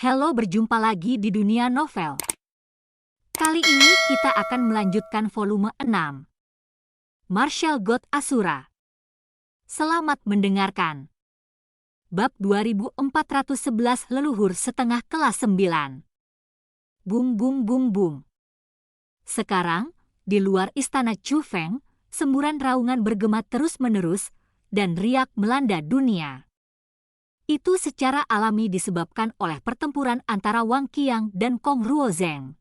Halo, berjumpa lagi di dunia novel. Kali ini kita akan melanjutkan volume 6. Martial God Asura. Selamat mendengarkan. Bab 2411 Leluhur Setengah Kelas 9. Bum bum bum bum. Sekarang, di luar istana Chu Feng, semburan raungan bergema terus-menerus dan riak melanda dunia. Itu secara alami disebabkan oleh pertempuran antara Wang Qiang dan Kong Ruozeng.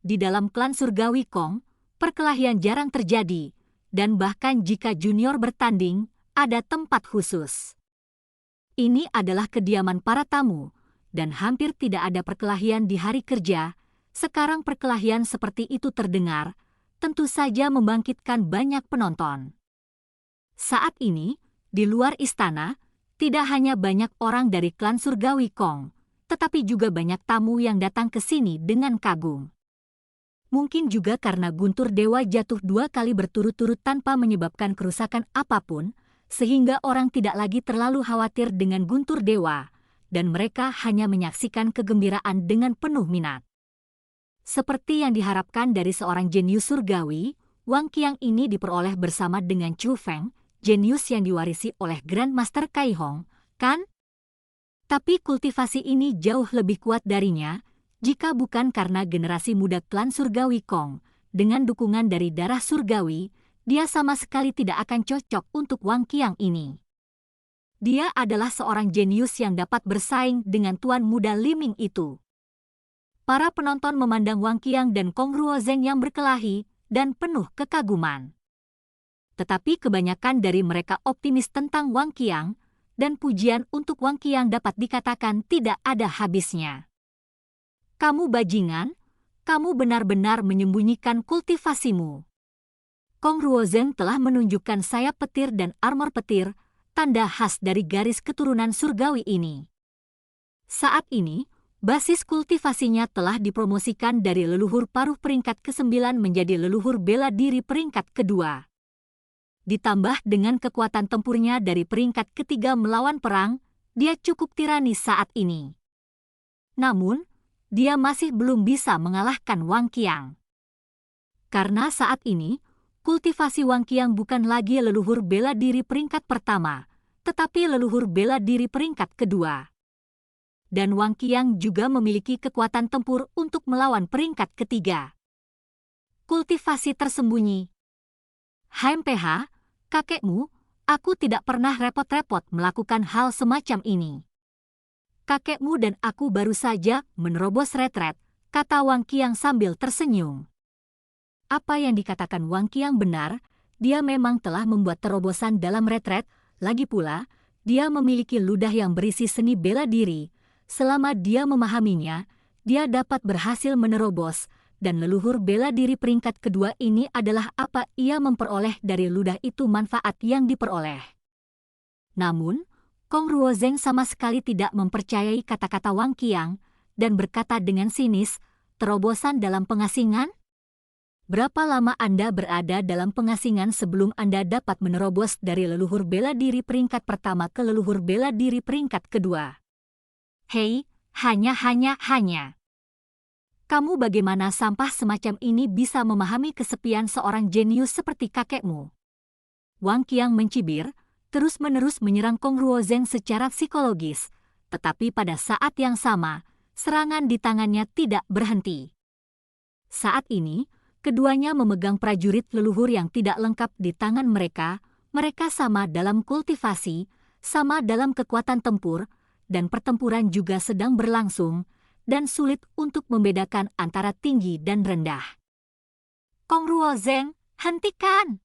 Di dalam klan surgawi Kong, perkelahian jarang terjadi, dan bahkan jika junior bertanding, ada tempat khusus. Ini adalah kediaman para tamu, dan hampir tidak ada perkelahian di hari kerja. Sekarang perkelahian seperti itu terdengar, tentu saja membangkitkan banyak penonton. Saat ini, di luar istana, tidak hanya banyak orang dari klan surgawi Kong, tetapi juga banyak tamu yang datang ke sini dengan kagum. Mungkin juga karena guntur dewa jatuh 2 kali berturut-turut tanpa menyebabkan kerusakan apapun, sehingga orang tidak lagi terlalu khawatir dengan guntur dewa, dan mereka hanya menyaksikan kegembiraan dengan penuh minat. Seperti yang diharapkan dari seorang jenius surgawi, Wang Qiang ini diperoleh bersama dengan Chu Feng, jenius yang diwarisi oleh Grandmaster Kai Hong, kan? Tapi kultivasi ini jauh lebih kuat darinya, jika bukan karena generasi muda klan surgawi Kong, dengan dukungan dari darah surgawi, dia sama sekali tidak akan cocok untuk Wang Qiang ini. Dia adalah seorang jenius yang dapat bersaing dengan tuan muda Liming itu. Para penonton memandang Wang Qiang dan Kong Ruozeng yang berkelahi dan penuh kekaguman. Tetapi kebanyakan dari mereka optimis tentang Wang Qiang, dan pujian untuk Wang Qiang dapat dikatakan tidak ada habisnya. Kamu bajingan, kamu benar-benar menyembunyikan kultivasimu. Kong Ruozeng telah menunjukkan sayap petir dan armor petir, tanda khas dari garis keturunan surgawi ini. Saat ini, basis kultivasinya telah dipromosikan dari leluhur paruh peringkat ke-9 menjadi leluhur bela diri peringkat kedua. Ditambah dengan kekuatan tempurnya dari peringkat ketiga melawan perang, dia cukup tiranis saat ini. Namun, dia masih belum bisa mengalahkan Wang Qiang. Karena saat ini, kultivasi Wang Qiang bukan lagi leluhur bela diri peringkat pertama, tetapi leluhur bela diri peringkat kedua. Dan Wang Qiang juga memiliki kekuatan tempur untuk melawan peringkat ketiga. Kultivasi tersembunyi. HMPH, kakekmu, aku tidak pernah repot-repot melakukan hal semacam ini. Kakekmu dan aku baru saja menerobos retret, kata Wang Qiang sambil tersenyum. Apa yang dikatakan Wang Qiang benar, dia memang telah membuat terobosan dalam retret, lagi pula, dia memiliki ludah yang berisi seni bela diri. Selama dia memahaminya, dia dapat berhasil menerobos, dan leluhur bela diri peringkat kedua ini adalah apa ia memperoleh dari ludah itu manfaat yang diperoleh. Namun, Kong Ruozeng sama sekali tidak mempercayai kata-kata Wang Qiang, dan berkata dengan sinis, terobosan dalam pengasingan? Berapa lama Anda berada dalam pengasingan sebelum Anda dapat menerobos dari leluhur bela diri peringkat pertama ke leluhur bela diri peringkat kedua? Hei, hanya. Kamu bagaimana sampah semacam ini bisa memahami kesepian seorang jenius seperti kakekmu? Wang Qiang mencibir, terus-menerus menyerang Kong Ruozeng secara psikologis, tetapi pada saat yang sama, serangan di tangannya tidak berhenti. Saat ini, keduanya memegang prajurit leluhur yang tidak lengkap di tangan mereka sama dalam kultivasi, sama dalam kekuatan tempur, dan pertempuran juga sedang berlangsung, dan sulit untuk membedakan antara tinggi dan rendah. Kong Ruozeng, hentikan!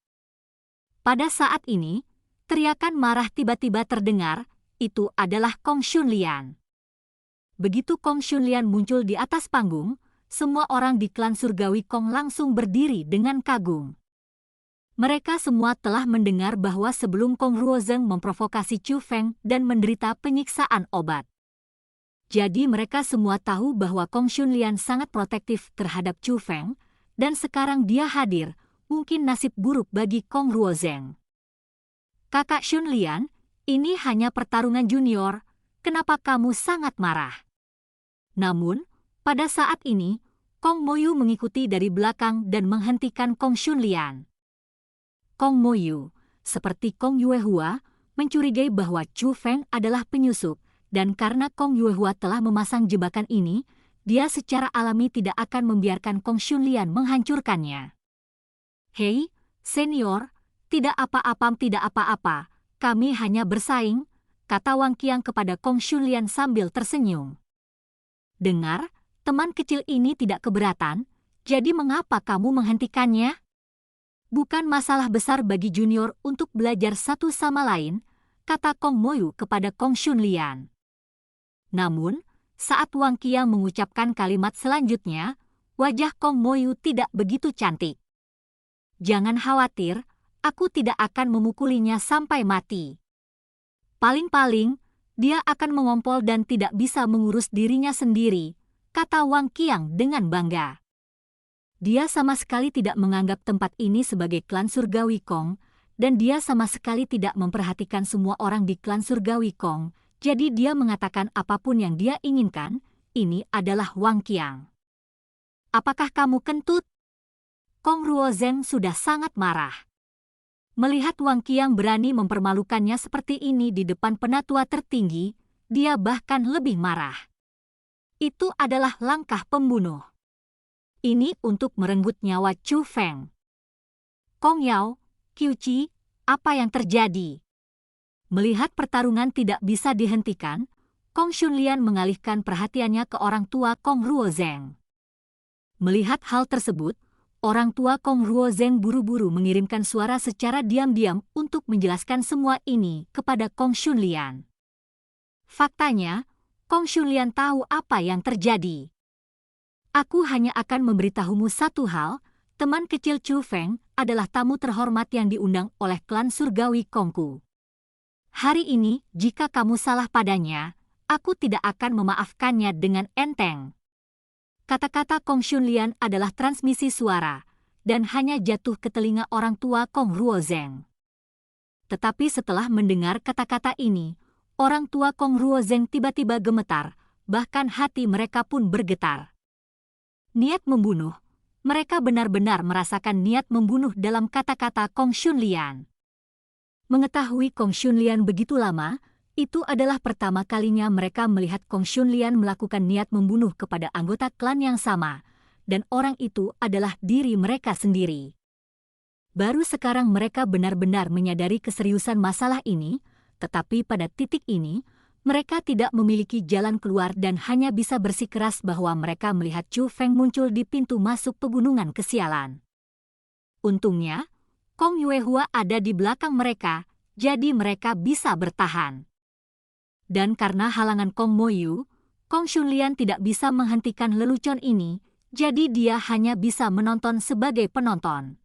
Pada saat ini, teriakan marah tiba-tiba terdengar, itu adalah Kong Xunlian. Begitu Kong Xunlian muncul di atas panggung, semua orang di klan surgawi Kong langsung berdiri dengan kagum. Mereka semua telah mendengar bahwa sebelum Kong Ruozeng memprovokasi Chu Feng dan menderita penyiksaan obat. Jadi mereka semua tahu bahwa Kong Xunlian sangat protektif terhadap Chu Feng, dan sekarang dia hadir, mungkin nasib buruk bagi Kong Ruozeng. Kakak Xunlian, ini hanya pertarungan junior, kenapa kamu sangat marah? Namun, pada saat ini, Kong Moyu mengikuti dari belakang dan menghentikan Kong Shunlian. Kong Moyu, seperti Kong Yuehua, mencurigai bahwa Chu Feng adalah penyusup, dan karena Kong Yuehua telah memasang jebakan ini, dia secara alami tidak akan membiarkan Kong Shunlian menghancurkannya. "Hei, senior, tidak apa-apa, kami hanya bersaing," kata Wang Qiang kepada Kong Shunlian sambil tersenyum. "Dengar, teman kecil ini tidak keberatan, jadi mengapa kamu menghentikannya? Bukan masalah besar bagi junior untuk belajar satu sama lain," kata Kong Moyu kepada Kong Shunlian. Namun, saat Wang Qiang mengucapkan kalimat selanjutnya, wajah Kong Moyu tidak begitu cantik. "Jangan khawatir, aku tidak akan memukulinya sampai mati. Paling-paling, dia akan mengompol dan tidak bisa mengurus dirinya sendiri," kata Wang Qiang dengan bangga. Dia sama sekali tidak menganggap tempat ini sebagai klan surgawi Kong, dan dia sama sekali tidak memperhatikan semua orang di klan surgawi Kong, jadi dia mengatakan apapun yang dia inginkan, ini adalah Wang Qiang. "Apakah kamu kentut?" Kong Ruozeng sudah sangat marah. Melihat Wang Qiang berani mempermalukannya seperti ini di depan penatua tertinggi, dia bahkan lebih marah. Itu adalah langkah pembunuh. Ini untuk merenggut nyawa Chu Feng. "Kong Yao, Qiuqi, apa yang terjadi?" Melihat pertarungan tidak bisa dihentikan, Kong Shunlian mengalihkan perhatiannya ke orang tua Kong Ruozeng. Melihat hal tersebut, orang tua Kong Ruozeng buru-buru mengirimkan suara secara diam-diam untuk menjelaskan semua ini kepada Kong Shunlian. Faktanya, Kong Shunlian tahu apa yang terjadi. "Aku hanya akan memberitahumu satu hal, teman kecil Chu Feng adalah tamu terhormat yang diundang oleh klan surgawi Kongku. Hari ini, jika kamu salah padanya, aku tidak akan memaafkannya dengan enteng." Kata-kata Kong Shunlian adalah transmisi suara, dan hanya jatuh ke telinga orang tua Kong Ruozeng. Tetapi setelah mendengar kata-kata ini, orang tua Kong Ruozeng tiba-tiba gemetar, bahkan hati mereka pun bergetar. Niat membunuh, mereka benar-benar merasakan niat membunuh dalam kata-kata Kong Shunlian. Mengetahui Kong Shunlian begitu lama, itu adalah pertama kalinya mereka melihat Kong Shunlian melakukan niat membunuh kepada anggota klan yang sama, dan orang itu adalah diri mereka sendiri. Baru sekarang mereka benar-benar menyadari keseriusan masalah ini, tetapi pada titik ini, mereka tidak memiliki jalan keluar dan hanya bisa bersikeras bahwa mereka melihat Chu Feng muncul di pintu masuk pegunungan kesialan. Untungnya, Kong Yuehua ada di belakang mereka, jadi mereka bisa bertahan. Dan karena halangan Kong Moyu, Kong Shunlian tidak bisa menghentikan lelucon ini, jadi dia hanya bisa menonton sebagai penonton.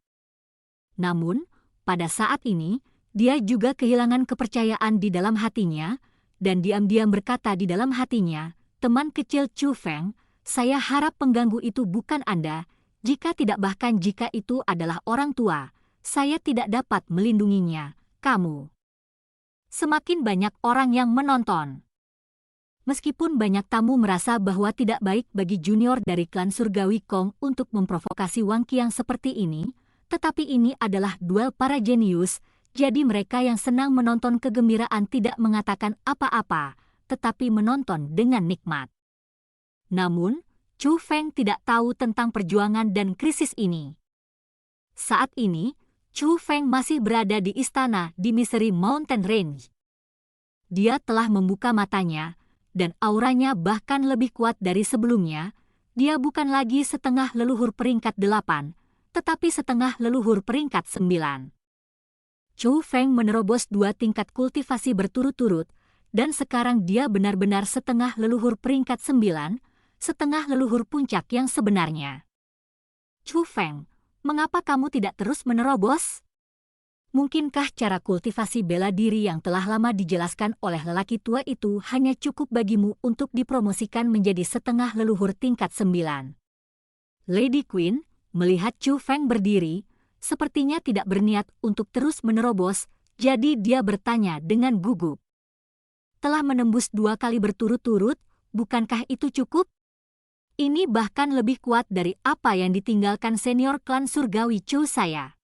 Namun, pada saat ini, dia juga kehilangan kepercayaan di dalam hatinya, dan diam-diam berkata di dalam hatinya, "Teman kecil Chu Feng, saya harap pengganggu itu bukan Anda, jika tidak bahkan jika itu adalah orang tua, saya tidak dapat melindunginya, kamu." Semakin banyak orang yang menonton. Meskipun banyak tamu merasa bahwa tidak baik bagi junior dari klan surgawi Kong untuk memprovokasi Wang Qiang seperti ini, tetapi ini adalah duel para jenius, jadi mereka yang senang menonton kegembiraan tidak mengatakan apa-apa, tetapi menonton dengan nikmat. Namun, Chu Feng tidak tahu tentang perjuangan dan krisis ini. Saat ini, Chu Feng masih berada di istana di Misery Mountain Range. Dia telah membuka matanya, dan auranya bahkan lebih kuat dari sebelumnya. Dia bukan lagi setengah leluhur peringkat 8, tetapi setengah leluhur peringkat 9. Chu Feng menerobos 2 tingkat kultivasi berturut-turut, dan sekarang dia benar-benar setengah leluhur peringkat 9, setengah leluhur puncak yang sebenarnya. "Chu Feng, mengapa kamu tidak terus menerobos? Mungkinkah cara kultivasi bela diri yang telah lama dijelaskan oleh lelaki tua itu hanya cukup bagimu untuk dipromosikan menjadi setengah leluhur tingkat 9? Lady Queen, melihat Chu Feng berdiri, sepertinya tidak berniat untuk terus menerobos, jadi dia bertanya dengan gugup. "Telah menembus 2 kali berturut-turut, bukankah itu cukup?" Ini bahkan lebih kuat dari apa yang ditinggalkan senior klan surgawi Chu saya.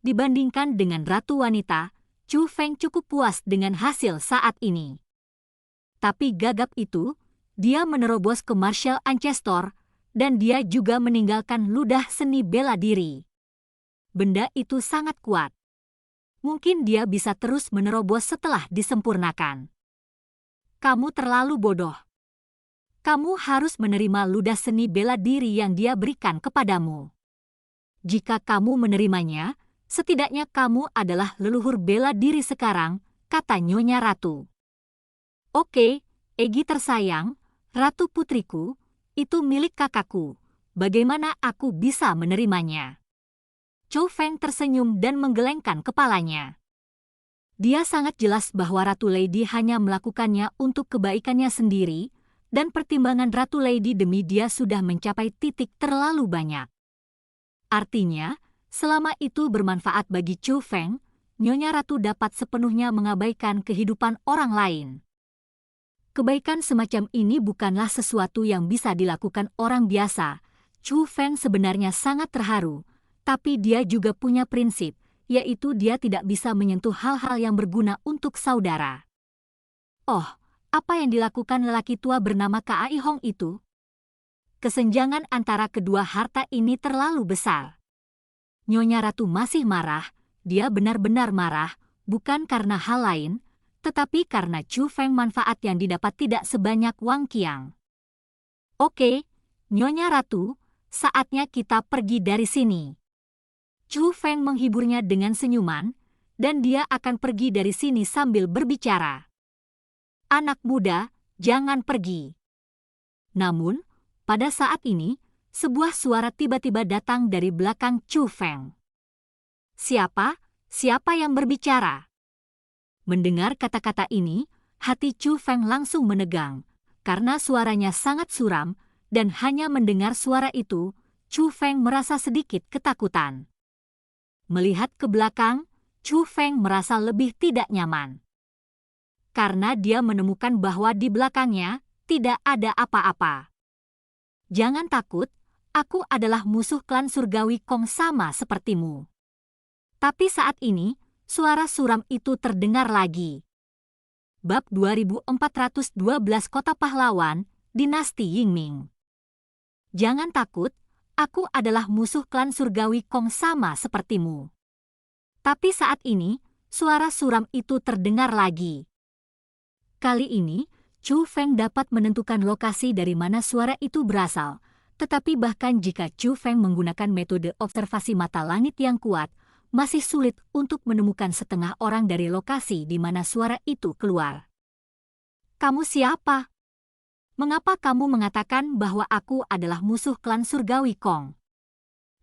Dibandingkan dengan Ratu Wanita, Chu Feng cukup puas dengan hasil saat ini. Tapi gagap itu, dia menerobos ke Martial Ancestor, dan dia juga meninggalkan ludah seni bela diri. Benda itu sangat kuat. Mungkin dia bisa terus menerobos setelah disempurnakan. Kamu terlalu bodoh. Kamu harus menerima ludah seni bela diri yang dia berikan kepadamu. Jika kamu menerimanya, setidaknya kamu adalah leluhur bela diri sekarang, kata Nyonya Ratu. Oke, Egi tersayang, Ratu putriku, itu milik kakakku. Bagaimana aku bisa menerimanya? Chu Feng tersenyum dan menggelengkan kepalanya. Dia sangat jelas bahwa Ratu Lady hanya melakukannya untuk kebaikannya sendiri, dan pertimbangan Ratu Lady demi dia sudah mencapai titik terlalu banyak. Artinya, selama itu bermanfaat bagi Chu Feng, Nyonya Ratu dapat sepenuhnya mengabaikan kehidupan orang lain. Kebaikan semacam ini bukanlah sesuatu yang bisa dilakukan orang biasa. Chu Feng sebenarnya sangat terharu, tapi dia juga punya prinsip, yaitu dia tidak bisa menyentuh hal-hal yang berguna untuk saudara. Oh, apa yang dilakukan lelaki tua bernama Kai Hong itu? Kesenjangan antara kedua harta ini terlalu besar. Nyonya Ratu masih marah, dia benar-benar marah, bukan karena hal lain, tetapi karena Chu Feng manfaat yang didapat tidak sebanyak Wang Qiang. Oke, Nyonya Ratu, saatnya kita pergi dari sini. Chu Feng menghiburnya dengan senyuman, dan dia akan pergi dari sini sambil berbicara. Anak muda, jangan pergi. Namun, pada saat ini, sebuah suara tiba-tiba datang dari belakang Chu Feng. Siapa? Siapa yang berbicara? Mendengar kata-kata ini, hati Chu Feng langsung menegang, karena suaranya sangat suram, dan hanya mendengar suara itu, Chu Feng merasa sedikit ketakutan. Melihat ke belakang, Chu Feng merasa lebih tidak nyaman. Karena dia menemukan bahwa di belakangnya tidak ada apa-apa. Jangan takut, aku adalah musuh klan surgawi Kong sama sepertimu. Tapi saat ini, suara suram itu terdengar lagi. Bab 2412 Kota Pahlawan, Dinasti Yingming. Jangan takut, aku adalah musuh klan surgawi Kong sama sepertimu. Tapi saat ini, suara suram itu terdengar lagi. Kali ini, Chu Feng dapat menentukan lokasi dari mana suara itu berasal, tetapi bahkan jika Chu Feng menggunakan metode observasi mata langit yang kuat, masih sulit untuk menemukan setengah orang dari lokasi di mana suara itu keluar. Kamu siapa? Mengapa kamu mengatakan bahwa aku adalah musuh klan surgawi Kong?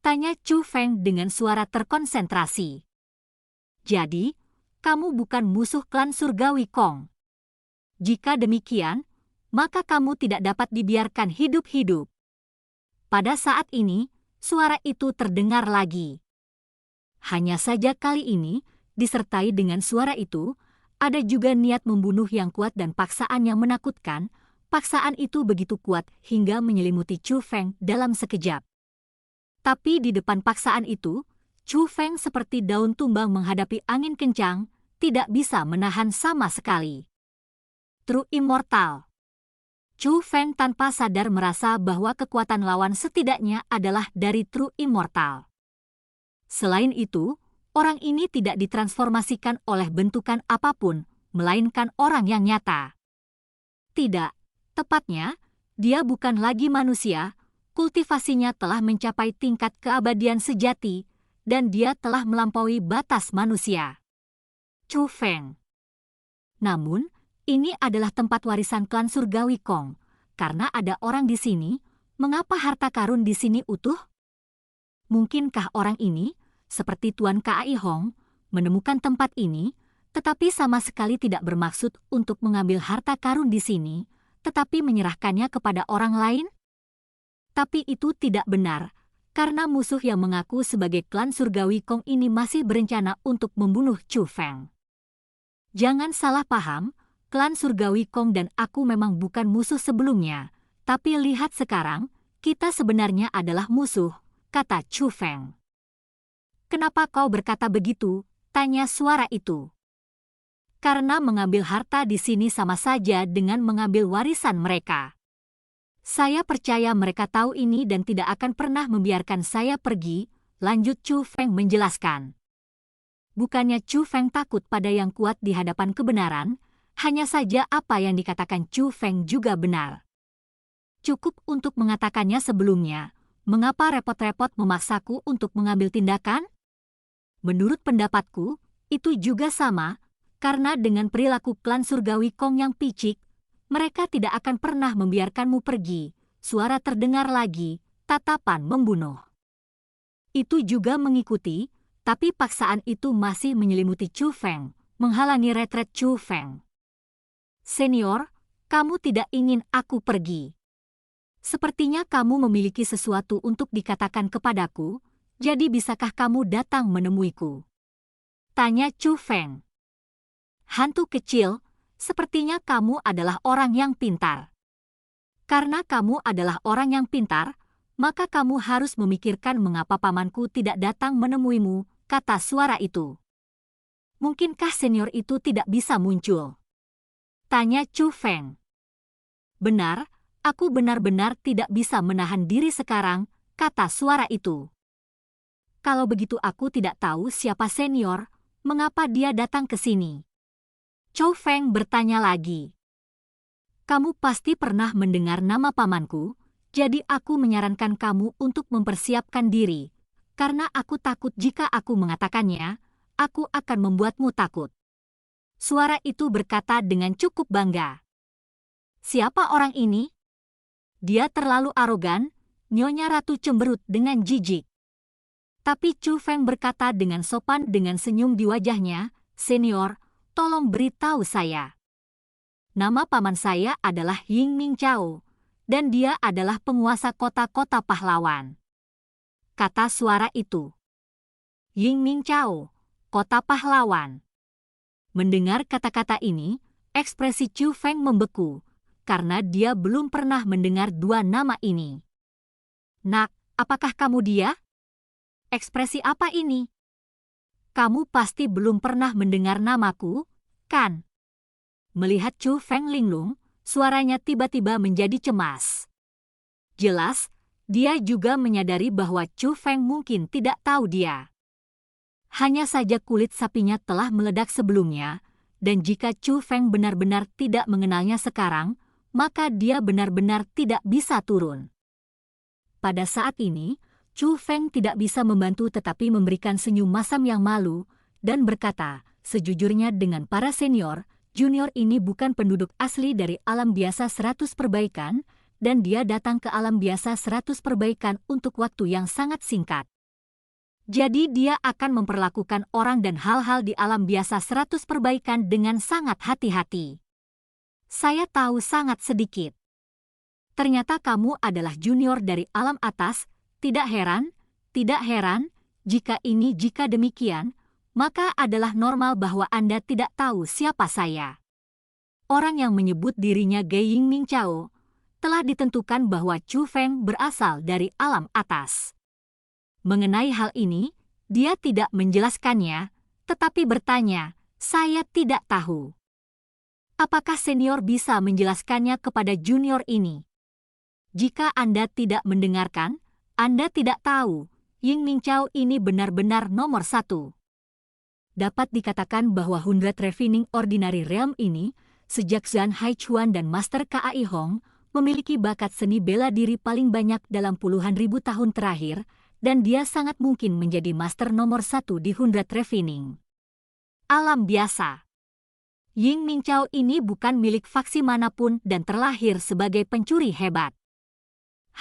Tanya Chu Feng dengan suara terkonsentrasi. Jadi, kamu bukan musuh klan surgawi Kong. Jika demikian, maka kamu tidak dapat dibiarkan hidup-hidup. Pada saat ini, suara itu terdengar lagi. Hanya saja kali ini, disertai dengan suara itu, ada juga niat membunuh yang kuat dan paksaan yang menakutkan. Paksaan itu begitu kuat hingga menyelimuti Chu Feng dalam sekejap. Tapi di depan paksaan itu, Chu Feng seperti daun tumbang menghadapi angin kencang, tidak bisa menahan sama sekali. True Immortal. Chu Feng tanpa sadar merasa bahwa kekuatan lawan setidaknya adalah dari True Immortal. Selain itu, orang ini tidak ditransformasikan oleh bentukan apapun, melainkan orang yang nyata. Tidak, tepatnya, dia bukan lagi manusia, kultivasinya telah mencapai tingkat keabadian sejati, dan dia telah melampaui batas manusia. Chu Feng. Namun, ini adalah tempat warisan klan surgawi Kong. Karena ada orang di sini, mengapa harta karun di sini utuh? Mungkinkah orang ini, seperti Tuan Kai Hong, menemukan tempat ini, tetapi sama sekali tidak bermaksud untuk mengambil harta karun di sini, tetapi menyerahkannya kepada orang lain? Tapi itu tidak benar, karena musuh yang mengaku sebagai klan surgawi Kong ini masih berencana untuk membunuh Chu Feng. Jangan salah paham, klan surgawi Kong dan aku memang bukan musuh sebelumnya, Tapi lihat sekarang, kita sebenarnya adalah musuh, kata Chu Feng. Kenapa kau berkata begitu? Tanya suara itu. Karena mengambil harta di sini sama saja dengan mengambil warisan mereka. Saya percaya mereka tahu ini dan tidak akan pernah membiarkan saya pergi, lanjut Chu Feng menjelaskan. Bukannya Chu Feng takut pada yang kuat di hadapan kebenaran, hanya saja apa yang dikatakan Chu Feng juga benar. Cukup untuk mengatakannya sebelumnya, mengapa repot-repot memaksaku untuk mengambil tindakan? Menurut pendapatku, itu juga sama, karena dengan perilaku klan surgawi Kong yang picik, mereka tidak akan pernah membiarkanmu pergi. Suara terdengar lagi, tatapan membunuh. Itu juga mengikuti, tapi paksaan itu masih menyelimuti Chu Feng, menghalangi retret Chu Feng. Senior, kamu tidak ingin aku pergi. Sepertinya kamu memiliki sesuatu untuk dikatakan kepadaku, jadi bisakah kamu datang menemuiku? Tanya Chu Feng. Hantu kecil, sepertinya kamu adalah orang yang pintar. Karena kamu adalah orang yang pintar, maka kamu harus memikirkan mengapa pamanku tidak datang menemuimu, kata suara itu. Mungkinkah senior itu tidak bisa muncul? Tanya Chu Feng. Benar, aku benar-benar tidak bisa menahan diri sekarang, kata suara itu. Kalau begitu aku tidak tahu siapa senior, mengapa dia datang ke sini. Chu Feng bertanya lagi. Kamu pasti pernah mendengar nama pamanku, jadi aku menyarankan kamu untuk mempersiapkan diri, karena aku takut jika aku mengatakannya, aku akan membuatmu takut. Suara itu berkata dengan cukup bangga. Siapa orang ini? Dia terlalu arogan, Nyonya Ratu cemberut dengan jijik. Tapi Chu Feng berkata dengan sopan dengan senyum di wajahnya, Senior, tolong beritahu saya. Nama paman saya adalah Ying Ming Chao, dan dia adalah penguasa kota-kota pahlawan. Kata suara itu. Ying Ming Chao, kota pahlawan. Mendengar kata-kata ini, ekspresi Chu Feng membeku, karena dia belum pernah mendengar dua nama ini. Nak, apakah kamu dia? Ekspresi apa ini? Kamu pasti belum pernah mendengar namaku, kan? Melihat Chu Feng linglung, suaranya tiba-tiba menjadi cemas. Jelas, dia juga menyadari bahwa Chu Feng mungkin tidak tahu dia. Hanya saja kulit sapinya telah meledak sebelumnya, dan jika Chu Feng benar-benar tidak mengenalnya sekarang, maka dia benar-benar tidak bisa turun. Pada saat ini, Chu Feng tidak bisa membantu tetapi memberikan senyum masam yang malu, dan berkata, sejujurnya dengan para senior, junior ini bukan penduduk asli dari alam biasa 100 perbaikan, dan dia datang ke alam biasa 100 perbaikan untuk waktu yang sangat singkat. Jadi dia akan memperlakukan orang dan hal-hal di alam biasa 100 perbaikan dengan sangat hati-hati. Saya tahu sangat sedikit. Ternyata kamu adalah junior dari alam atas, tidak heran, jika demikian, maka adalah normal bahwa Anda tidak tahu siapa saya. Orang yang menyebut dirinya Ge Ying Ming Chao, telah ditentukan bahwa Chu Feng berasal dari alam atas. Mengenai hal ini, dia tidak menjelaskannya, tetapi bertanya, saya tidak tahu. Apakah senior bisa menjelaskannya kepada junior ini? Jika Anda tidak mendengarkan, Anda tidak tahu, Ying Ming Chao ini benar-benar nomor 1. Dapat dikatakan bahwa 100 Refining Ordinary Realm ini, sejak Zhan Haichuan dan Master Kai Hong, memiliki bakat seni bela diri paling banyak dalam puluhan ribu tahun terakhir, dan dia sangat mungkin menjadi Master nomor 1 di 100 Refining. Alam biasa. Ying Ming Chao ini bukan milik faksi manapun dan terlahir sebagai pencuri hebat.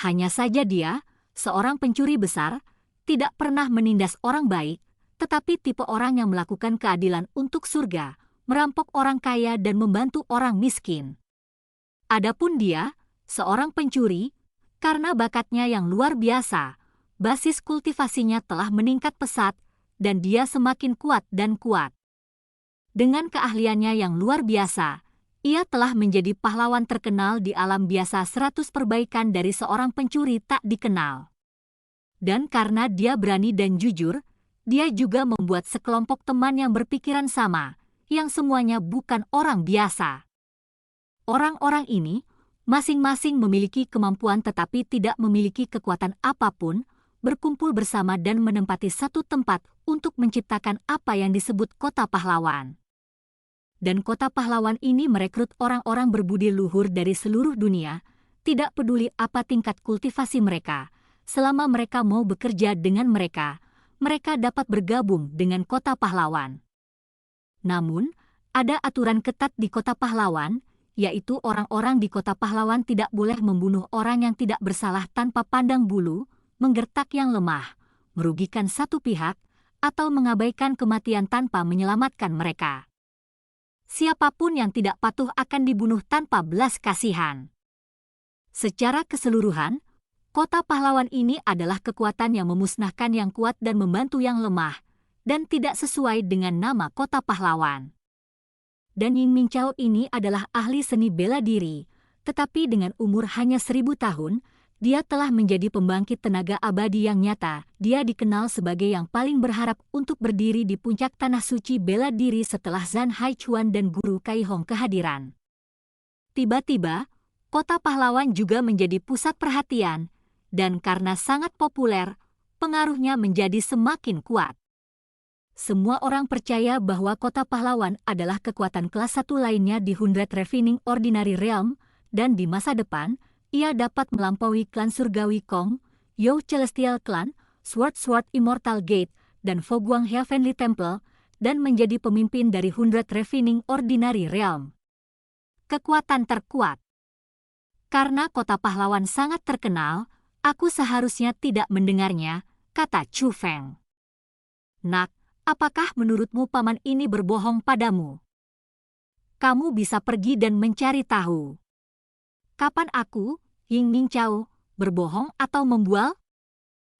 Hanya saja dia, seorang pencuri besar, tidak pernah menindas orang baik, tetapi tipe orang yang melakukan keadilan untuk surga, merampok orang kaya dan membantu orang miskin. Adapun dia, seorang pencuri, karena bakatnya yang luar biasa, basis kultivasinya telah meningkat pesat, dan dia semakin kuat dan kuat. Dengan keahliannya yang luar biasa, Ia telah menjadi pahlawan terkenal di alam biasa 100 perbaikan dari seorang pencuri tak dikenal. Dan karena dia berani dan jujur, dia juga membuat sekelompok teman yang berpikiran sama, yang semuanya bukan orang biasa. Orang-orang ini masing-masing memiliki kemampuan tetapi tidak memiliki kekuatan apapun, berkumpul bersama dan menempati satu tempat untuk menciptakan apa yang disebut kota pahlawan. Dan kota pahlawan ini merekrut orang-orang berbudi luhur dari seluruh dunia, tidak peduli apa tingkat kultivasi mereka. Selama mereka mau bekerja dengan mereka, mereka dapat bergabung dengan kota pahlawan. Namun, ada aturan ketat di kota pahlawan, yaitu orang-orang di kota pahlawan tidak boleh membunuh orang yang tidak bersalah tanpa pandang bulu, menggertak yang lemah, merugikan satu pihak, atau mengabaikan kematian tanpa menyelamatkan mereka. Siapapun yang tidak patuh akan dibunuh tanpa belas kasihan. Secara keseluruhan, kota pahlawan ini adalah kekuatan yang memusnahkan yang kuat dan membantu yang lemah, dan tidak sesuai dengan nama kota pahlawan. Dan Ying Mingqiao ini adalah ahli seni bela diri, tetapi dengan umur hanya 1000 tahun, dia telah menjadi pembangkit tenaga abadi yang nyata. Dia dikenal sebagai yang paling berharap untuk berdiri di puncak tanah suci bela diri setelah Zhan Haichuan dan Guru Kai Hong kehadiran. Tiba-tiba, kota pahlawan juga menjadi pusat perhatian, dan karena sangat populer, pengaruhnya menjadi semakin kuat. Semua orang percaya bahwa kota pahlawan adalah kekuatan kelas 1 lainnya di 100 Refining Ordinary Realm, dan di masa depan, ia dapat melampaui klan surgawi Kong, You Celestial Clan, Sword Immortal Gate, dan Foguang Heavenly Temple, dan menjadi pemimpin dari 100 Refining Ordinary Realm. Kekuatan terkuat. Karena kota pahlawan sangat terkenal, aku seharusnya tidak mendengarnya, kata Chu Feng. Nak, apakah menurutmu paman ini berbohong padamu? Kamu bisa pergi dan mencari tahu. Kapan aku, Ying Mingqiao, berbohong atau membual?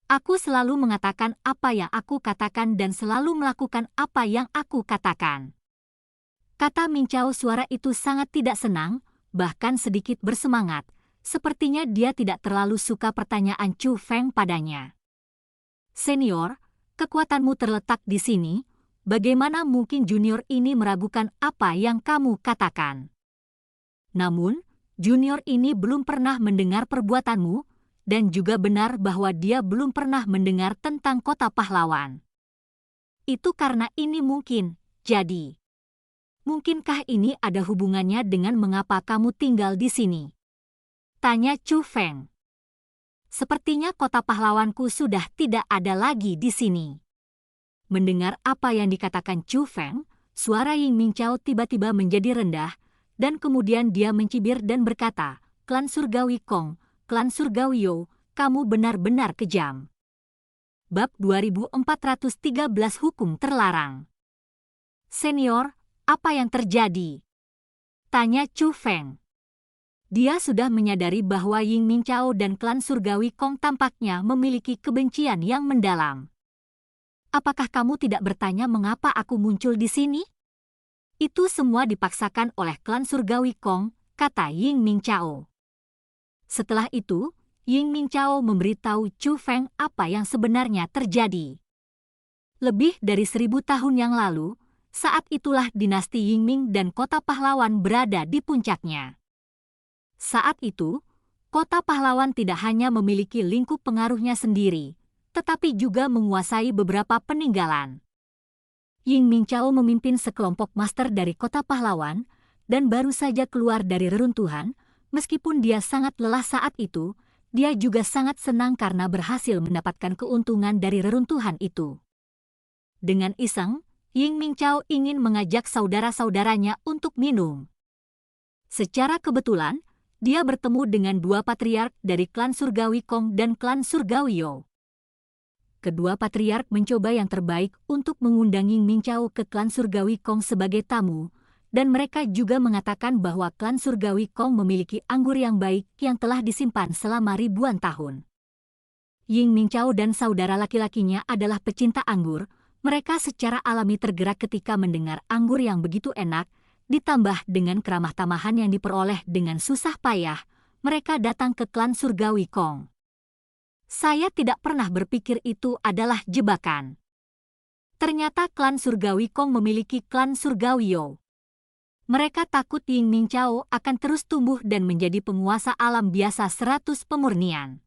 Aku selalu mengatakan apa yang aku katakan dan selalu melakukan apa yang aku katakan. Kata Mingqiao, suara itu sangat tidak senang, bahkan sedikit bersemangat. Sepertinya dia tidak terlalu suka pertanyaan Chu Feng padanya. Senior, kekuatanmu terletak di sini. Bagaimana mungkin junior ini meragukan apa yang kamu katakan? Namun, junior ini belum pernah mendengar perbuatanmu, dan juga benar bahwa dia belum pernah mendengar tentang kota pahlawan. Itu karena ini mungkin, jadi. Mungkinkah ini ada hubungannya dengan mengapa kamu tinggal di sini? Tanya Chu Feng. Sepertinya kota pahlawanku sudah tidak ada lagi di sini. Mendengar apa yang dikatakan Chu Feng, suara Ying Mingqiao tiba-tiba menjadi rendah, dan kemudian dia mencibir dan berkata, Klan Surgawi Kong, Klan Surgawi You, kamu benar-benar kejam. Bab 2413 Hukum Terlarang. Senior, apa yang terjadi? Tanya Chu Feng. Dia sudah menyadari bahwa Ying Mingqiao dan Klan Surgawi Kong tampaknya memiliki kebencian yang mendalam. Apakah kamu tidak bertanya mengapa aku muncul di sini? Itu semua dipaksakan oleh klan surgawi Kong, kata Ying Mingqiao. Setelah itu, Ying Mingqiao memberitahu Chu Feng apa yang sebenarnya terjadi. Lebih dari 1000 tahun yang lalu, saat itulah dinasti Yingming dan kota pahlawan berada di puncaknya. Saat itu, kota pahlawan tidak hanya memiliki lingkup pengaruhnya sendiri, tetapi juga menguasai beberapa peninggalan. Ying Mingqiao memimpin sekelompok master dari kota pahlawan, dan baru saja keluar dari reruntuhan. Meskipun dia sangat lelah saat itu, dia juga sangat senang karena berhasil mendapatkan keuntungan dari reruntuhan itu. Dengan iseng, Ying Mingqiao ingin mengajak saudara-saudaranya untuk minum. Secara kebetulan, dia bertemu dengan dua patriark dari klan surgawi Kong dan klan surgawi You. Kedua patriark mencoba yang terbaik untuk mengundang Ying Mingqiao ke klan surgawi Kong sebagai tamu, dan mereka juga mengatakan bahwa klan surgawi Kong memiliki anggur yang baik yang telah disimpan selama ribuan tahun. Ying Mingqiao dan saudara laki-lakinya adalah pecinta anggur. Mereka secara alami tergerak ketika mendengar anggur yang begitu enak, ditambah dengan keramah tamahan yang diperoleh dengan susah payah, mereka datang ke klan surgawi Kong. Saya tidak pernah berpikir itu adalah jebakan. Ternyata klan surgawi Kong memiliki klan surgawi You. Mereka takut Ying Mingqiao akan terus tumbuh dan menjadi penguasa alam biasa 100 pemurnian.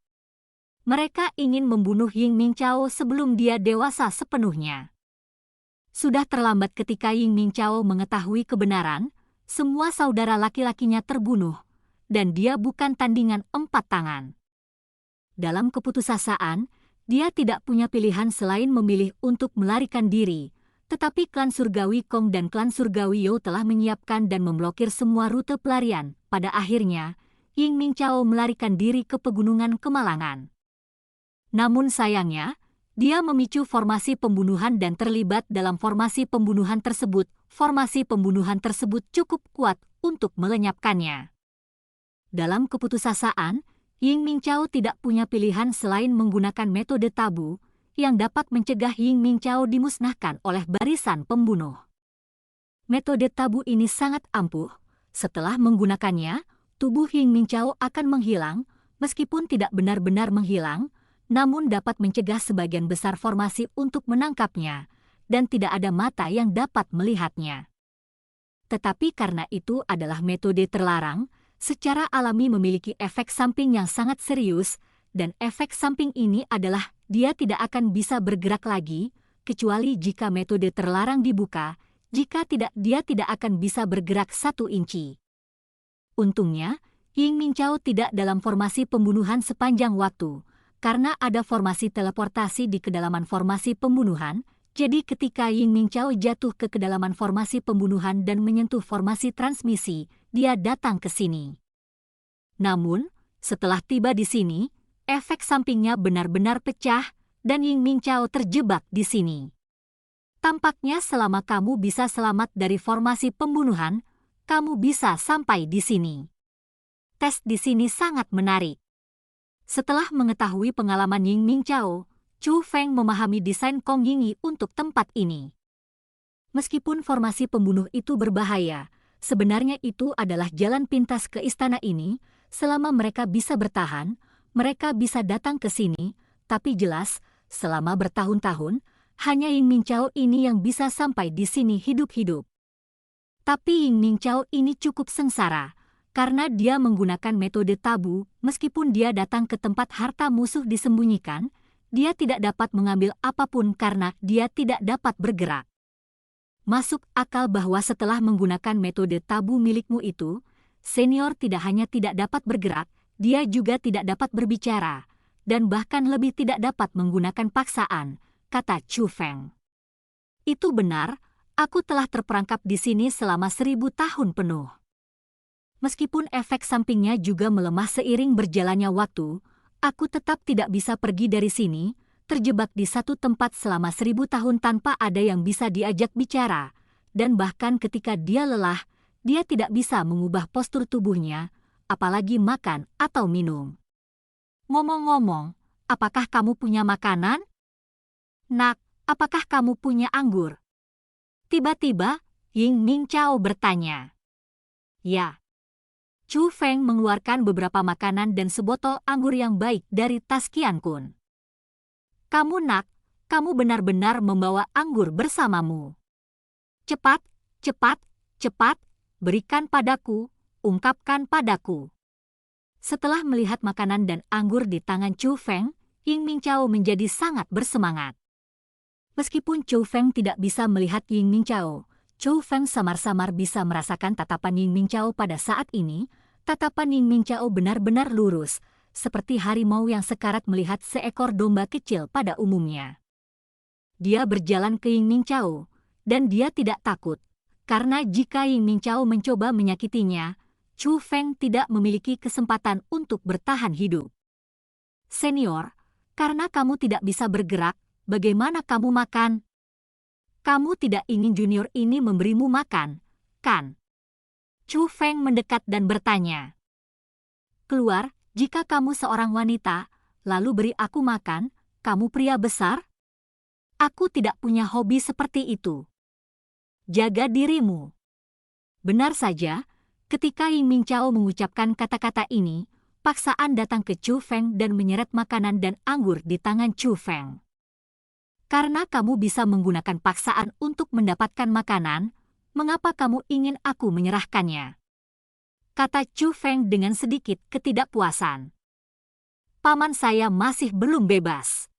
Mereka ingin membunuh Ying Mingqiao sebelum dia dewasa sepenuhnya. Sudah terlambat ketika Ying Mingqiao mengetahui kebenaran, semua saudara laki-lakinya terbunuh, dan dia bukan tandingan 4 tangan. Dalam keputusasaan, dia tidak punya pilihan selain memilih untuk melarikan diri, tetapi klan surgawi Kong dan klan surgawi You telah menyiapkan dan memblokir semua rute pelarian. Pada akhirnya, Ying Mingqiao melarikan diri ke pegunungan Kemalangan. Namun sayangnya, dia memicu formasi pembunuhan dan terlibat dalam formasi pembunuhan tersebut. Formasi pembunuhan tersebut cukup kuat untuk melenyapkannya. Dalam keputusasaan, Ying Mingqiao tidak punya pilihan selain menggunakan metode tabu yang dapat mencegah Ying Mingqiao dimusnahkan oleh barisan pembunuh. Metode tabu ini sangat ampuh. Setelah menggunakannya, tubuh Ying Mingqiao akan menghilang, meskipun tidak benar-benar menghilang, namun dapat mencegah sebagian besar formasi untuk menangkapnya, dan tidak ada mata yang dapat melihatnya. Tetapi karena itu adalah metode terlarang, secara alami memiliki efek samping yang sangat serius, dan efek samping ini adalah dia tidak akan bisa bergerak lagi, kecuali jika metode terlarang dibuka, jika tidak dia tidak akan bisa bergerak 1 inci. Untungnya, Ying Mingqiao tidak dalam formasi pembunuhan sepanjang waktu, karena ada formasi teleportasi di kedalaman formasi pembunuhan, jadi ketika Ying Mingqiao jatuh ke kedalaman formasi pembunuhan dan menyentuh formasi transmisi, dia datang ke sini. Namun, setelah tiba di sini, efek sampingnya benar-benar pecah dan Ying Mingqiao terjebak di sini. Tampaknya selama kamu bisa selamat dari formasi pembunuhan, kamu bisa sampai di sini. Tes di sini sangat menarik. Setelah mengetahui pengalaman Ying Mingqiao, Chu Feng memahami desain Kong Yingyi untuk tempat ini. Meskipun formasi pembunuh itu berbahaya, sebenarnya itu adalah jalan pintas ke istana ini. Selama mereka bisa bertahan, mereka bisa datang ke sini, tapi jelas, selama bertahun-tahun, hanya Ying Mingqiao ini yang bisa sampai di sini hidup-hidup. Tapi Ying Mingqiao ini cukup sengsara, karena dia menggunakan metode tabu. Meskipun dia datang ke tempat harta musuh disembunyikan, dia tidak dapat mengambil apapun karena dia tidak dapat bergerak. Masuk akal bahwa setelah menggunakan metode tabu milikmu itu, senior tidak hanya tidak dapat bergerak, dia juga tidak dapat berbicara, dan bahkan lebih tidak dapat menggunakan paksaan, kata Chu Feng. Itu benar, aku telah terperangkap di sini selama 1000 tahun penuh. Meskipun efek sampingnya juga melemah seiring berjalannya waktu, aku tetap tidak bisa pergi dari sini, terjebak di satu tempat selama 1000 tahun tanpa ada yang bisa diajak bicara, dan bahkan ketika dia lelah, dia tidak bisa mengubah postur tubuhnya, apalagi makan atau minum. Ngomong-ngomong, apakah kamu punya makanan? Nak, apakah kamu punya anggur? Tiba-tiba, Ying Mingqiao bertanya. Ya. Chu Feng mengeluarkan beberapa makanan dan sebotol anggur yang baik dari tas Qian Kun. Kamu nak, kamu benar-benar membawa anggur bersamamu. Cepat, cepat, cepat, berikan padaku, ungkapkan padaku. Setelah melihat makanan dan anggur di tangan Chu Feng, Ying Mingqiao menjadi sangat bersemangat. Meskipun Chu Feng tidak bisa melihat Ying Mingqiao, Chu Feng samar-samar bisa merasakan tatapan Ying Mingqiao pada saat ini. Tatapan Ying Mingqiao benar-benar lurus, seperti harimau yang sekarat melihat seekor domba kecil pada umumnya. Dia berjalan ke Ying Mingqiao, dan dia tidak takut, karena jika Ying Mingqiao mencoba menyakitinya, Chu Feng tidak memiliki kesempatan untuk bertahan hidup. Senior, karena kamu tidak bisa bergerak, bagaimana kamu makan? Kamu tidak ingin junior ini memberimu makan, kan? Chu Feng mendekat dan bertanya. Keluar, jika kamu seorang wanita, lalu beri aku makan, kamu pria besar? Aku tidak punya hobi seperti itu. Jaga dirimu. Benar saja, ketika Ying Mingchao mengucapkan kata-kata ini, paksaan datang ke Chu Feng dan menyeret makanan dan anggur di tangan Chu Feng. Karena kamu bisa menggunakan paksaan untuk mendapatkan makanan, mengapa kamu ingin aku menyerahkannya? Kata Chu Feng dengan sedikit ketidakpuasan. Paman saya masih belum bebas.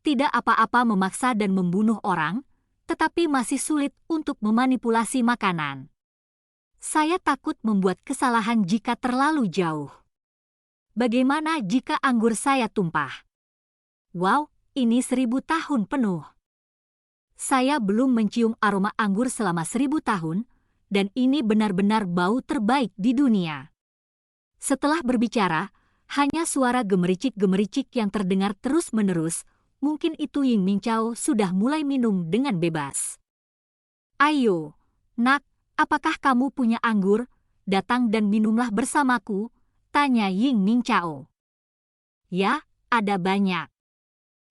Tidak apa-apa memaksa dan membunuh orang, tetapi masih sulit untuk memanipulasi makanan. Saya takut membuat kesalahan jika terlalu jauh. Bagaimana jika anggur saya tumpah? Wow, ini 1000 tahun penuh. Saya belum mencium aroma anggur selama 1000 tahun, dan ini benar-benar bau terbaik di dunia. Setelah berbicara, hanya suara gemericik-gemericik yang terdengar terus-menerus. Mungkin itu Ying Mingchao sudah mulai minum dengan bebas. Ayo, nak, apakah kamu punya anggur? Datang dan minumlah bersamaku, tanya Ying Mingchao. Ya, ada banyak.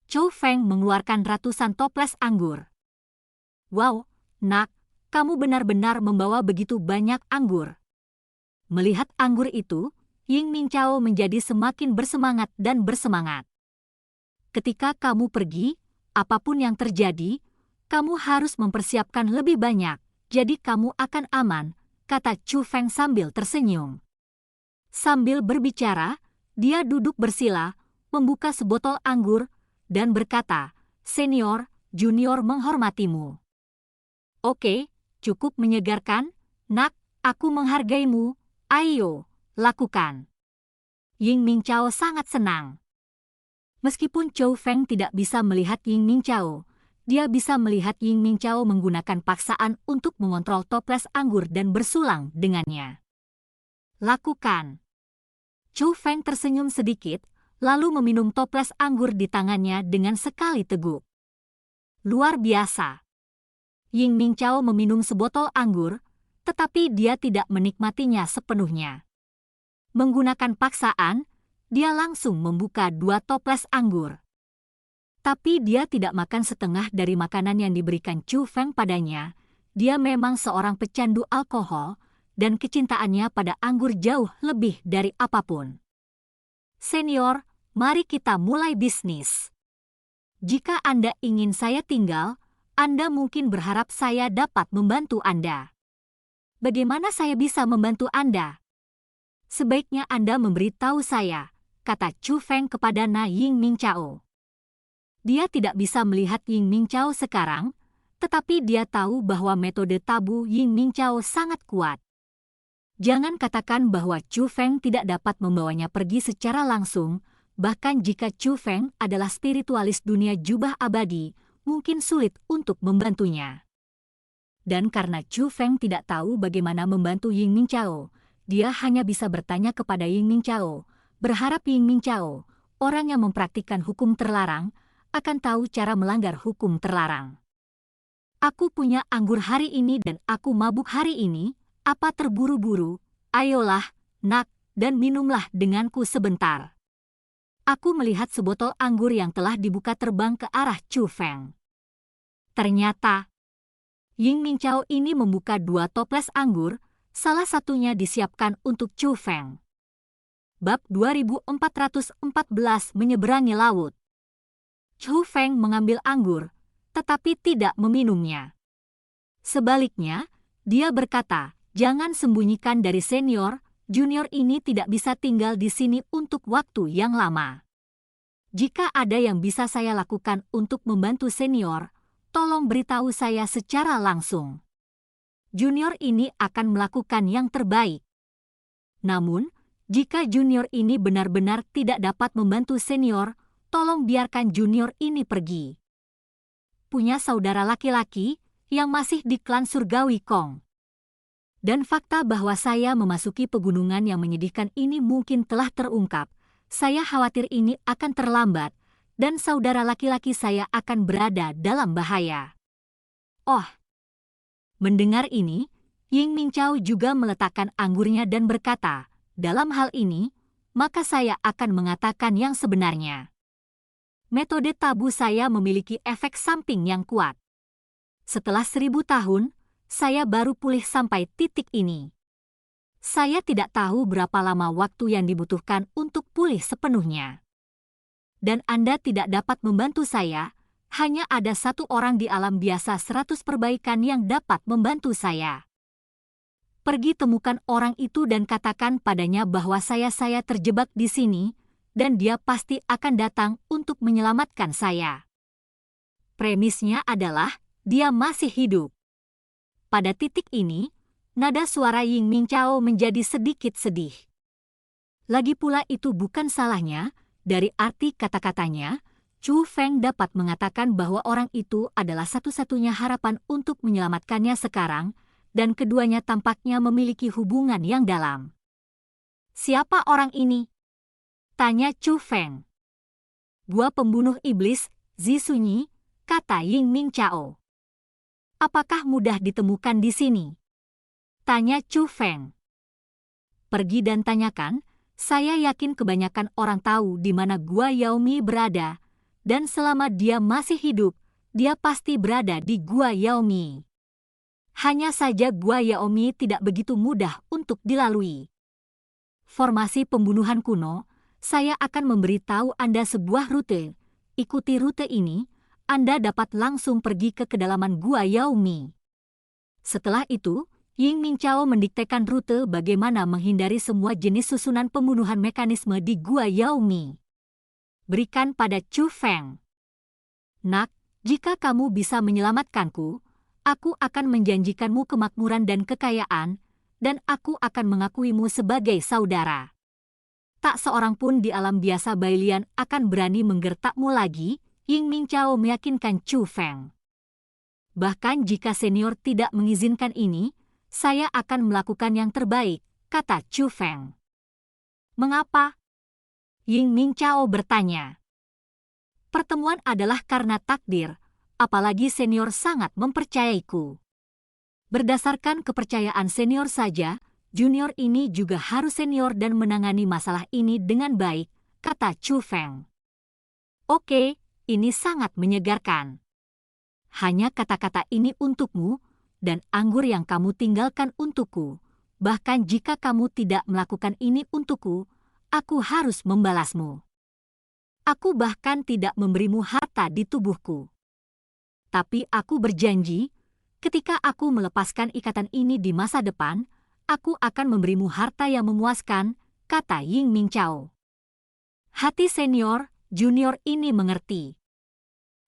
Chu Feng mengeluarkan ratusan toples anggur. Wow, nak, kamu benar-benar membawa begitu banyak anggur. Melihat anggur itu, Ying Mingchao menjadi semakin bersemangat dan bersemangat. Ketika kamu pergi, apapun yang terjadi, kamu harus mempersiapkan lebih banyak, jadi kamu akan aman, kata Chu Feng sambil tersenyum. Sambil berbicara, dia duduk bersila, membuka sebotol anggur, dan berkata, "Senior, junior menghormatimu." Oke, cukup menyegarkan, nak, aku menghargaimu, ayo, lakukan. Ying Mingchao sangat senang. Meskipun Chu Feng tidak bisa melihat Ying Mingchao, dia bisa melihat Ying Mingchao menggunakan paksaan untuk mengontrol toples anggur dan bersulang dengannya. Lakukan. Chu Feng tersenyum sedikit, lalu meminum toples anggur di tangannya dengan sekali teguk. Luar biasa. Ying Mingchao meminum sebotol anggur, tetapi dia tidak menikmatinya sepenuhnya. Menggunakan paksaan, dia langsung membuka 2 toples anggur. Tapi dia tidak makan setengah dari makanan yang diberikan Chu Feng padanya. Dia memang seorang pecandu alkohol, dan kecintaannya pada anggur jauh lebih dari apapun. Senior, mari kita mulai bisnis. Jika Anda ingin saya tinggal, Anda mungkin berharap saya dapat membantu Anda. Bagaimana saya bisa membantu Anda? Sebaiknya Anda memberitahu saya, kata Chu Feng kepada Na Ying Mingchao. Dia tidak bisa melihat Ying Mingchao sekarang, tetapi dia tahu bahwa metode tabu Ying Mingchao sangat kuat. Jangan katakan bahwa Chu Feng tidak dapat membawanya pergi secara langsung, bahkan jika Chu Feng adalah spiritualis dunia jubah abadi, mungkin sulit untuk membantunya. Dan karena Chu Feng tidak tahu bagaimana membantu Ying Mingchao, dia hanya bisa bertanya kepada Ying Mingchao, berharap Ying Mingchao, orang yang mempraktikkan hukum terlarang, akan tahu cara melanggar hukum terlarang. Aku punya anggur hari ini dan aku mabuk hari ini, apa terburu-buru? Ayolah, nak, dan minumlah denganku sebentar. Aku melihat sebotol anggur yang telah dibuka terbang ke arah Chu Feng. Ternyata, Ying Mingchao ini membuka 2 toples anggur, salah satunya disiapkan untuk Chu Feng. Bab 2414 menyeberangi laut. Chu Feng mengambil anggur, tetapi tidak meminumnya. Sebaliknya, dia berkata, jangan sembunyikan dari senior, junior ini tidak bisa tinggal di sini untuk waktu yang lama. Jika ada yang bisa saya lakukan untuk membantu senior, tolong beritahu saya secara langsung. Junior ini akan melakukan yang terbaik. Namun, jika junior ini benar-benar tidak dapat membantu senior, tolong biarkan junior ini pergi. Punya saudara laki-laki yang masih di klan surgawi Kong. Dan fakta bahwa saya memasuki pegunungan yang menyedihkan ini mungkin telah terungkap. Saya khawatir ini akan terlambat, dan saudara laki-laki saya akan berada dalam bahaya. Oh! Mendengar ini, Ying Mingchao juga meletakkan anggurnya dan berkata, dalam hal ini, maka saya akan mengatakan yang sebenarnya. Metode tabu saya memiliki efek samping yang kuat. Setelah 1000 tahun, Saya baru pulih sampai titik ini. Saya tidak tahu berapa lama waktu yang dibutuhkan untuk pulih sepenuhnya. Dan Anda tidak dapat membantu saya, hanya ada satu orang di alam biasa 100 perbaikan yang dapat membantu saya. Pergi temukan orang itu dan katakan padanya bahwa saya terjebak di sini, dan dia pasti akan datang untuk menyelamatkan saya. Premisnya adalah, dia masih hidup. Pada titik ini, nada suara Ying Ming Chao menjadi sedikit sedih. Lagi pula itu bukan salahnya, dari arti kata-katanya, Chu Feng dapat mengatakan bahwa orang itu adalah satu-satunya harapan untuk menyelamatkannya sekarang, dan keduanya tampaknya memiliki hubungan yang dalam. Siapa orang ini? Tanya Chu Feng. Gua pembunuh iblis, Zi Sunyi, kata Ying Ming Chao. Apakah mudah ditemukan di sini? Tanya Chu Feng. Pergi dan tanyakan, saya yakin kebanyakan orang tahu di mana Gua Yaomi berada, dan selama dia masih hidup, dia pasti berada di Gua Yaomi. Hanya saja Gua Yaomi tidak begitu mudah untuk dilalui. Formasi pembunuhan kuno, saya akan memberitahu Anda sebuah rute. Ikuti rute ini, Anda dapat langsung pergi ke kedalaman Gua Yaomi. Setelah itu, Ying Ming Chao mendiktekan rute bagaimana menghindari semua jenis susunan pembunuhan mekanisme di Gua Yaomi. Berikan pada Chu Feng. Nak, jika kamu bisa menyelamatkanku, aku akan menjanjikanmu kemakmuran dan kekayaan, dan aku akan mengakuimu sebagai saudara. Tak seorang pun di alam biasa Bailian akan berani menggertakmu lagi, Ying Ming Chao meyakinkan Chu Feng. Bahkan jika senior tidak mengizinkan ini, saya akan melakukan yang terbaik, kata Chu Feng. Mengapa? Ying Ming Chao bertanya. Pertemuan adalah karena takdir, apalagi senior sangat mempercayaiku. Berdasarkan kepercayaan senior saja, junior ini juga harus senior dan menangani masalah ini dengan baik, kata Chu Feng. Oke, ini sangat menyegarkan. Hanya kata-kata ini untukmu, dan anggur yang kamu tinggalkan untukku. Bahkan jika kamu tidak melakukan ini untukku, aku harus membalasmu. Aku bahkan tidak memberimu harta di tubuhku. Tapi aku berjanji, ketika aku melepaskan ikatan ini di masa depan, aku akan memberimu harta yang memuaskan, kata Ying Ming Chao. Hati senior, junior ini mengerti.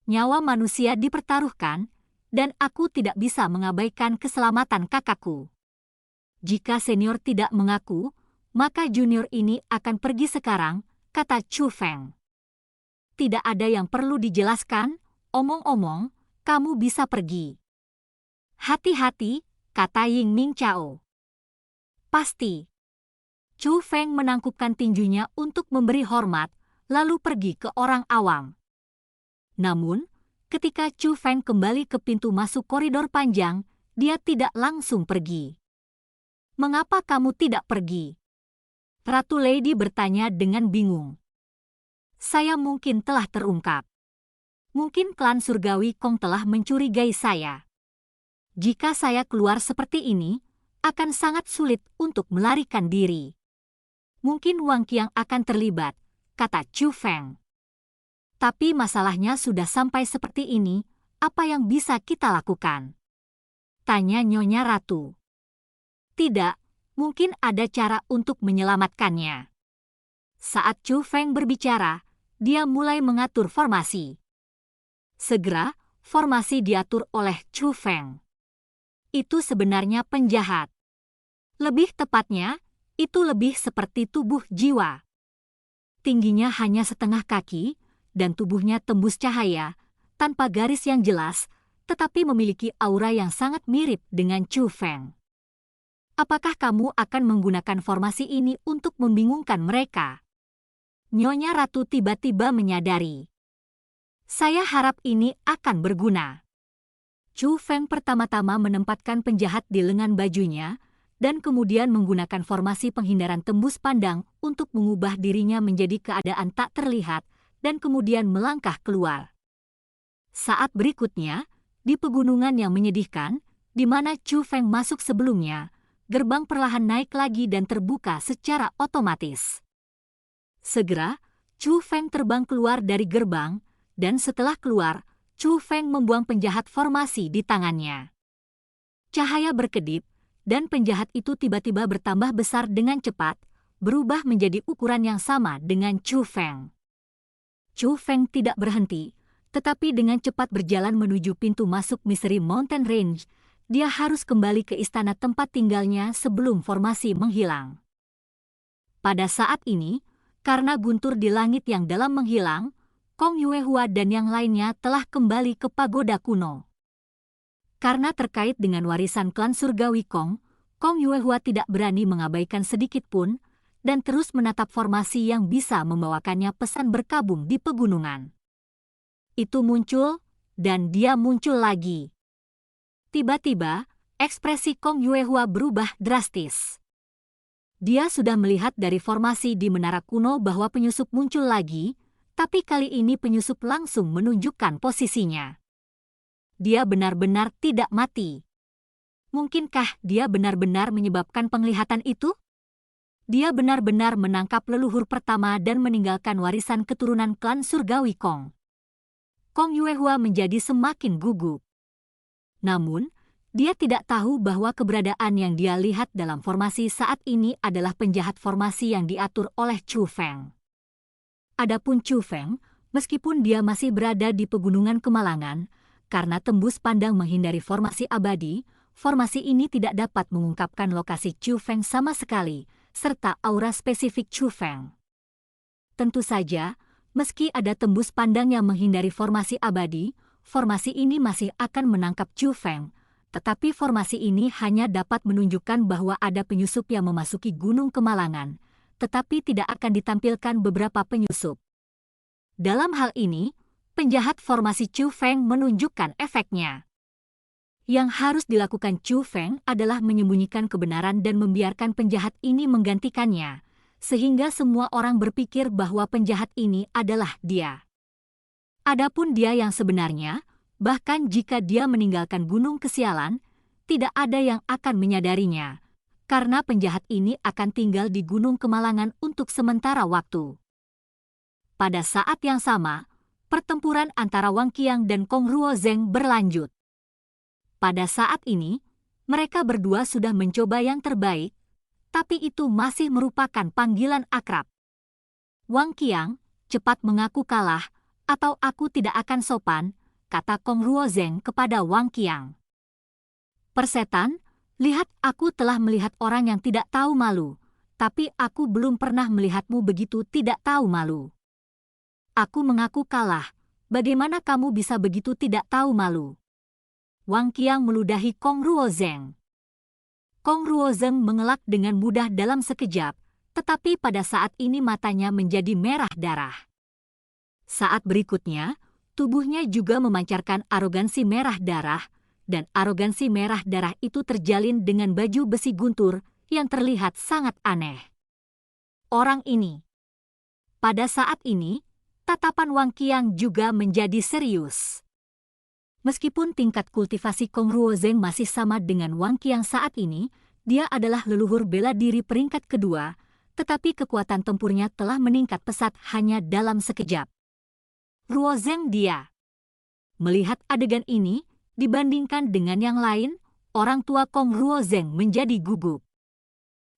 Nyawa manusia dipertaruhkan, dan aku tidak bisa mengabaikan keselamatan kakakku. Jika senior tidak mengaku, maka junior ini akan pergi sekarang, kata Chu Feng. Tidak ada yang perlu dijelaskan, omong-omong, kamu bisa pergi. Hati-hati, kata Ying Ming Chao. Pasti. Chu Feng menangkupkan tinjunya untuk memberi hormat, lalu pergi ke orang awam. Namun, ketika Chu Feng kembali ke pintu masuk koridor panjang, dia tidak langsung pergi. Mengapa kamu tidak pergi? Ratu Lady bertanya dengan bingung. Saya mungkin telah terungkap. Mungkin klan surgawi Kong telah mencurigai saya. Jika saya keluar seperti ini, akan sangat sulit untuk melarikan diri. Mungkin Wang Qiang akan terlibat, kata Chu Feng. Tapi masalahnya sudah sampai seperti ini, apa yang bisa kita lakukan? Tanya Nyonya Ratu. Tidak, mungkin ada cara untuk menyelamatkannya. Saat Chu Feng berbicara, dia mulai mengatur formasi. Segera, formasi diatur oleh Chu Feng. Itu sebenarnya penjahat. Lebih tepatnya, itu lebih seperti tubuh jiwa. Tingginya hanya setengah kaki, dan tubuhnya tembus cahaya, tanpa garis yang jelas, tetapi memiliki aura yang sangat mirip dengan Chu Feng. Apakah kamu akan menggunakan formasi ini untuk membingungkan mereka? Nyonya Ratu tiba-tiba menyadari. Saya harap ini akan berguna. Chu Feng pertama-tama menempatkan penjahat di lengan bajunya, dan kemudian menggunakan formasi penghindaran tembus pandang untuk mengubah dirinya menjadi keadaan tak terlihat, dan kemudian melangkah keluar. Saat berikutnya, di pegunungan yang menyedihkan, di mana Chu Feng masuk sebelumnya, gerbang perlahan naik lagi dan terbuka secara otomatis. Segera, Chu Feng terbang keluar dari gerbang, dan setelah keluar, Chu Feng membuang penjahat formasi di tangannya. Cahaya berkedip, dan penjahat itu tiba-tiba bertambah besar dengan cepat, berubah menjadi ukuran yang sama dengan Chu Feng. Chu Feng tidak berhenti, tetapi dengan cepat berjalan menuju pintu masuk Mystery Mountain Range. Dia harus kembali ke istana tempat tinggalnya sebelum formasi menghilang. Pada saat ini, karena guntur di langit yang dalam menghilang, Kong Yuehua dan yang lainnya telah kembali ke pagoda kuno. Karena terkait dengan warisan klan surgawi Kong Yuehua tidak berani mengabaikan sedikit pun, dan terus menatap formasi yang bisa membawakannya pesan berkabung di pegunungan. Itu muncul, dan dia muncul lagi. Tiba-tiba, ekspresi Kong Yuehua berubah drastis. Dia sudah melihat dari formasi di menara kuno bahwa penyusup muncul lagi, tapi kali ini penyusup langsung menunjukkan posisinya. Dia benar-benar tidak mati. Mungkinkah dia benar-benar menyebabkan penglihatan itu? Dia benar-benar menangkap leluhur pertama dan meninggalkan warisan keturunan klan surgawi Kong. Kong Yuehua menjadi semakin gugup. Namun, dia tidak tahu bahwa keberadaan yang dia lihat dalam formasi saat ini adalah penjahat formasi yang diatur oleh Chu Feng. Adapun Chu Feng, meskipun dia masih berada di pegunungan Kemalangan, karena tembus pandang menghindari formasi abadi, formasi ini tidak dapat mengungkapkan lokasi Chu Feng sama sekali, serta aura spesifik Chu Feng. Tentu saja, meski ada tembus pandang yang menghindari formasi abadi, formasi ini masih akan menangkap Chu Feng, tetapi formasi ini hanya dapat menunjukkan bahwa ada penyusup yang memasuki Gunung Kemalangan, tetapi tidak akan ditampilkan beberapa penyusup. Dalam hal ini, penjahat formasi Chu Feng menunjukkan efeknya. Yang harus dilakukan Chu Feng adalah menyembunyikan kebenaran dan membiarkan penjahat ini menggantikannya, sehingga semua orang berpikir bahwa penjahat ini adalah dia. Adapun dia yang sebenarnya, bahkan jika dia meninggalkan Gunung Kesialan, tidak ada yang akan menyadarinya, karena penjahat ini akan tinggal di Gunung Kemalangan untuk sementara waktu. Pada saat yang sama, pertempuran antara Wang Qiang dan Kong Ruozeng berlanjut. Pada saat ini, mereka berdua sudah mencoba yang terbaik, tapi itu masih merupakan panggilan akrab. Wang Qiang, cepat mengaku kalah, atau aku tidak akan sopan, kata Kong Ruozeng kepada Wang Qiang. Persetan, lihat aku telah melihat orang yang tidak tahu malu, tapi aku belum pernah melihatmu begitu tidak tahu malu. Aku mengaku kalah, bagaimana kamu bisa begitu tidak tahu malu? Wang Qiang meludahi Kong Ruozeng. Kong Ruozeng mengelak dengan mudah dalam sekejap, tetapi pada saat ini matanya menjadi merah darah. Saat berikutnya, tubuhnya juga memancarkan arogansi merah darah, dan arogansi merah darah itu terjalin dengan baju besi guntur yang terlihat sangat aneh. Orang ini. Pada saat ini, tatapan Wang Qiang juga menjadi serius. Meskipun tingkat kultivasi Kong Ruozeng masih sama dengan Wang Qiang saat ini, dia adalah leluhur bela diri peringkat kedua, tetapi kekuatan tempurnya telah meningkat pesat hanya dalam sekejap. Ruozeng dia. Melihat adegan ini, dibandingkan dengan yang lain, orang tua Kong Ruozeng menjadi gugup.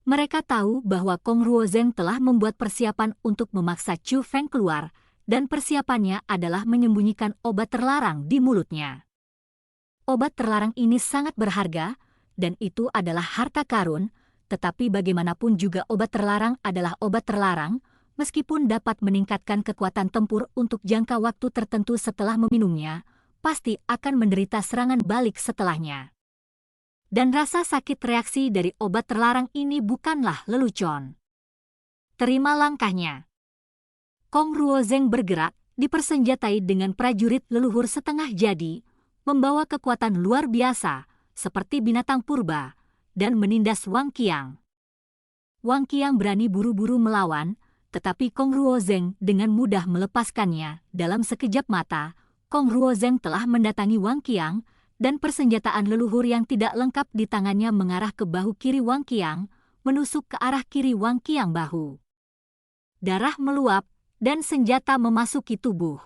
Mereka tahu bahwa Kong Ruozeng telah membuat persiapan untuk memaksa Chu Feng keluar, dan persiapannya adalah menyembunyikan obat terlarang di mulutnya. Obat terlarang ini sangat berharga, dan itu adalah harta karun, tetapi bagaimanapun juga obat terlarang adalah obat terlarang, meskipun dapat meningkatkan kekuatan tempur untuk jangka waktu tertentu setelah meminumnya, pasti akan menderita serangan balik setelahnya. Dan rasa sakit reaksi dari obat terlarang ini bukanlah lelucon. Terima langkahnya. Kong Ruozeng bergerak, dipersenjatai dengan prajurit leluhur setengah jadi, membawa kekuatan luar biasa, seperti binatang purba, dan menindas Wang Qiang. Wang Qiang berani buru-buru melawan, tetapi Kong Ruozeng dengan mudah melepaskannya. Dalam sekejap mata, Kong Ruozeng telah mendatangi Wang Qiang, dan persenjataan leluhur yang tidak lengkap di tangannya mengarah ke bahu kiri Wang Qiang, menusuk ke arah kiri Wang Qiang bahu. Darah meluap, dan senjata memasuki tubuh.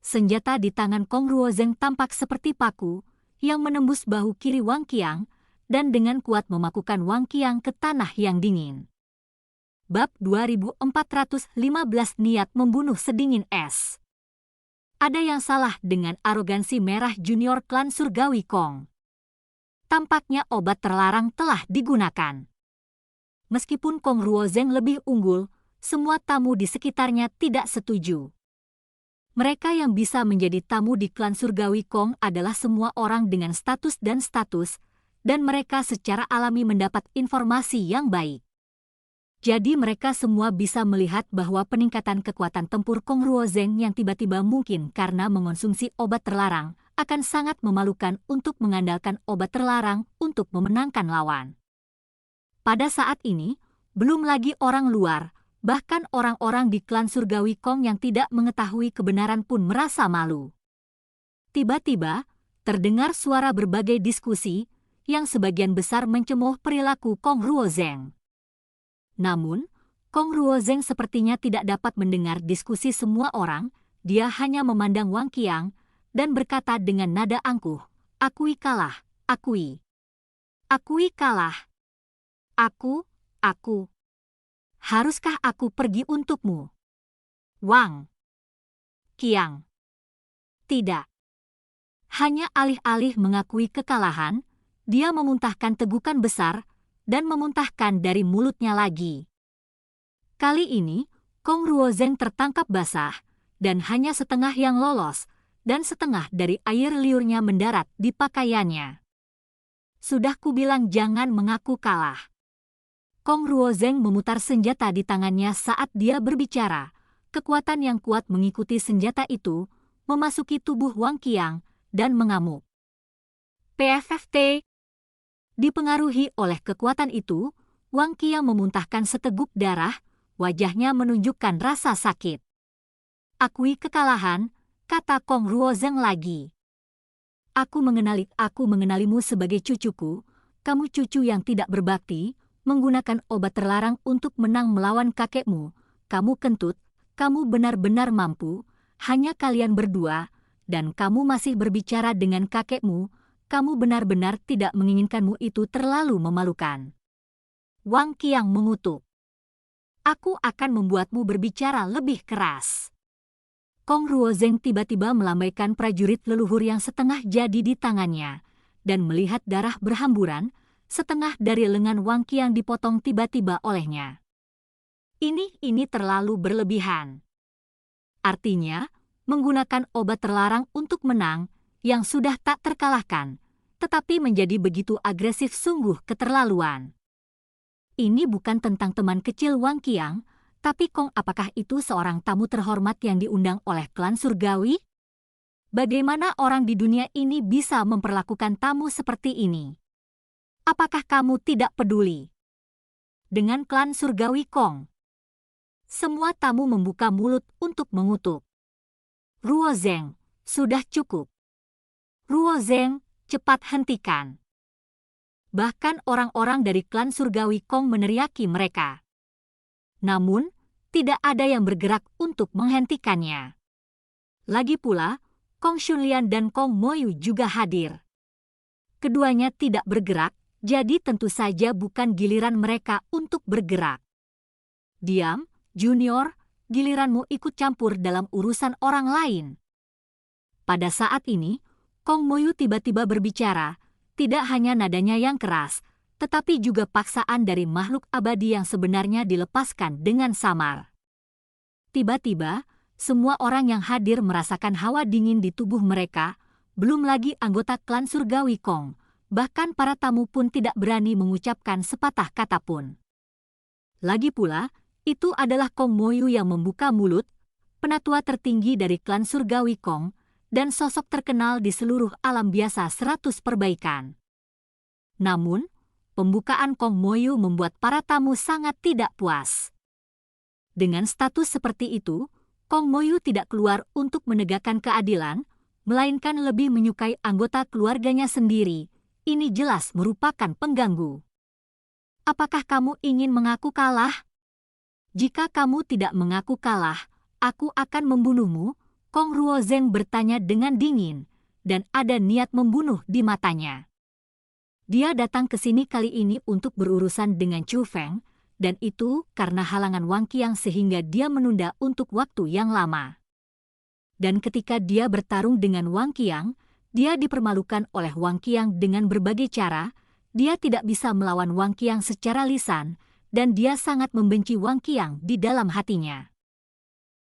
Senjata di tangan Kong Ruozeng tampak seperti paku, yang menembus bahu kiri Wang Qiang, dan dengan kuat memakukan Wang Qiang ke tanah yang dingin. Bab 2415 Niat membunuh sedingin es. Ada yang salah dengan arogansi merah junior klan surgawi Kong. Tampaknya obat terlarang telah digunakan. Meskipun Kong Ruozeng lebih unggul, semua tamu di sekitarnya tidak setuju. Mereka yang bisa menjadi tamu di klan surgawi Kong adalah semua orang dengan status, dan mereka secara alami mendapat informasi yang baik. Jadi mereka semua bisa melihat bahwa peningkatan kekuatan tempur Kong Ruozeng yang tiba-tiba mungkin karena mengonsumsi obat terlarang akan sangat memalukan untuk mengandalkan obat terlarang untuk memenangkan lawan. Pada saat ini, belum lagi orang luar, bahkan orang-orang di klan surgawi Kong yang tidak mengetahui kebenaran pun merasa malu. Tiba-tiba, terdengar suara berbagai diskusi yang sebagian besar mencemooh perilaku Kong Ruozeng. Namun, Kong Ruozeng sepertinya tidak dapat mendengar diskusi semua orang, dia hanya memandang Wang Qiang dan berkata dengan nada angkuh, "Akui kalah, akui. Akui kalah. Aku. Haruskah aku pergi untukmu? Wang Qiang." Tidak. Hanya alih-alih mengakui kekalahan, dia memuntahkan tegukan besar, dan memuntahkan dari mulutnya lagi. Kali ini, Kong Ruozeng tertangkap basah, dan hanya setengah yang lolos, dan setengah dari air liurnya mendarat di pakaiannya. Sudah kubilang jangan mengaku kalah. Kong Ruozeng memutar senjata di tangannya saat dia berbicara. Kekuatan yang kuat mengikuti senjata itu, memasuki tubuh Wang Qiang, dan mengamuk. PFFT. Dipengaruhi oleh kekuatan itu, Wang Qiang memuntahkan seteguk darah, wajahnya menunjukkan rasa sakit. "Akui kekalahan," kata Kong Ruozeng lagi. Aku mengenalimu sebagai cucuku, kamu cucu yang tidak berbakti, menggunakan obat terlarang untuk menang melawan kakekmu, kamu kentut, kamu benar-benar mampu, hanya kalian berdua, dan kamu masih berbicara dengan kakekmu, kamu benar-benar tidak menginginkanmu itu terlalu memalukan. Wang Qiang mengutuk. Aku akan membuatmu berbicara lebih keras. Kong Ruozeng tiba-tiba melambaikan prajurit leluhur yang setengah jadi di tangannya, dan melihat darah berhamburan, setengah dari lengan Wang Qiang dipotong tiba-tiba olehnya. Ini terlalu berlebihan. Artinya, menggunakan obat terlarang untuk menang, yang sudah tak terkalahkan, tetapi menjadi begitu agresif sungguh keterlaluan. Ini bukan tentang teman kecil Wang Qiang, tapi Kong, apakah itu seorang tamu terhormat yang diundang oleh klan surgawi? Bagaimana orang di dunia ini bisa memperlakukan tamu seperti ini? Apakah kamu tidak peduli dengan klan surgawi Kong? Semua tamu membuka mulut untuk mengutuk. Ruozeng, sudah cukup. Ruozeng, cepat hentikan. Bahkan orang-orang dari klan surgawi Kong meneriaki mereka. Namun, tidak ada yang bergerak untuk menghentikannya. Lagi pula, Kong Shunlian dan Kong Moyu juga hadir. Keduanya tidak bergerak, jadi tentu saja bukan giliran mereka untuk bergerak. Diam, junior, giliranmu ikut campur dalam urusan orang lain. Pada saat ini, Kong Moyu tiba-tiba berbicara, tidak hanya nadanya yang keras, tetapi juga paksaan dari makhluk abadi yang sebenarnya dilepaskan dengan samar. Tiba-tiba, semua orang yang hadir merasakan hawa dingin di tubuh mereka, belum lagi anggota klan surgawi Kong, bahkan para tamu pun tidak berani mengucapkan sepatah kata pun. Lagi pula, itu adalah Kong Moyu yang membuka mulut, penatua tertinggi dari klan surgawi Kong, dan sosok terkenal di seluruh alam biasa 100 perbaikan. Namun, pembukaan Kong Moyu membuat para tamu sangat tidak puas. Dengan status seperti itu, Kong Moyu tidak keluar untuk menegakkan keadilan, melainkan lebih menyukai anggota keluarganya sendiri. Ini jelas merupakan pengganggu. Apakah kamu ingin mengaku kalah? Jika kamu tidak mengaku kalah, aku akan membunuhmu, Kong Ruozeng bertanya dengan dingin, dan ada niat membunuh di matanya. Dia datang ke sini kali ini untuk berurusan dengan Chu Feng, dan itu karena halangan Wang Qiang sehingga dia menunda untuk waktu yang lama. Dan ketika dia bertarung dengan Wang Qiang, dia dipermalukan oleh Wang Qiang dengan berbagai cara. Dia tidak bisa melawan Wang Qiang secara lisan, dan dia sangat membenci Wang Qiang di dalam hatinya.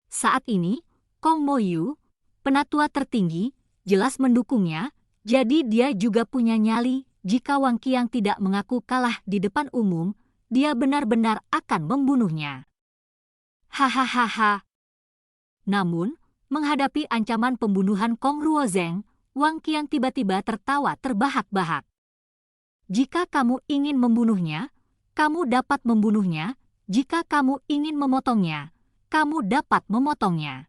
Saat ini, Kong Mo Yu, penatua tertinggi, jelas mendukungnya, jadi dia juga punya nyali. Jika Wang Qiang tidak mengaku kalah di depan umum, dia benar-benar akan membunuhnya. Hahaha. Namun, menghadapi ancaman pembunuhan Kong Ruozeng, Wang Qiang tiba-tiba tertawa terbahak-bahak. Jika kamu ingin membunuhnya, kamu dapat membunuhnya. Jika kamu ingin memotongnya, kamu dapat memotongnya.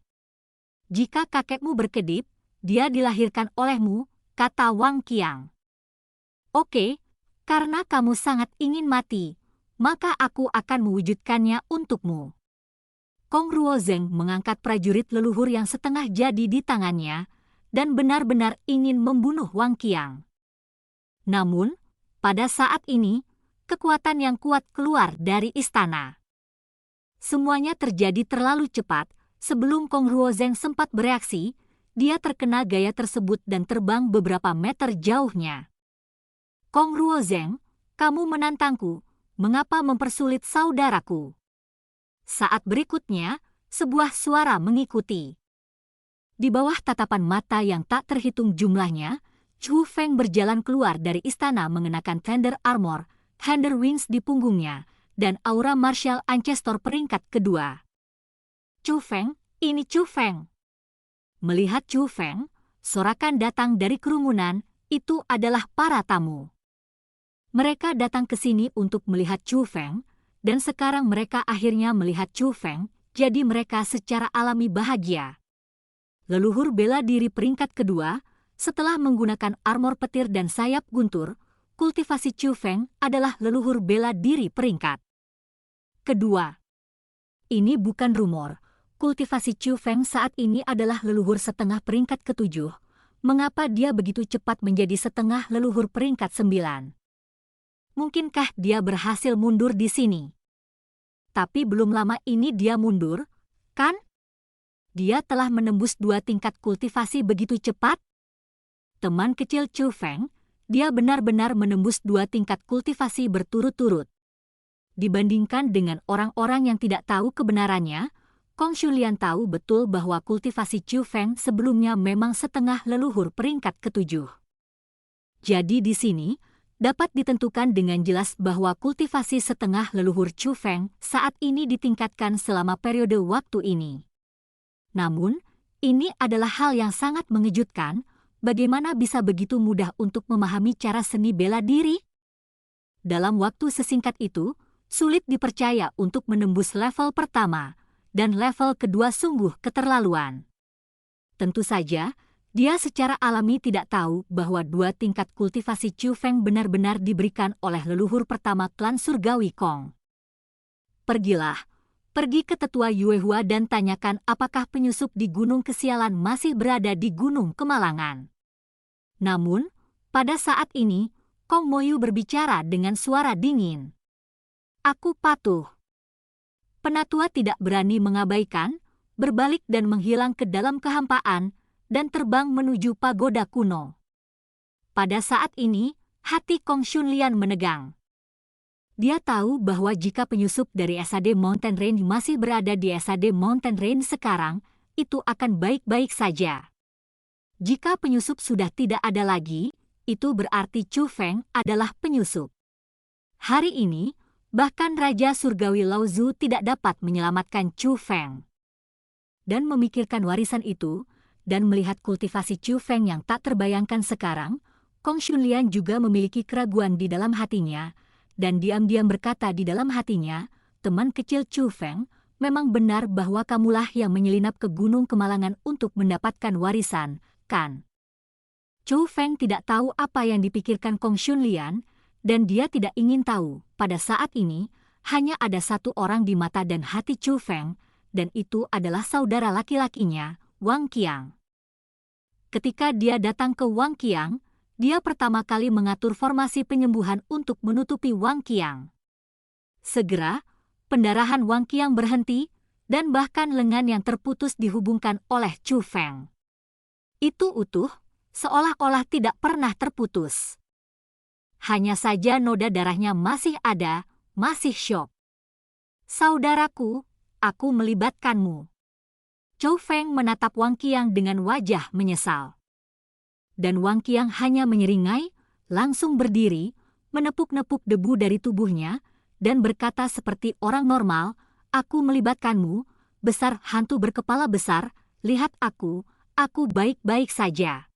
Jika kakekmu berkedip, dia dilahirkan olehmu, kata Wang Qiang. Oke, karena kamu sangat ingin mati, maka aku akan mewujudkannya untukmu. Kong Ruozeng mengangkat prajurit leluhur yang setengah jadi di tangannya, dan benar-benar ingin membunuh Wang Qiang. Namun, pada saat ini, kekuatan yang kuat keluar dari istana. Semuanya terjadi terlalu cepat. Sebelum Kong Ruozeng sempat bereaksi, dia terkena gaya tersebut dan terbang beberapa meter jauhnya. Kong Ruozeng, kamu menantangku, mengapa mempersulit saudaraku? Saat berikutnya, sebuah suara mengikuti. Di bawah tatapan mata yang tak terhitung jumlahnya, Chu Feng berjalan keluar dari istana mengenakan Thunder Armor, Thunder Wings di punggungnya, dan aura martial ancestor peringkat kedua. Chu Feng, ini Chu Feng. Melihat Chu Feng, sorakan datang dari kerumunan, itu adalah para tamu. Mereka datang ke sini untuk melihat Chu Feng, dan sekarang mereka akhirnya melihat Chu Feng, jadi mereka secara alami bahagia. Leluhur bela diri peringkat kedua, setelah menggunakan armor petir dan sayap guntur, kultivasi Chu Feng adalah leluhur bela diri peringkat kedua. Ini bukan rumor, kultivasi Chu Feng saat ini adalah leluhur setengah peringkat ketujuh. Mengapa dia begitu cepat menjadi setengah leluhur peringkat 9? Mungkinkah dia berhasil mundur di sini? Tapi belum lama ini dia mundur, kan? Dia telah menembus 2 tingkat kultivasi begitu cepat? Teman kecil Chu Feng, dia benar-benar menembus 2 tingkat kultivasi berturut-turut. Dibandingkan dengan orang-orang yang tidak tahu kebenarannya, Kong Shulian tahu betul bahwa kultivasi Chu Feng sebelumnya memang setengah leluhur peringkat ketujuh. Jadi di sini, dapat ditentukan dengan jelas bahwa kultivasi setengah leluhur Chu Feng saat ini ditingkatkan selama periode waktu ini. Namun, ini adalah hal yang sangat mengejutkan. Bagaimana bisa begitu mudah untuk memahami cara seni bela diri? Dalam waktu sesingkat itu, sulit dipercaya untuk menembus level pertama, dan level kedua sungguh keterlaluan. Tentu saja, dia secara alami tidak tahu bahwa 2 tingkat kultivasi Chu Feng benar-benar diberikan oleh leluhur pertama klan surgawi Kong. Pergi ke tetua Yuehua dan tanyakan apakah penyusup di Gunung Kesialan masih berada di Gunung Kemalangan. Namun, pada saat ini, Kong Mo Yu berbicara dengan suara dingin. Aku patuh. Penatua tidak berani mengabaikan, berbalik dan menghilang ke dalam kehampaan, dan terbang menuju pagoda kuno. Pada saat ini, hati Kong Shunlian menegang. Dia tahu bahwa jika penyusup dari SAD Mountain Range masih berada di SAD Mountain Range sekarang, itu akan baik-baik saja. Jika penyusup sudah tidak ada lagi, itu berarti Chu Feng adalah penyusup. Hari ini, bahkan Raja Surgawi Lao Zu tidak dapat menyelamatkan Chu Feng. Dan memikirkan warisan itu, dan melihat kultivasi Chu Feng yang tak terbayangkan sekarang, Kong Shunlian juga memiliki keraguan di dalam hatinya, dan diam-diam berkata di dalam hatinya, teman kecil Chu Feng, memang benar bahwa kamulah yang menyelinap ke Gunung Kemalangan untuk mendapatkan warisan, kan? Chou Feng tidak tahu apa yang dipikirkan Kong Xunlian, dan dia tidak ingin tahu. Pada saat ini, hanya ada satu orang di mata dan hati Chou Feng, dan itu adalah saudara laki-lakinya, Wang Qiang. Ketika dia datang ke Wang Qiang, dia pertama kali mengatur formasi penyembuhan untuk menutupi Wang Qiang. Segera, pendarahan Wang Qiang berhenti, dan bahkan lengan yang terputus dihubungkan oleh Chou Feng. Itu utuh, seolah-olah tidak pernah terputus. Hanya saja noda darahnya masih ada, masih syok. Saudaraku, aku melibatkanmu. Chou Feng menatap Wang Qiang dengan wajah menyesal. Dan Wang Qiang hanya menyeringai, langsung berdiri, menepuk-nepuk debu dari tubuhnya, dan berkata seperti orang normal, aku melibatkanmu, besar hantu berkepala besar, lihat aku baik-baik saja.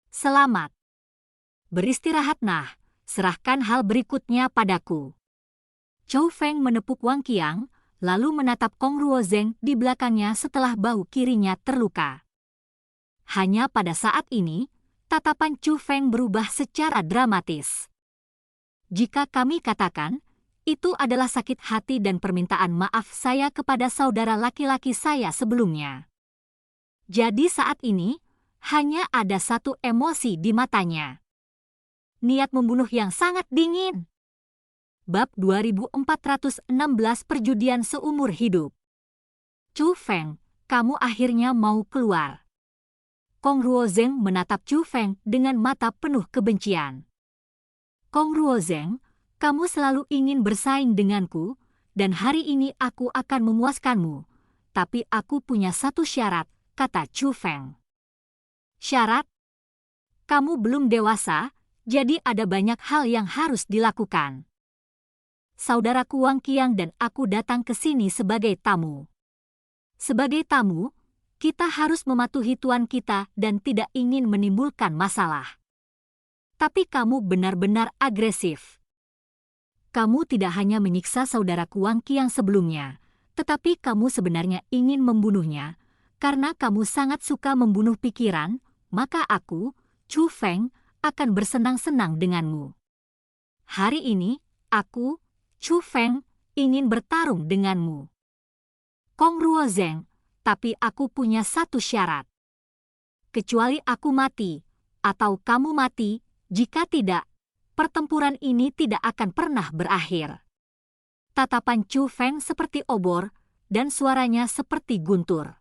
Selamat. Beristirahat nah, serahkan hal berikutnya padaku. Chou Feng menepuk Wang Qiang, lalu menatap Kong Ruozeng di belakangnya setelah bahu kirinya terluka. Hanya pada saat ini, tatapan Chou Feng berubah secara dramatis. Jika kami katakan, itu adalah sakit hati dan permintaan maaf saya kepada saudara laki-laki saya sebelumnya. Jadi saat ini, hanya ada satu emosi di matanya. Niat membunuh yang sangat dingin. Bab 2416 Perjudian Seumur Hidup. Chou Feng, kamu akhirnya mau keluar. Kong Ruozeng menatap Chou Feng dengan mata penuh kebencian. Kong Ruozeng, kamu selalu ingin bersaing denganku, dan hari ini aku akan memuaskanmu. Tapi aku punya satu syarat, kata Chou Feng. Syarat? Kamu belum dewasa, jadi ada banyak hal yang harus dilakukan. Saudaraku Wang Qiang dan aku datang ke sini sebagai tamu. Sebagai tamu, kita harus mematuhi tuan kita dan tidak ingin menimbulkan masalah. Tapi kamu benar-benar agresif. Kamu tidak hanya menyiksa saudaraku Wang Qiang sebelumnya, tetapi kamu sebenarnya ingin membunuhnya, karena kamu sangat suka membunuh pikiran, maka aku, Chou Feng, akan bersenang-senang denganmu. Hari ini, aku, Chou Feng, ingin bertarung denganmu. Kong Ruozeng, tapi aku punya satu syarat. Kecuali aku mati, atau kamu mati, jika tidak, pertempuran ini tidak akan pernah berakhir. Tatapan Chou Feng seperti obor, dan suaranya seperti guntur.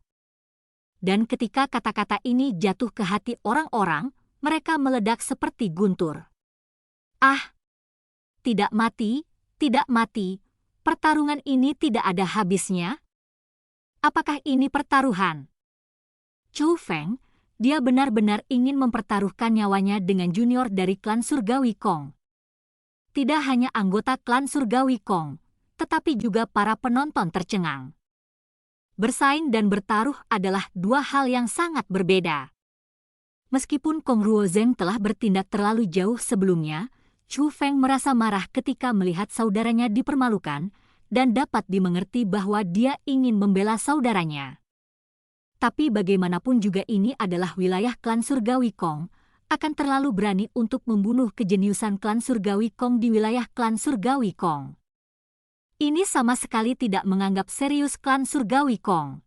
Dan ketika kata-kata ini jatuh ke hati orang-orang, mereka meledak seperti guntur. Ah! Tidak mati, pertarungan ini tidak ada habisnya? Apakah ini pertaruhan? Chou Feng, dia benar-benar ingin mempertaruhkan nyawanya dengan junior dari klan Surgawi Kong. Tidak hanya anggota klan Surgawi Kong, tetapi juga para penonton tercengang. Bersaing dan bertaruh adalah dua hal yang sangat berbeda. Meskipun Kong Ruozeng telah bertindak terlalu jauh sebelumnya, Chou Feng merasa marah ketika melihat saudaranya dipermalukan dan dapat dimengerti bahwa dia ingin membela saudaranya. Tapi bagaimanapun juga ini adalah wilayah klan Surgawi Kong, akan terlalu berani untuk membunuh kejeniusan klan Surgawi Kong di wilayah klan Surgawi Kong. Ini sama sekali tidak menganggap serius klan Surgawi Kong.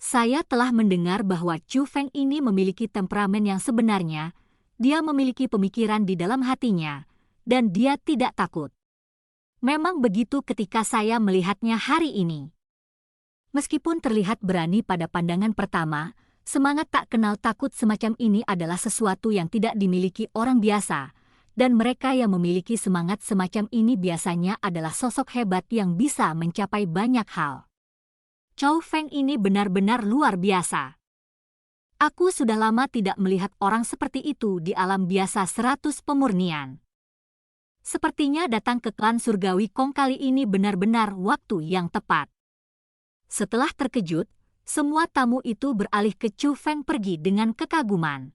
Saya telah mendengar bahwa Chou Feng ini memiliki temperamen yang sebenarnya, dia memiliki pemikiran di dalam hatinya, dan dia tidak takut. Memang begitu ketika saya melihatnya hari ini. Meskipun terlihat berani pada pandangan pertama, semangat tak kenal takut semacam ini adalah sesuatu yang tidak dimiliki orang biasa, dan mereka yang memiliki semangat semacam ini biasanya adalah sosok hebat yang bisa mencapai banyak hal. Chou Feng ini benar-benar luar biasa. Aku sudah lama tidak melihat orang seperti itu di alam biasa 100 pemurnian. Sepertinya datang ke klan Surgawi Kong kali ini benar-benar waktu yang tepat. Setelah terkejut, semua tamu itu beralih ke Chou Feng pergi dengan kekaguman.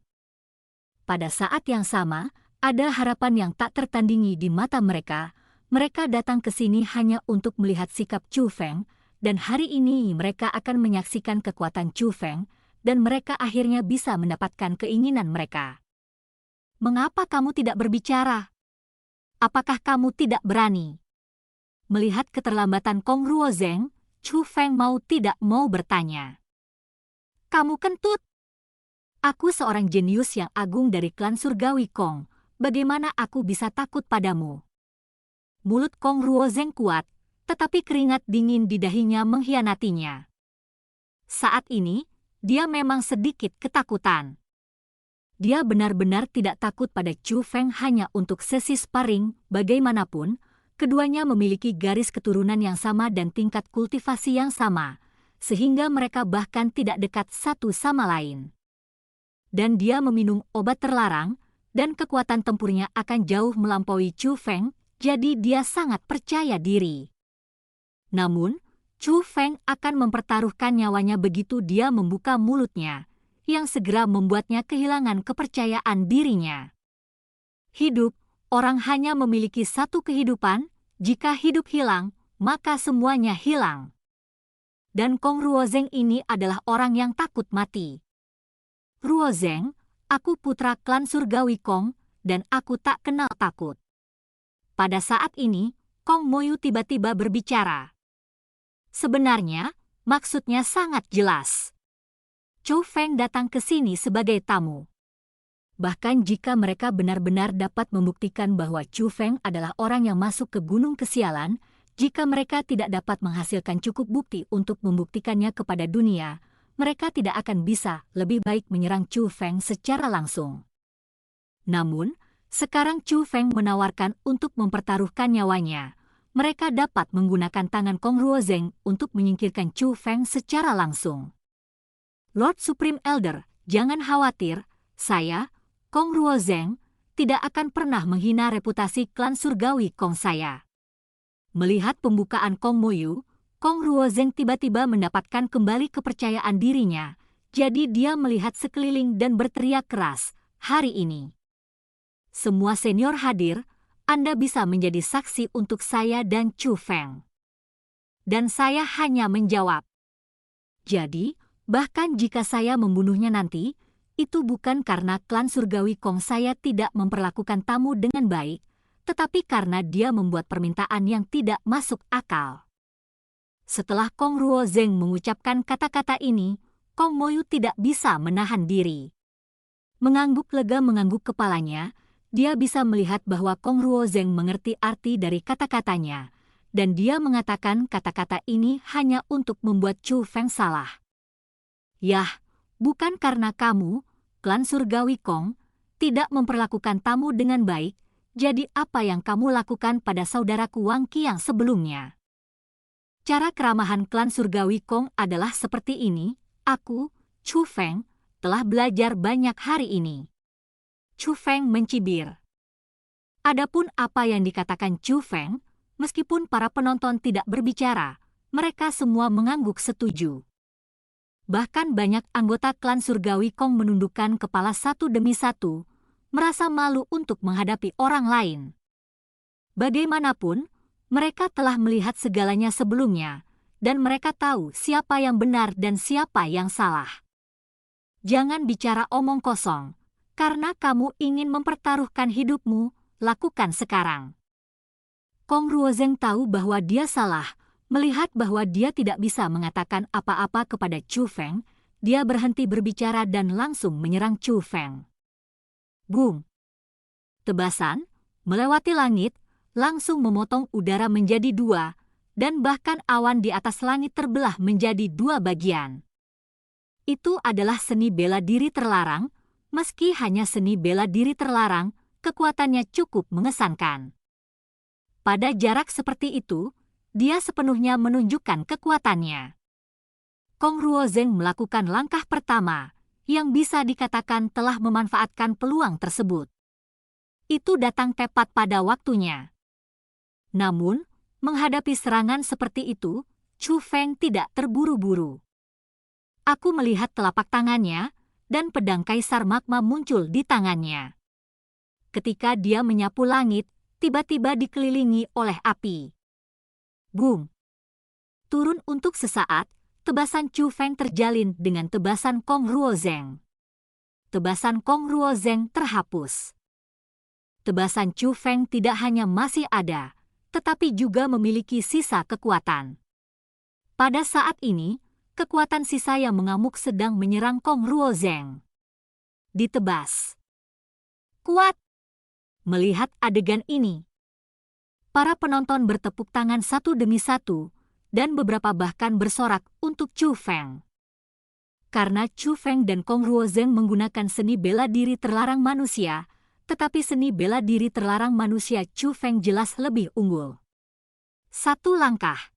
Pada saat yang sama, ada harapan yang tak tertandingi di mata mereka. Mereka datang ke sini hanya untuk melihat sikap Chou Feng, dan hari ini mereka akan menyaksikan kekuatan Chou Feng, dan mereka akhirnya bisa mendapatkan keinginan mereka. Mengapa kamu tidak berbicara? Apakah kamu tidak berani? Melihat keterlambatan Kong Ruozeng, Chu Feng mau tidak mau bertanya. Kamu kentut? Aku seorang jenius yang agung dari klan surgawi Kong. Bagaimana aku bisa takut padamu? Mulut Kong Ruozeng kuat, tetapi keringat dingin di dahinya mengkhianatinya. Saat ini, dia memang sedikit ketakutan. Dia benar-benar tidak takut pada Chu Feng hanya untuk sesi sparring, bagaimanapun, keduanya memiliki garis keturunan yang sama dan tingkat kultivasi yang sama, sehingga mereka bahkan tidak dekat satu sama lain. Dan dia meminum obat terlarang, dan kekuatan tempurnya akan jauh melampaui Chu Feng, jadi dia sangat percaya diri. Namun, Chu Feng akan mempertaruhkan nyawanya begitu dia membuka mulutnya, yang segera membuatnya kehilangan kepercayaan dirinya. Hidup, orang hanya memiliki satu kehidupan, jika hidup hilang, maka semuanya hilang. Dan Kong Ruozeng ini adalah orang yang takut mati. Ruozeng, aku putra klan surgawi Kong, dan aku tak kenal takut. Pada saat ini, Kong Moyu tiba-tiba berbicara. Sebenarnya, maksudnya sangat jelas. Chu Feng datang ke sini sebagai tamu. Bahkan jika mereka benar-benar dapat membuktikan bahwa Chu Feng adalah orang yang masuk ke Gunung Kesialan, jika mereka tidak dapat menghasilkan cukup bukti untuk membuktikannya kepada dunia, mereka tidak akan bisa lebih baik menyerang Chu Feng secara langsung. Namun, sekarang Chu Feng menawarkan untuk mempertaruhkan nyawanya. Mereka dapat menggunakan tangan Kong Ruozeng untuk menyingkirkan Chu Feng secara langsung. Lord Supreme Elder, jangan khawatir, saya, Kong Ruozeng, tidak akan pernah menghina reputasi klan surgawi Kong saya. Melihat pembukaan Kong Moyu, Kong Ruozeng tiba-tiba mendapatkan kembali kepercayaan dirinya, jadi dia melihat sekeliling dan berteriak keras, hari ini. Semua senior hadir, Anda bisa menjadi saksi untuk saya dan Chu Feng. Dan saya hanya menjawab. Jadi, bahkan jika saya membunuhnya nanti, itu bukan karena klan surgawi Kong saya tidak memperlakukan tamu dengan baik, tetapi karena dia membuat permintaan yang tidak masuk akal. Setelah Kong Ruozeng mengucapkan kata-kata ini, Kong Moyu tidak bisa menahan diri. Mengangguk lega mengangguk kepalanya, dia bisa melihat bahwa Kong Ruozeng mengerti arti dari kata-katanya, dan dia mengatakan kata-kata ini hanya untuk membuat Chu Feng salah. Yah, bukan karena kamu, klan surgawi Kong, tidak memperlakukan tamu dengan baik, jadi apa yang kamu lakukan pada saudaraku Wang Qi yang sebelumnya? Cara keramahan klan surgawi Kong adalah seperti ini, aku, Chu Feng, telah belajar banyak hari ini. Chu Feng mencibir. Adapun apa yang dikatakan Chu Feng, meskipun para penonton tidak berbicara, mereka semua mengangguk setuju. Bahkan banyak anggota klan surgawi Kong menundukkan kepala satu demi satu, merasa malu untuk menghadapi orang lain. Bagaimanapun, mereka telah melihat segalanya sebelumnya, dan mereka tahu siapa yang benar dan siapa yang salah. Jangan bicara omong kosong, karena kamu ingin mempertaruhkan hidupmu, lakukan sekarang. Kong Ruozeng tahu bahwa dia salah. Melihat bahwa dia tidak bisa mengatakan apa-apa kepada Chu Feng, dia berhenti berbicara dan langsung menyerang Chu Feng. Boom! Tebasan, melewati langit, langsung memotong udara menjadi dua, dan bahkan awan di atas langit terbelah menjadi dua bagian. Itu adalah seni bela diri terlarang, meski hanya seni bela diri terlarang, kekuatannya cukup mengesankan. Pada jarak seperti itu, dia sepenuhnya menunjukkan kekuatannya. Kong Ruozeng melakukan langkah pertama, yang bisa dikatakan telah memanfaatkan peluang tersebut. Itu datang tepat pada waktunya. Namun, menghadapi serangan seperti itu, Chu Feng tidak terburu-buru. Aku melihat telapak tangannya, dan pedang Kaisar Magma muncul di tangannya. Ketika dia menyapu langit, tiba-tiba dikelilingi oleh api. Boom! Turun untuk sesaat, tebasan Chu Feng terjalin dengan tebasan Kong Ruozeng. Tebasan Kong Ruozeng terhapus. Tebasan Chu Feng tidak hanya masih ada, tetapi juga memiliki sisa kekuatan. Pada saat ini, kekuatan sisa yang mengamuk sedang menyerang Kong Ruozeng. Ditebas. Kuat. Melihat adegan ini, para penonton bertepuk tangan satu demi satu, dan beberapa bahkan bersorak untuk Chu Feng. Karena Chu Feng dan Kong Ruozeng menggunakan seni bela diri terlarang manusia, tetapi seni bela diri terlarang manusia Chu Feng jelas lebih unggul. Satu langkah.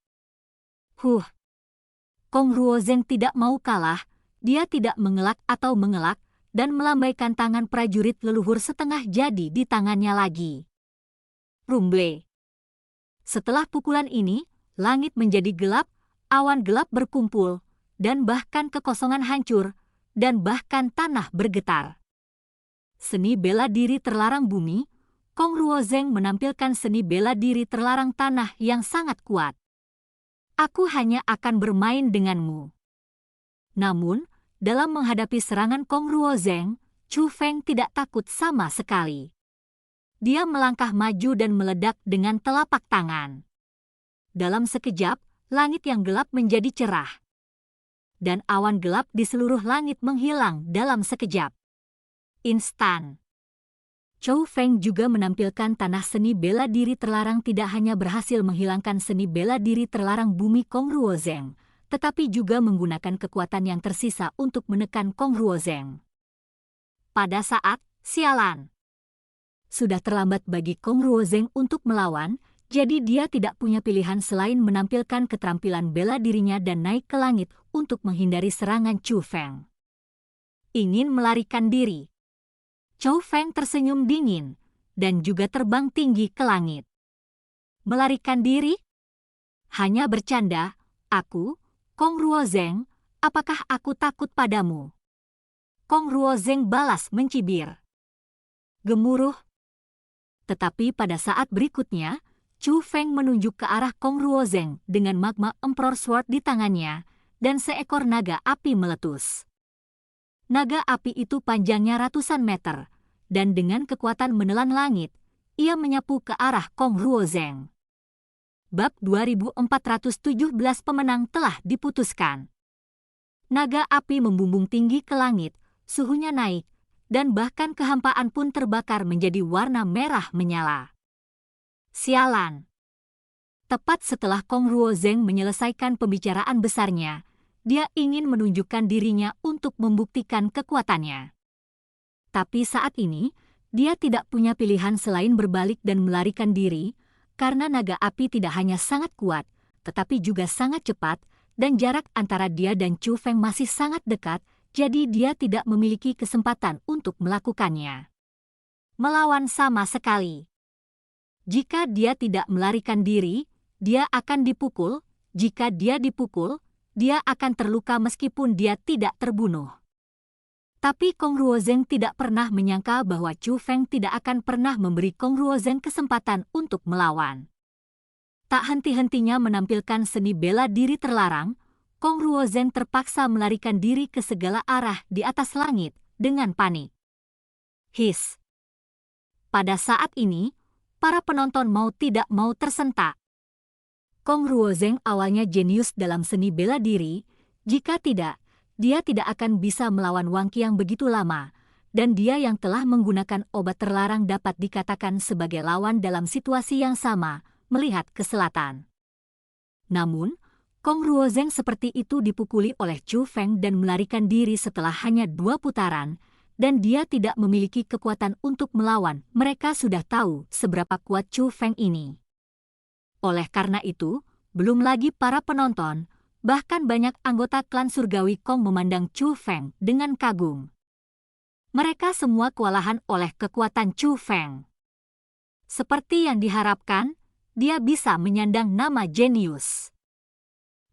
Kong Ruozeng tidak mau kalah, dia tidak mengelak atau mengelak, dan melambaikan tangan prajurit leluhur setengah jadi di tangannya lagi. Rumble. Setelah pukulan ini, langit menjadi gelap, awan gelap berkumpul, dan bahkan kekosongan hancur, dan bahkan tanah bergetar. Seni bela diri terlarang bumi, Kong Ruozeng menampilkan seni bela diri terlarang tanah yang sangat kuat. Aku hanya akan bermain denganmu. Namun, dalam menghadapi serangan Kong Ruozeng, Chu Feng tidak takut sama sekali. Dia melangkah maju dan meledak dengan telapak tangan. Dalam sekejap, langit yang gelap menjadi cerah. Dan awan gelap di seluruh langit menghilang dalam sekejap. Instan. Chu Feng juga menampilkan tanah seni bela diri terlarang tidak hanya berhasil menghilangkan seni bela diri terlarang bumi Kong Ruozeng, tetapi juga menggunakan kekuatan yang tersisa untuk menekan Kong Ruozeng. Pada saat, sialan. Sudah terlambat bagi Kong Ruozeng untuk melawan, jadi dia tidak punya pilihan selain menampilkan keterampilan bela dirinya dan naik ke langit untuk menghindari serangan Chu Feng. Ingin melarikan diri. Chu Feng tersenyum dingin, dan juga terbang tinggi ke langit. Melarikan diri? Hanya bercanda, aku, Kong Ruozeng, apakah aku takut padamu? Kong Ruozeng balas mencibir. Gemuruh. Tetapi pada saat berikutnya, Chu Feng menunjuk ke arah Kong Ruozeng dengan magma Emperor Sword di tangannya, dan seekor naga api meletus. Naga api itu panjangnya ratusan meter, dan dengan kekuatan menelan langit, ia menyapu ke arah Kong Ruozeng. Bab 2417 pemenang telah diputuskan. Naga api membumbung tinggi ke langit, suhunya naik, dan bahkan kehampaan pun terbakar menjadi warna merah menyala. Sialan. Tepat setelah Kong Ruozeng menyelesaikan pembicaraan besarnya, dia ingin menunjukkan dirinya untuk membuktikan kekuatannya. Tapi saat ini, dia tidak punya pilihan selain berbalik dan melarikan diri, karena naga api tidak hanya sangat kuat, tetapi juga sangat cepat, dan jarak antara dia dan Chu Feng masih sangat dekat, jadi dia tidak memiliki kesempatan untuk melakukannya. Melawan sama sekali. Jika dia tidak melarikan diri, dia akan dipukul. Jika dia dipukul, dia akan terluka meskipun dia tidak terbunuh. Tapi Kong Ruozeng tidak pernah menyangka bahwa Chu Feng tidak akan pernah memberi Kong Ruozeng kesempatan untuk melawan. Tak henti-hentinya menampilkan seni bela diri terlarang, Kong Ruozeng terpaksa melarikan diri ke segala arah di atas langit dengan panik. His. Pada saat ini, para penonton mau tidak mau tersentak. Kong Ruozeng awalnya jenius dalam seni bela diri, jika tidak, dia tidak akan bisa melawan Wang Qiang begitu lama, dan dia yang telah menggunakan obat terlarang dapat dikatakan sebagai lawan dalam situasi yang sama, melihat ke selatan. Namun, Kong Ruozeng seperti itu dipukuli oleh Chu Feng dan melarikan diri setelah hanya 2 putaran, dan dia tidak memiliki kekuatan untuk melawan. Mereka sudah tahu seberapa kuat Chu Feng ini. Oleh karena itu, belum lagi para penonton, bahkan banyak anggota klan surgawi Kong memandang Chu Feng dengan kagum. Mereka semua kewalahan oleh kekuatan Chu Feng. Seperti yang diharapkan, dia bisa menyandang nama jenius.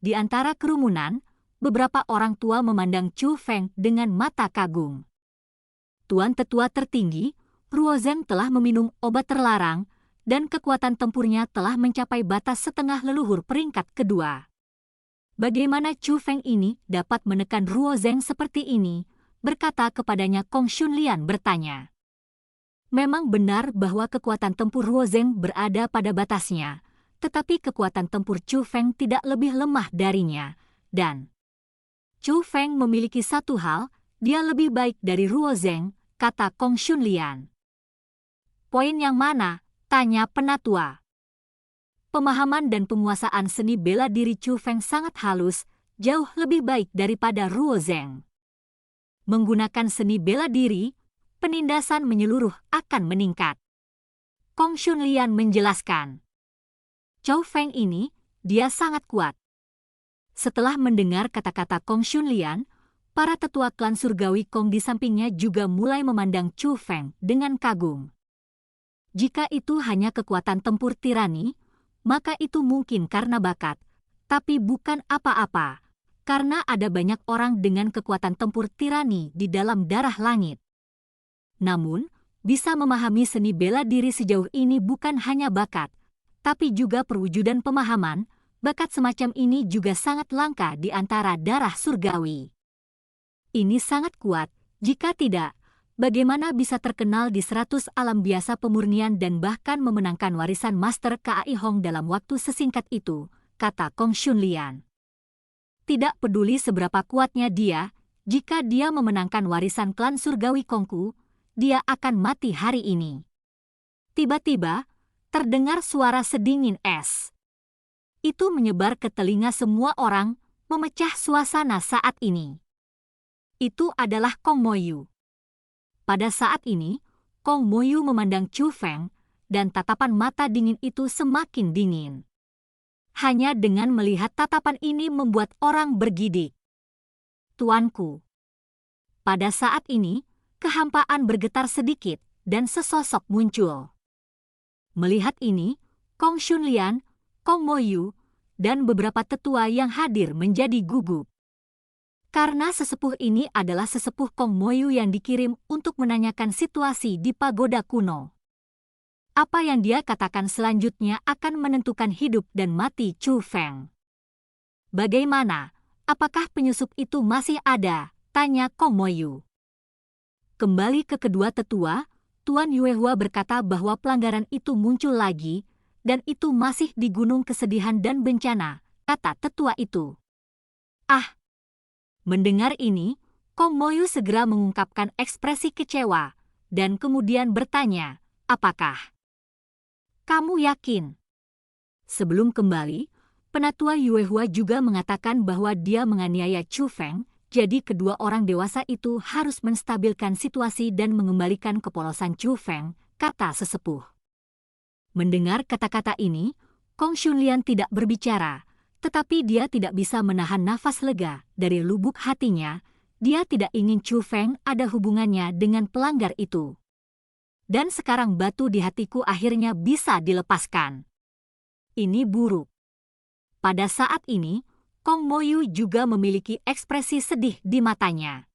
Di antara kerumunan, beberapa orang tua memandang Chu Feng dengan mata kagum. Tuan tetua tertinggi, Ruozeng telah meminum obat terlarang, dan kekuatan tempurnya telah mencapai batas setengah leluhur peringkat kedua. Bagaimana Chu Feng ini dapat menekan Ruo Zeng seperti ini? Berkata kepadanya Kong Shunlian bertanya. Memang benar bahwa kekuatan tempur Ruo Zeng berada pada batasnya, tetapi kekuatan tempur Chu Feng tidak lebih lemah darinya, dan Chu Feng memiliki satu hal, dia lebih baik dari Ruo Zeng, kata Kong Shunlian. Poin yang mana? Tanya penatua. Pemahaman dan penguasaan seni bela diri Chu Feng sangat halus, jauh lebih baik daripada Ruo Zeng. Menggunakan seni bela diri, penindasan menyeluruh akan meningkat. Kong Shunlian menjelaskan. Chu Feng ini, dia sangat kuat. Setelah mendengar kata-kata Kong Shunlian, para tetua klan surgawi Kong di sampingnya juga mulai memandang Chu Feng dengan kagum. Jika itu hanya kekuatan tempur tirani, maka itu mungkin karena bakat, tapi bukan apa-apa, karena ada banyak orang dengan kekuatan tempur tirani di dalam darah langit. Namun, bisa memahami seni bela diri sejauh ini bukan hanya bakat, tapi juga perwujudan pemahaman. Bakat semacam ini juga sangat langka di antara darah surgawi. Ini sangat kuat, jika tidak, bagaimana bisa terkenal di 100 alam biasa pemurnian dan bahkan memenangkan warisan Master Kai Hong dalam waktu sesingkat itu, kata Kong Shunlian. Tidak peduli seberapa kuatnya dia, jika dia memenangkan warisan klan surgawi Kongku, dia akan mati hari ini. Tiba-tiba, terdengar suara sedingin es. Itu menyebar ke telinga semua orang, memecah suasana saat ini. Itu adalah Kong Moyu. Pada saat ini, Kong Moyu memandang Chu Feng, dan tatapan mata dingin itu semakin dingin. Hanya dengan melihat tatapan ini membuat orang bergidik. Tuanku. Pada saat ini, kehampaan bergetar sedikit, dan sesosok muncul. Melihat ini, Kong Shunlian, Kong Moyu, dan beberapa tetua yang hadir menjadi gugup. Karena sesepuh ini adalah sesepuh Kong Moyu yang dikirim untuk menanyakan situasi di pagoda kuno. Apa yang dia katakan selanjutnya akan menentukan hidup dan mati Chu Feng. Bagaimana? Apakah penyusup itu masih ada? Tanya Kong Moyu. Kembali ke kedua tetua, Tuan Yuehua berkata bahwa pelanggaran itu muncul lagi, dan itu masih di Gunung Kesedihan dan Bencana, kata tetua itu. Ah! Mendengar ini, Kong Moyu segera mengungkapkan ekspresi kecewa, dan kemudian bertanya, apakah kamu yakin? Sebelum kembali, penatua Yuehua juga mengatakan bahwa dia menganiaya Chu Feng, jadi kedua orang dewasa itu harus menstabilkan situasi dan mengembalikan kepolosan Chu Feng, kata sesepuh. Mendengar kata-kata ini, Kong Shunlian tidak berbicara, tetapi dia tidak bisa menahan nafas lega dari lubuk hatinya. Dia tidak ingin Chu Feng ada hubungannya dengan pelanggar itu. Dan sekarang batu di hatiku akhirnya bisa dilepaskan. Ini buruk. Pada saat ini, Kong Moyu juga memiliki ekspresi sedih di matanya.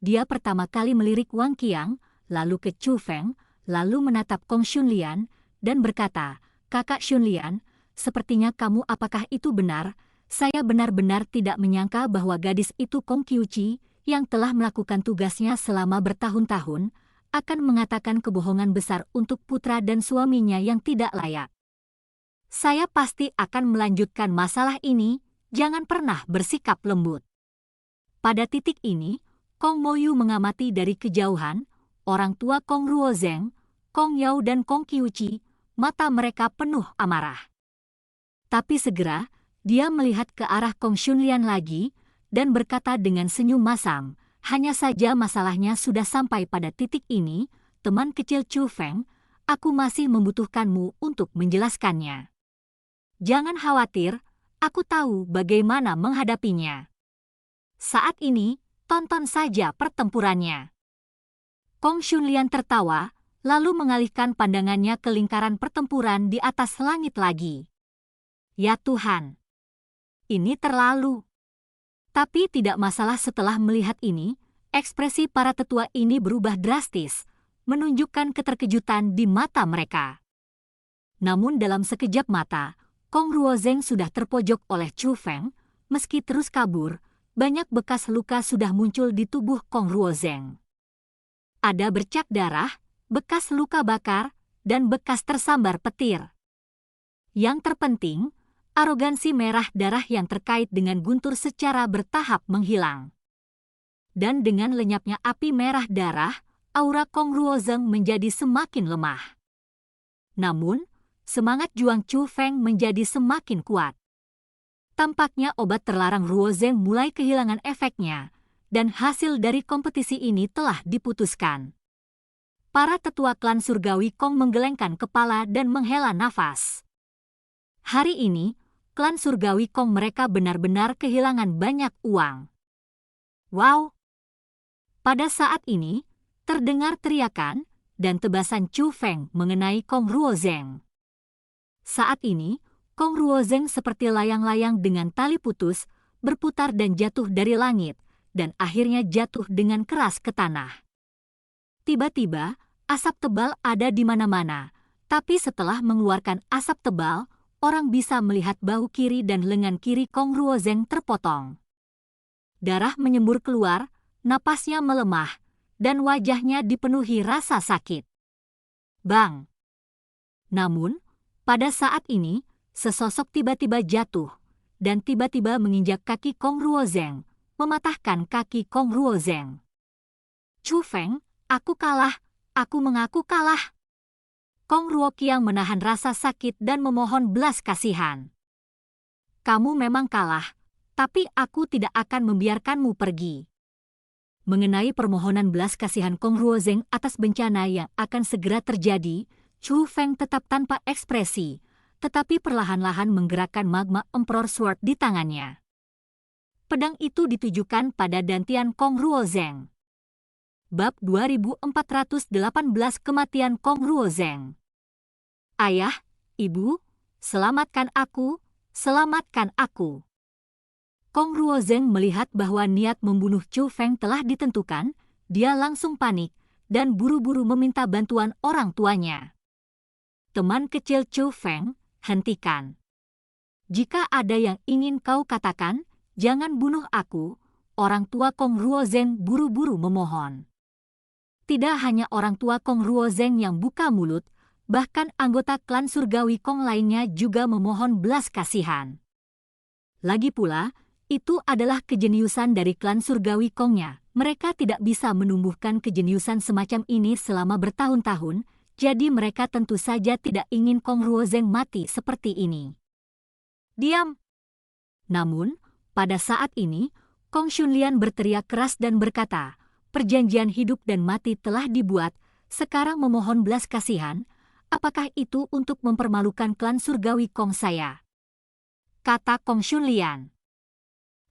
Dia pertama kali melirik Wang Qiang, lalu ke Chu Feng, lalu menatap Kong Shunlian, dan berkata, Kakak Shunlian, sepertinya kamu apakah itu benar? Saya benar-benar tidak menyangka bahwa gadis itu Kong Qiuqi, yang telah melakukan tugasnya selama bertahun-tahun, akan mengatakan kebohongan besar untuk putra dan suaminya yang tidak layak. Saya pasti akan melanjutkan masalah ini, jangan pernah bersikap lembut. Pada titik ini, Kong Moyu mengamati dari kejauhan, orang tua Kong Ruo Zeng, Kong Yao dan Kong Qiuqi, mata mereka penuh amarah. Tapi segera, dia melihat ke arah Kong Shunlian lagi, dan berkata dengan senyum masam, hanya saja masalahnya sudah sampai pada titik ini, teman kecil Chu Feng, aku masih membutuhkanmu untuk menjelaskannya. Jangan khawatir, aku tahu bagaimana menghadapinya. Saat ini, tonton saja pertempurannya. Kong Shunlian tertawa, lalu mengalihkan pandangannya ke lingkaran pertempuran di atas langit lagi. Ya Tuhan, ini terlalu. Tapi tidak masalah setelah melihat ini, ekspresi para tetua ini berubah drastis, menunjukkan keterkejutan di mata mereka. Namun dalam sekejap mata, Kong Ruo Zeng sudah terpojok oleh Chu Feng, meski terus kabur, banyak bekas luka sudah muncul di tubuh Kong Ruozeng. Ada bercak darah, bekas luka bakar, dan bekas tersambar petir. Yang terpenting, arogansi merah darah yang terkait dengan guntur secara bertahap menghilang. Dan dengan lenyapnya api merah darah, aura Kong Ruozeng menjadi semakin lemah. Namun, semangat juang Chu Feng menjadi semakin kuat. Tampaknya obat terlarang Ruozeng mulai kehilangan efeknya, dan hasil dari kompetisi ini telah diputuskan. Para tetua klan surgawi Kong menggelengkan kepala dan menghela nafas. Hari ini, klan surgawi Kong mereka benar-benar kehilangan banyak uang. Wow! Pada saat ini, terdengar teriakan dan tebasan Chu Feng mengenai Kong Ruozeng. Saat ini, Kong Ruozeng seperti layang-layang dengan tali putus, berputar dan jatuh dari langit, dan akhirnya jatuh dengan keras ke tanah. Tiba-tiba, asap tebal ada di mana-mana, tapi setelah mengeluarkan asap tebal, orang bisa melihat bahu kiri dan lengan kiri Kong Ruozeng terpotong. Darah menyembur keluar, napasnya melemah, dan wajahnya dipenuhi rasa sakit. Bang! Namun, pada saat ini, sesosok tiba-tiba jatuh, dan tiba-tiba menginjak kaki Kong Ruozeng, mematahkan kaki Kong Ruozeng. Chu Feng, aku kalah, aku mengaku kalah. Kong Ruoqiang menahan rasa sakit dan memohon belas kasihan. Kamu memang kalah, tapi aku tidak akan membiarkanmu pergi. Mengenai permohonan belas kasihan Kong Ruozeng atas bencana yang akan segera terjadi, Chu Feng tetap tanpa ekspresi, tetapi perlahan-lahan menggerakkan magma Emperor Sword di tangannya. Pedang itu ditujukan pada dantian Kong Ruozeng. Bab 2418 Kematian Kong Ruozeng. Ayah, Ibu, selamatkan aku, selamatkan aku. Kong Ruozeng melihat bahwa niat membunuh Chu Feng telah ditentukan, dia langsung panik dan buru-buru meminta bantuan orang tuanya. Teman kecil Chu Feng, hentikan. Jika ada yang ingin kau katakan, jangan bunuh aku, orang tua Kong Ruozeng buru-buru memohon. Tidak hanya orang tua Kong Ruozeng yang buka mulut, bahkan anggota klan surgawi Kong lainnya juga memohon belas kasihan. Lagi pula, itu adalah kejeniusan dari klan surgawi Kongnya. Mereka tidak bisa menumbuhkan kejeniusan semacam ini selama bertahun-tahun, jadi mereka tentu saja tidak ingin Kong Ruozeng mati seperti ini. Diam! Namun, pada saat ini, Kong Shunlian berteriak keras dan berkata, perjanjian hidup dan mati telah dibuat, sekarang memohon belas kasihan, apakah itu untuk mempermalukan klan surgawi Kong saya? Kata Kong Shunlian.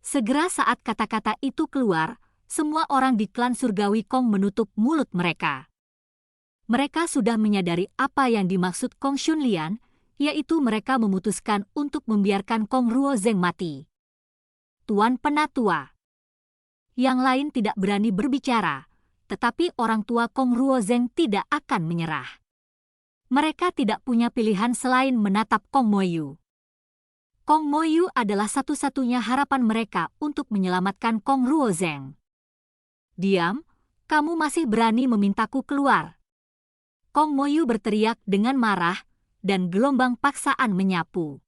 Segera saat kata-kata itu keluar, semua orang di klan surgawi Kong menutup mulut mereka. Mereka sudah menyadari apa yang dimaksud Kong Shunlian, yaitu mereka memutuskan untuk membiarkan Kong Ruozeng mati. Tuan Penatua. Yang lain tidak berani berbicara, tetapi orang tua Kong Ruozeng tidak akan menyerah. Mereka tidak punya pilihan selain menatap Kong Moyu. Kong Moyu adalah satu-satunya harapan mereka untuk menyelamatkan Kong Ruozeng. Diam, kamu masih berani memintaku keluar. Kong Moyu berteriak dengan marah, dan gelombang paksaan menyapu.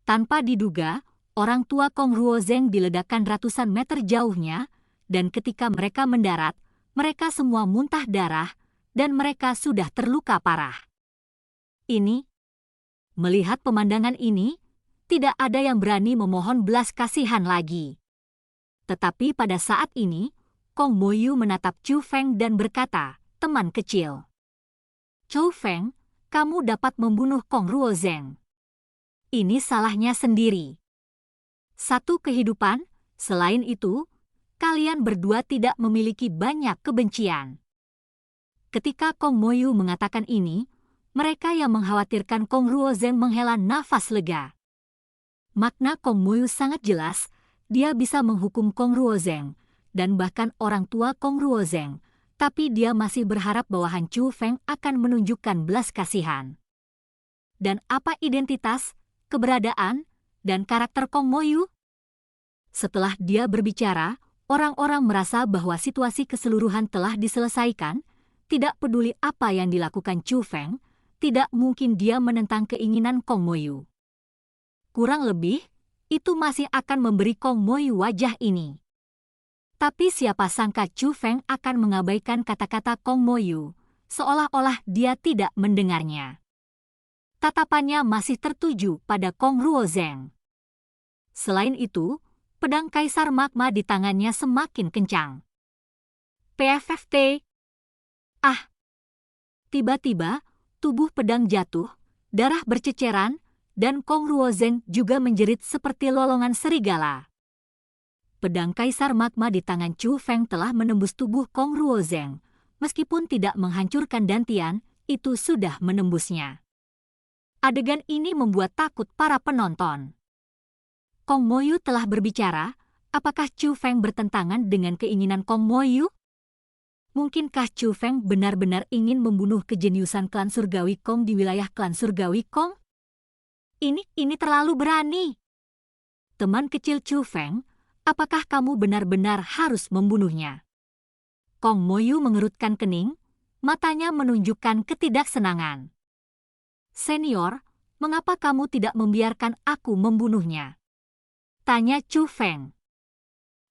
Tanpa diduga, orang tua Kong Ruozeng diledakkan ratusan meter jauhnya, dan ketika mereka mendarat, mereka semua muntah darah, dan mereka sudah terluka parah. Melihat pemandangan ini, tidak ada yang berani memohon belas kasihan lagi. Tetapi pada saat ini, Kong Moyu menatap Chu Feng dan berkata, teman kecil. Chu Feng, kamu dapat membunuh Kong Ruozeng. Ini salahnya sendiri. Satu kehidupan, selain itu, kalian berdua tidak memiliki banyak kebencian. Ketika Kong Moyu mengatakan ini, mereka yang mengkhawatirkan Kong Ruozeng menghela nafas lega. Makna Kong Moyu sangat jelas, dia bisa menghukum Kong Ruozeng, dan bahkan orang tua Kong Ruozeng, tapi dia masih berharap bawahan Chu Feng akan menunjukkan belas kasihan. Dan apa identitas, keberadaan, dan karakter Kong Moyu? Setelah dia berbicara, orang-orang merasa bahwa situasi keseluruhan telah diselesaikan. Tidak peduli apa yang dilakukan Chu Feng, tidak mungkin dia menentang keinginan Kong Moyu. Kurang lebih, itu masih akan memberi Kong Moyu wajah ini. Tapi siapa sangka Chu Feng akan mengabaikan kata-kata Kong Moyu, seolah-olah dia tidak mendengarnya. Tatapannya masih tertuju pada Kong Ruozeng. Selain itu, pedang Kaisar Magma di tangannya semakin kencang. PFFT. Ah! Tiba-tiba, tubuh pedang jatuh, darah berceceran, dan Kong Ruozeng juga menjerit seperti lolongan serigala. Pedang Kaisar Magma di tangan Chu Feng telah menembus tubuh Kong Ruozeng. Meskipun tidak menghancurkan dantian, itu sudah menembusnya. Adegan ini membuat takut para penonton. Kong Moyu telah berbicara, apakah Chu Feng bertentangan dengan keinginan Kong Moyu? Mungkinkah Chu Feng benar-benar ingin membunuh kejeniusan klan surgawi Kong di wilayah klan surgawi Kong? Ini terlalu berani. Teman kecil Chu Feng, apakah kamu benar-benar harus membunuhnya? Kong Moyu mengerutkan kening, matanya menunjukkan ketidaksenangan. Senior, mengapa kamu tidak membiarkan aku membunuhnya? Tanya Chu Feng.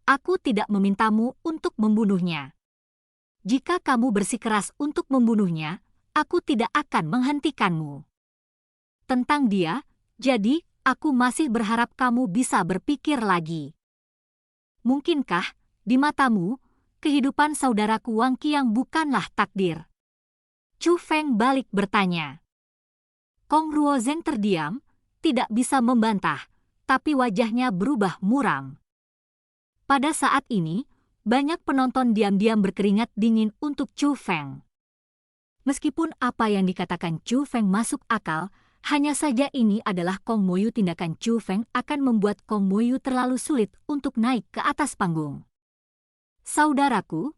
Aku tidak memintamu untuk membunuhnya. Jika kamu bersikeras untuk membunuhnya, aku tidak akan menghentikanmu. Tentang dia, jadi aku masih berharap kamu bisa berpikir lagi. Mungkinkah, di matamu, kehidupan saudaraku Wang Qiang bukanlah takdir? Chu Feng balik bertanya. Kong Ruozeng terdiam, tidak bisa membantah, tapi wajahnya berubah muram. Pada saat ini, banyak penonton diam-diam berkeringat dingin untuk Chu Feng. Meskipun apa yang dikatakan Chu Feng masuk akal, hanya saja ini adalah Kong Moyu. Tindakan Chu Feng akan membuat Kong Moyu terlalu sulit untuk naik ke atas panggung. Saudaraku,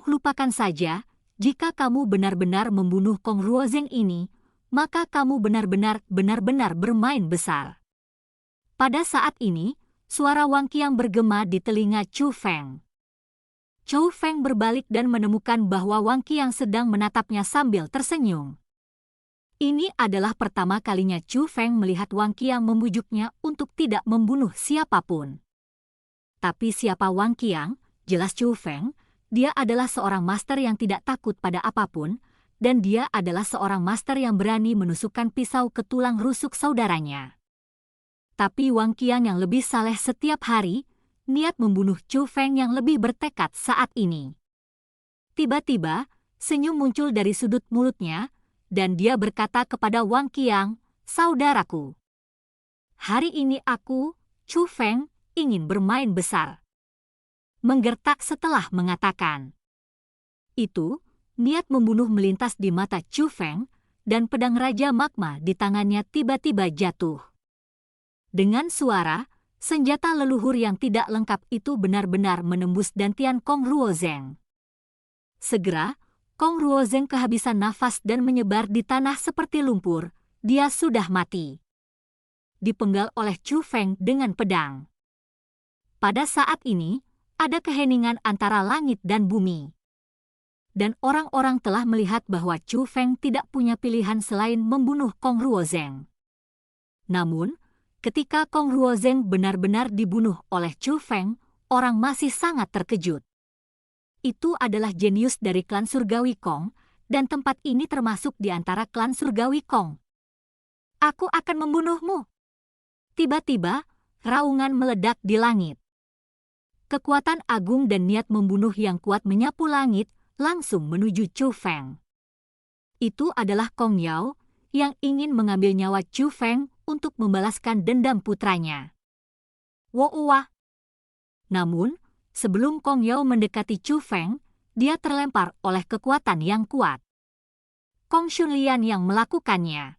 lupakan saja, jika kamu benar-benar membunuh Kong Ruozeng ini, maka kamu benar-benar bermain besar. Pada saat ini, suara Wang Qiang bergema di telinga Chu Feng. Chu Feng berbalik dan menemukan bahwa Wang Qiang sedang menatapnya sambil tersenyum. Ini adalah pertama kalinya Chu Feng melihat Wang Qiang membujuknya untuk tidak membunuh siapapun. Tapi siapa Wang Qiang? Jelas Chu Feng, dia adalah seorang master yang tidak takut pada apapun, dan dia adalah seorang master yang berani menusukkan pisau ke tulang rusuk saudaranya. Tapi Wang Qiang yang lebih saleh setiap hari, niat membunuh Chu Feng yang lebih bertekad saat ini. Tiba-tiba, senyum muncul dari sudut mulutnya, dan dia berkata kepada Wang Qiang, "Saudaraku, hari ini aku, Chu Feng, ingin bermain besar." Menggertak setelah mengatakan itu, niat membunuh melintas di mata Chu Feng, dan pedang Raja Magma di tangannya tiba-tiba jatuh. Dengan suara, senjata leluhur yang tidak lengkap itu benar-benar menembus dantian Kong Ruozeng. Segera, Kong Ruozeng kehabisan nafas dan menyebar di tanah seperti lumpur. Dia sudah mati. Dipenggal oleh Chu Feng dengan pedang. Pada saat ini, ada keheningan antara langit dan bumi. Dan orang-orang telah melihat bahwa Chu Feng tidak punya pilihan selain membunuh Kong Ruozeng. Namun, ketika Kong Ruozeng benar-benar dibunuh oleh Chu Feng, orang masih sangat terkejut. Itu adalah jenius dari klan Surgawi Kong, dan tempat ini termasuk di antara klan Surgawi Kong. Aku akan membunuhmu. Tiba-tiba, raungan meledak di langit. Kekuatan agung dan niat membunuh yang kuat menyapu langit, langsung menuju Chu Feng. Itu adalah Kong Yao, yang ingin mengambil nyawa Chu Feng untuk membalaskan dendam putranya. Woua! Namun, sebelum Kong Yao mendekati Chu Feng, dia terlempar oleh kekuatan yang kuat. Kong Shunlian yang melakukannya.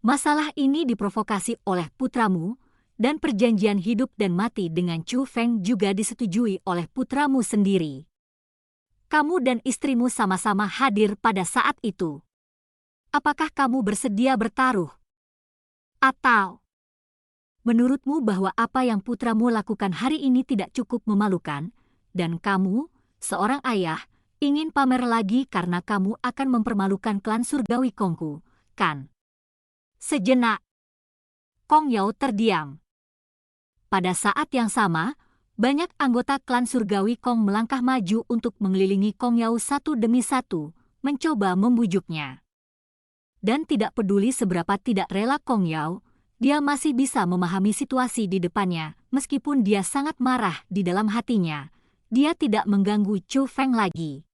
Masalah ini diprovokasi oleh putramu, dan perjanjian hidup dan mati dengan Chu Feng juga disetujui oleh putramu sendiri. Kamu dan istrimu sama-sama hadir pada saat itu. Apakah kamu bersedia bertaruh? Atau menurutmu bahwa apa yang putramu lakukan hari ini tidak cukup memalukan, dan kamu, seorang ayah, ingin pamer lagi karena kamu akan mempermalukan klan surgawi Kongku, kan? Sejenak, Kong Yao terdiam. Pada saat yang sama, banyak anggota klan surgawi Kong melangkah maju untuk mengelilingi Kong Yao satu demi satu, mencoba membujuknya. Dan tidak peduli seberapa tidak rela Kong Yao, dia masih bisa memahami situasi di depannya, meskipun dia sangat marah di dalam hatinya. Dia tidak mengganggu Chu Feng lagi.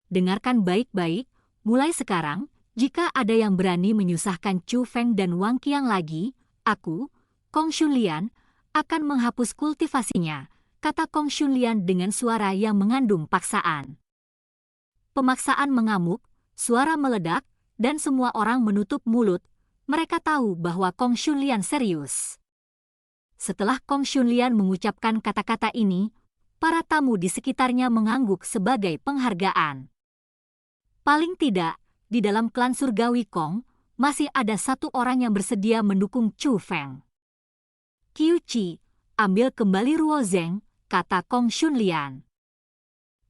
Dengarkan baik-baik, mulai sekarang, jika ada yang berani menyusahkan Chu Feng dan Wang Qiang lagi, aku, Kong Shunlian, akan menghapus kultivasinya, kata Kong Shunlian dengan suara yang mengandung paksaan. Pemaksaan mengamuk, suara meledak, dan semua orang menutup mulut. Mereka tahu bahwa Kong Shunlian serius. Setelah Kong Shunlian mengucapkan kata-kata ini, para tamu di sekitarnya mengangguk sebagai penghargaan. Paling tidak, di dalam klan surgawi Kong, masih ada satu orang yang bersedia mendukung Chu Feng. Qiu Qi, ambil kembali Ruo Zeng, kata Kong Shunlian.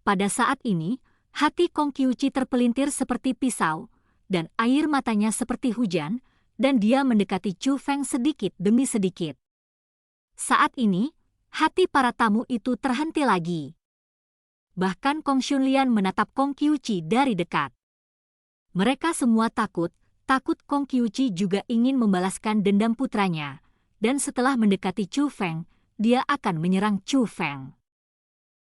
Pada saat ini, hati Kong Qiu Qi terpelintir seperti pisau, dan air matanya seperti hujan, dan dia mendekati Chu Feng sedikit demi sedikit. Saat ini, hati para tamu itu terhenti lagi. Bahkan Kong Shunlian menatap Kong Qiu Qi dari dekat. Mereka semua takut Kong Qiu Qi juga ingin membalaskan dendam putranya, dan setelah mendekati Chu Feng, dia akan menyerang Chu Feng.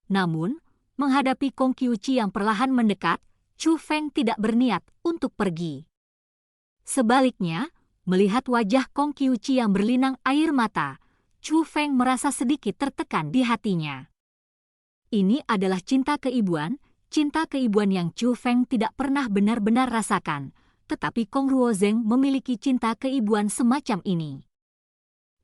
Namun, menghadapi Kong Qiu Qi yang perlahan mendekat, Chu Feng tidak berniat untuk pergi. Sebaliknya, melihat wajah Kong Qiu Qi yang berlinang air mata, Chu Feng merasa sedikit tertekan di hatinya. Ini adalah cinta keibuan yang Chu Feng tidak pernah benar-benar rasakan, tetapi Kong Ruozeng memiliki cinta keibuan semacam ini.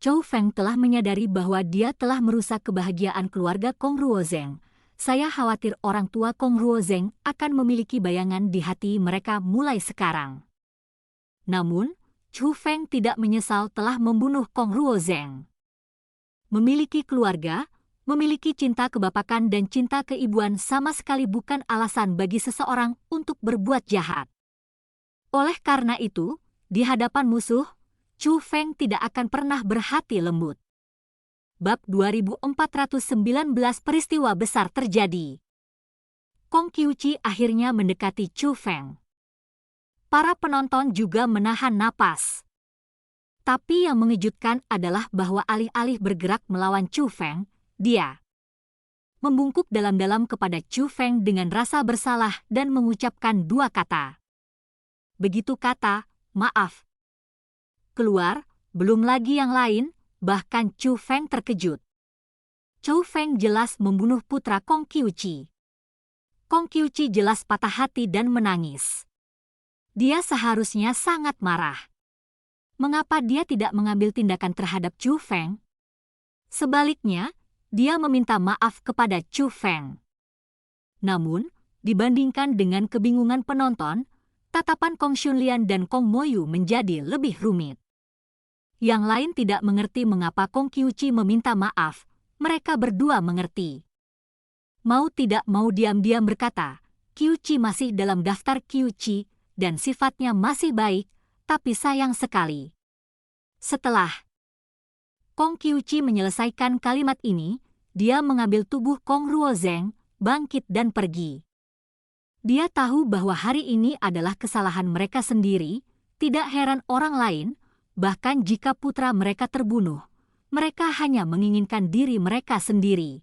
Chu Feng telah menyadari bahwa dia telah merusak kebahagiaan keluarga Kong Ruozeng. Saya khawatir orang tua Kong Ruozeng akan memiliki bayangan di hati mereka mulai sekarang. Namun, Chu Feng tidak menyesal telah membunuh Kong Ruozeng. Memiliki keluarga, memiliki cinta kebapakan dan cinta keibuan sama sekali bukan alasan bagi seseorang untuk berbuat jahat. Oleh karena itu, di hadapan musuh, Chu Feng tidak akan pernah berhati lembut. Bab 2419 peristiwa besar terjadi. Kong Qiu Qi akhirnya mendekati Chu Feng. Para penonton juga menahan napas. Tapi yang mengejutkan adalah bahwa alih-alih bergerak melawan Chu Feng, dia membungkuk dalam-dalam kepada Chu Feng dengan rasa bersalah dan mengucapkan dua kata. Begitu kata, maaf. Keluar, belum lagi yang lain, bahkan Chu Feng terkejut. Chu Feng jelas membunuh putra Kong Qiu Qi. Kong Qiu Qi jelas patah hati dan menangis. Dia seharusnya sangat marah. Mengapa dia tidak mengambil tindakan terhadap Chu Feng? Sebaliknya, dia meminta maaf kepada Chu Feng. Namun, dibandingkan dengan kebingungan penonton, tatapan Kong Shunlian dan Kong Moyu menjadi lebih rumit. Yang lain tidak mengerti mengapa Kong Qiu Qi meminta maaf, mereka berdua mengerti. Mau tidak mau diam-diam berkata, Qiu Qi masih dalam daftar Qiu Qi dan sifatnya masih baik, tapi sayang sekali. Setelah Kong Qiu Qi menyelesaikan kalimat ini, dia mengambil tubuh Kong Ruozeng, bangkit dan pergi. Dia tahu bahwa hari ini adalah kesalahan mereka sendiri, tidak heran orang lain, bahkan jika putra mereka terbunuh, mereka hanya menginginkan diri mereka sendiri.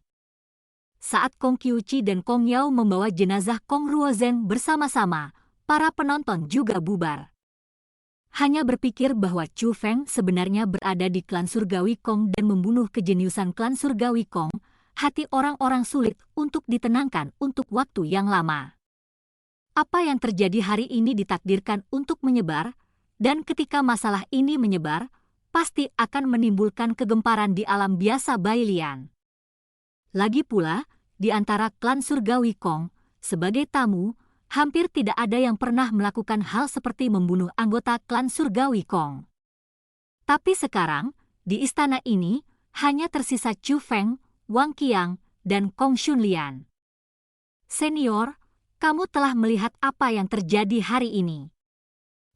Saat Kong Qiu Qi dan Kong Yao membawa jenazah Kong Ruozeng bersama-sama, para penonton juga bubar. Hanya berpikir bahwa Chu Feng sebenarnya berada di klan surgawi Kong dan membunuh kejeniusan klan surgawi Kong, hati orang-orang sulit untuk ditenangkan untuk waktu yang lama. Apa yang terjadi hari ini ditakdirkan untuk menyebar, dan ketika masalah ini menyebar, pasti akan menimbulkan kegemparan di alam biasa Bailian. Lagi pula, di antara klan surgawi Kong, sebagai tamu, hampir tidak ada yang pernah melakukan hal seperti membunuh anggota klan surgawi Kong. Tapi sekarang, Di istana ini, hanya tersisa Chu Feng, Wang Qiang, dan Kong Xunlian. Senior, kamu telah melihat apa yang terjadi hari ini.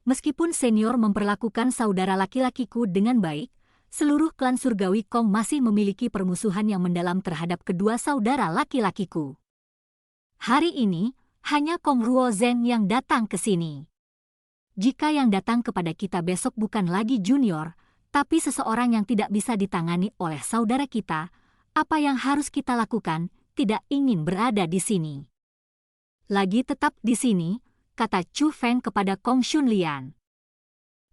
Meskipun senior memperlakukan saudara laki-lakiku dengan baik, seluruh klan surgawi Kong masih memiliki permusuhan yang mendalam terhadap kedua saudara laki-lakiku. Hari ini, hanya Kong Ruozeng yang datang ke sini. Jika yang datang kepada kita besok bukan lagi junior, tapi seseorang yang tidak bisa ditangani oleh saudara kita, apa yang harus kita lakukan? Tidak ingin berada di sini. Lagi tetap di sini, kata Chu Feng kepada Kong Xunlian.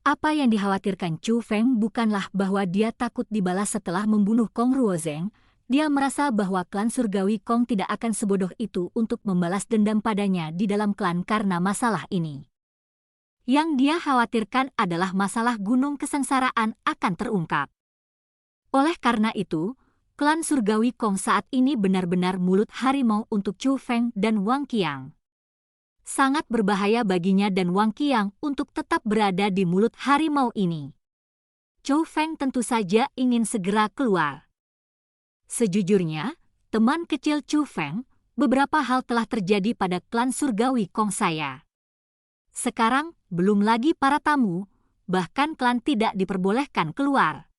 Apa yang dikhawatirkan Chu Feng bukanlah bahwa dia takut dibalas setelah membunuh Kong Ruozeng. Dia merasa bahwa klan surgawi Kong tidak akan sebodoh itu untuk membalas dendam padanya di dalam klan karena masalah ini. Yang dia khawatirkan adalah masalah gunung kesengsaraan akan terungkap. Oleh karena itu, klan surgawi Kong saat ini benar-benar mulut harimau untuk Chu Feng dan Wang Qiang. Sangat berbahaya baginya dan Wang Qiang untuk tetap berada di mulut harimau ini. Chu Feng tentu saja ingin segera keluar. Sejujurnya, teman kecil Chu Feng, beberapa hal telah terjadi pada klan surgawi Kong saya. Sekarang, belum lagi para tamu, bahkan klan tidak diperbolehkan keluar.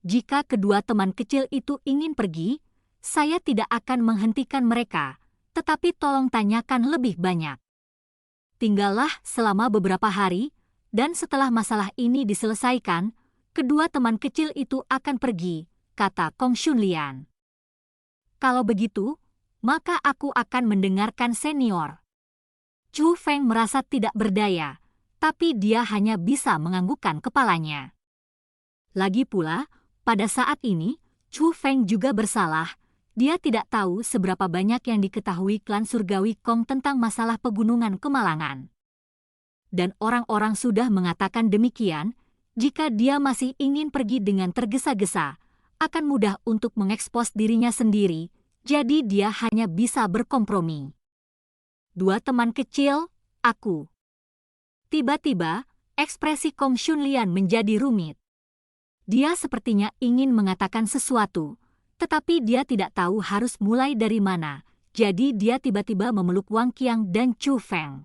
Jika kedua teman kecil itu ingin pergi, saya tidak akan menghentikan mereka, tetapi tolong tanyakan lebih banyak. Tinggallah selama beberapa hari, dan setelah masalah ini diselesaikan, kedua teman kecil itu akan pergi, kata Kong Xunlian. Kalau begitu, maka aku akan mendengarkan senior. Chu Feng merasa tidak berdaya, tapi dia hanya bisa menganggukkan kepalanya. Lagi pula, pada saat ini, Chu Feng juga bersalah. Dia tidak tahu seberapa banyak yang diketahui klan surgawi Kong tentang masalah pegunungan Kemalangan. Dan orang-orang sudah mengatakan demikian, jika dia masih ingin pergi dengan tergesa-gesa, akan mudah untuk mengekspos dirinya sendiri, jadi dia hanya bisa berkompromi. Dua teman kecil, aku. Tiba-tiba, ekspresi Kong Xunlian menjadi rumit. Dia sepertinya ingin mengatakan sesuatu, tetapi dia tidak tahu harus mulai dari mana, jadi dia tiba-tiba memeluk Wang Qiang dan Chu Feng.